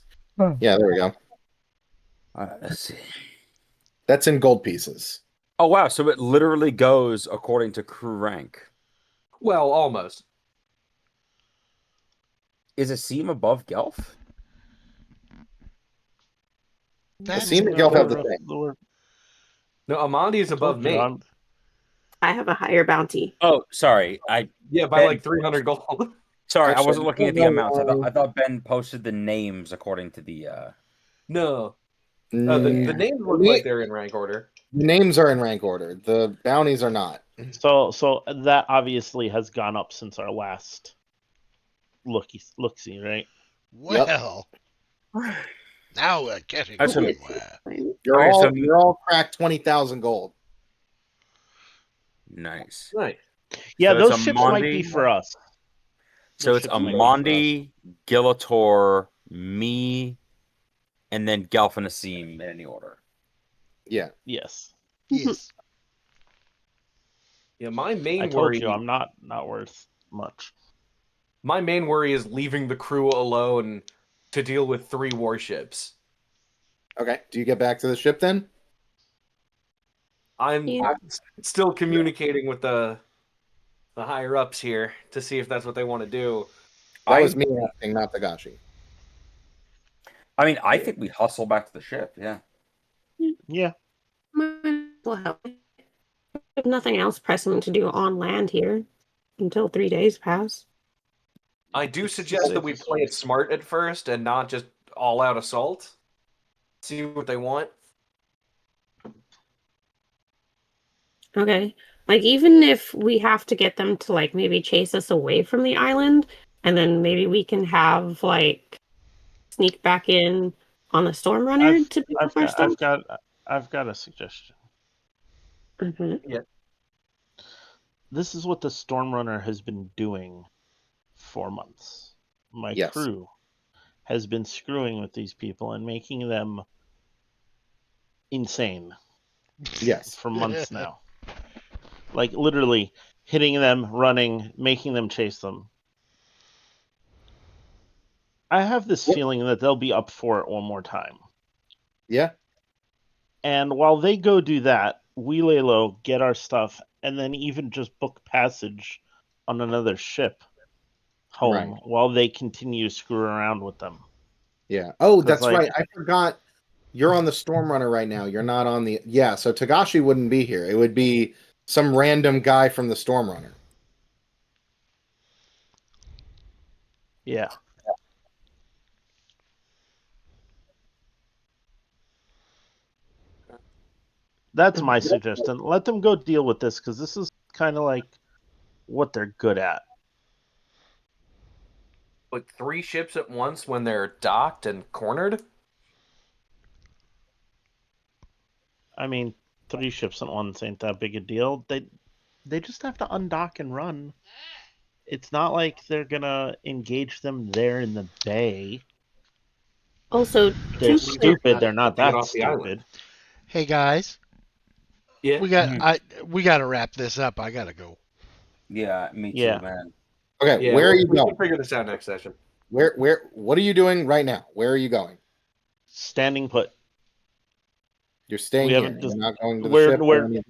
Yeah, there we go. Let's see. That's in gold pieces. Oh wow! So it literally goes according to crew rank. Well, almost. Is Asim above Gelf? Asim and Gelf have the same. No, Amandi is above me. I have a higher bounty. Oh, sorry. Yeah, by like 300 gold. Sorry, I Actually, wasn't looking at the no, amounts. I thought Ben posted the names according to the. No. The Mm, names look like they're in rank order. the names are in rank order. The bounties are not. So that obviously has gone up since our last look-see, right? Well, now we're getting That's what- somewhere. You're Okay, all so- you're all cracked 20,000 gold. Nice. Nice. Yeah, So it's those ships might be Amondi. for us. So Those it's ships might be for us. Amondi, Gilator, me, and then Gelf and Asim in any order. Yeah. Yes, Yes. Yeah, my main I told worry. you I'm not worth much. My main worry is leaving the crew alone to deal with 3 warships. Okay. Do you get back to the ship then? I'm Yeah. still communicating with the higher ups here to see if that's what they want to do. That was me asking, not Tagashi. I mean, I think we hustle back to the ship. Yeah. Yeah, Might as well help. I have nothing else pressing to do on land here until 3 days pass. I do suggest that we play it smart at first and not just all out assault. See what they want. Okay. Like, even if we have to get them to, like, maybe chase us away from the island, and then maybe we can have, like, sneak back in on the Storm Runner to pick up our stuff. I've got a suggestion. Mhm. This is what the Storm Runner has been doing for months. My Yes. crew has been screwing with these people and making them insane Yes. for months now. Like, literally hitting them, running, making them chase them. I have this What- feeling that they'll be up for it one more time. Yeah. And while they go do that, we lay low, get our stuff, and then even just book passage on another ship home Right. while they continue to screw around with them. Yeah. Oh, 'Cause, that's like- right. I forgot. You're on the Storm Runner right now. You're not on the. Yeah. So Tagashi wouldn't be here. It would be some random guy from the Storm Runner. Yeah. That's my suggestion. Let them go deal with this because this is kind of like what they're good at. But 3 ships at once when they're docked and cornered? I mean, 3 ships at once ain't that big a deal. They just have to undock and run. It's not like they're gonna engage them there in the bay. Also, They're two stupid. They're not Get that off the island. stupid. Hey guys, Yeah. we got to wrap this up. I gotta go. Yeah, me too, Yeah. man. Okay. Yeah, where are we you can going? figure this out next session. What are you doing right now? Where are you going? Standing put. You're staying We here. haven't You're dis- not going to the we're- ship. we're-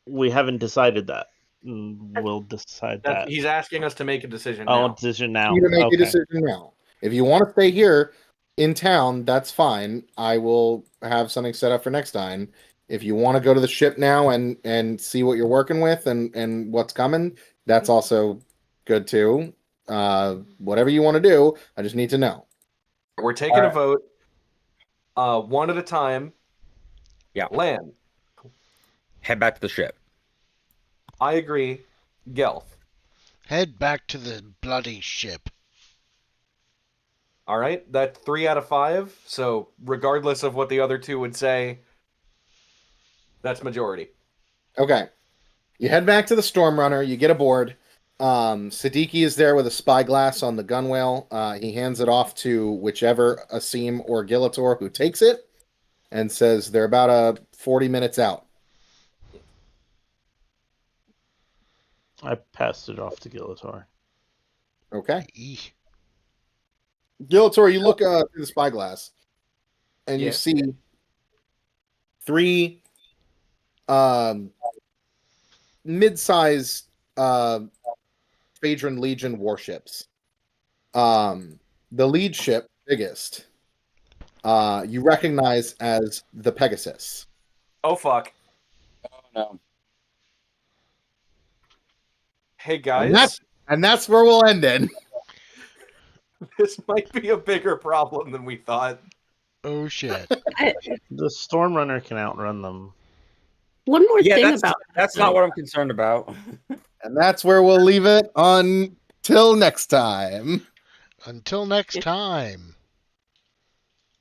We haven't decided that. We'll decide that. He's asking us to make a decision Oh, now. decision now. You to make Okay. a decision now. If you want to stay here in town, that's fine. I will have something set up for next time. If you want to go to the ship now and see what you're working with and what's coming, that's also good too. Whatever you want to do, I just need to know. We're taking a vote. One at a time. Yeah. Land. Head back to the ship. I agree. Gelf. Head back to the bloody ship. All right. That's 3 out of 5. So regardless of what the other 2 would say, that's majority. Okay. You head back to the Storm Runner, you get aboard. Siddiqui is there with a spyglass on the gunwale. He hands it off to whichever Asim or Gilator who takes it and says they're about 40 minutes out. I passed it off to Gilator. Okay. Eek. Gilator, you look through the spyglass and Yeah. you see 3 mid-size Phaedron Legion warships. The lead ship, biggest, you recognize as the Pegasus. Oh, fuck. Oh no. Hey, And guys. And that's where we'll end it. This might be a bigger problem than we thought. Oh shit. The Stormrunner can outrun them. One more Yeah, thing that's not what I'm concerned about. And that's where we'll leave it on till next time. Until next time.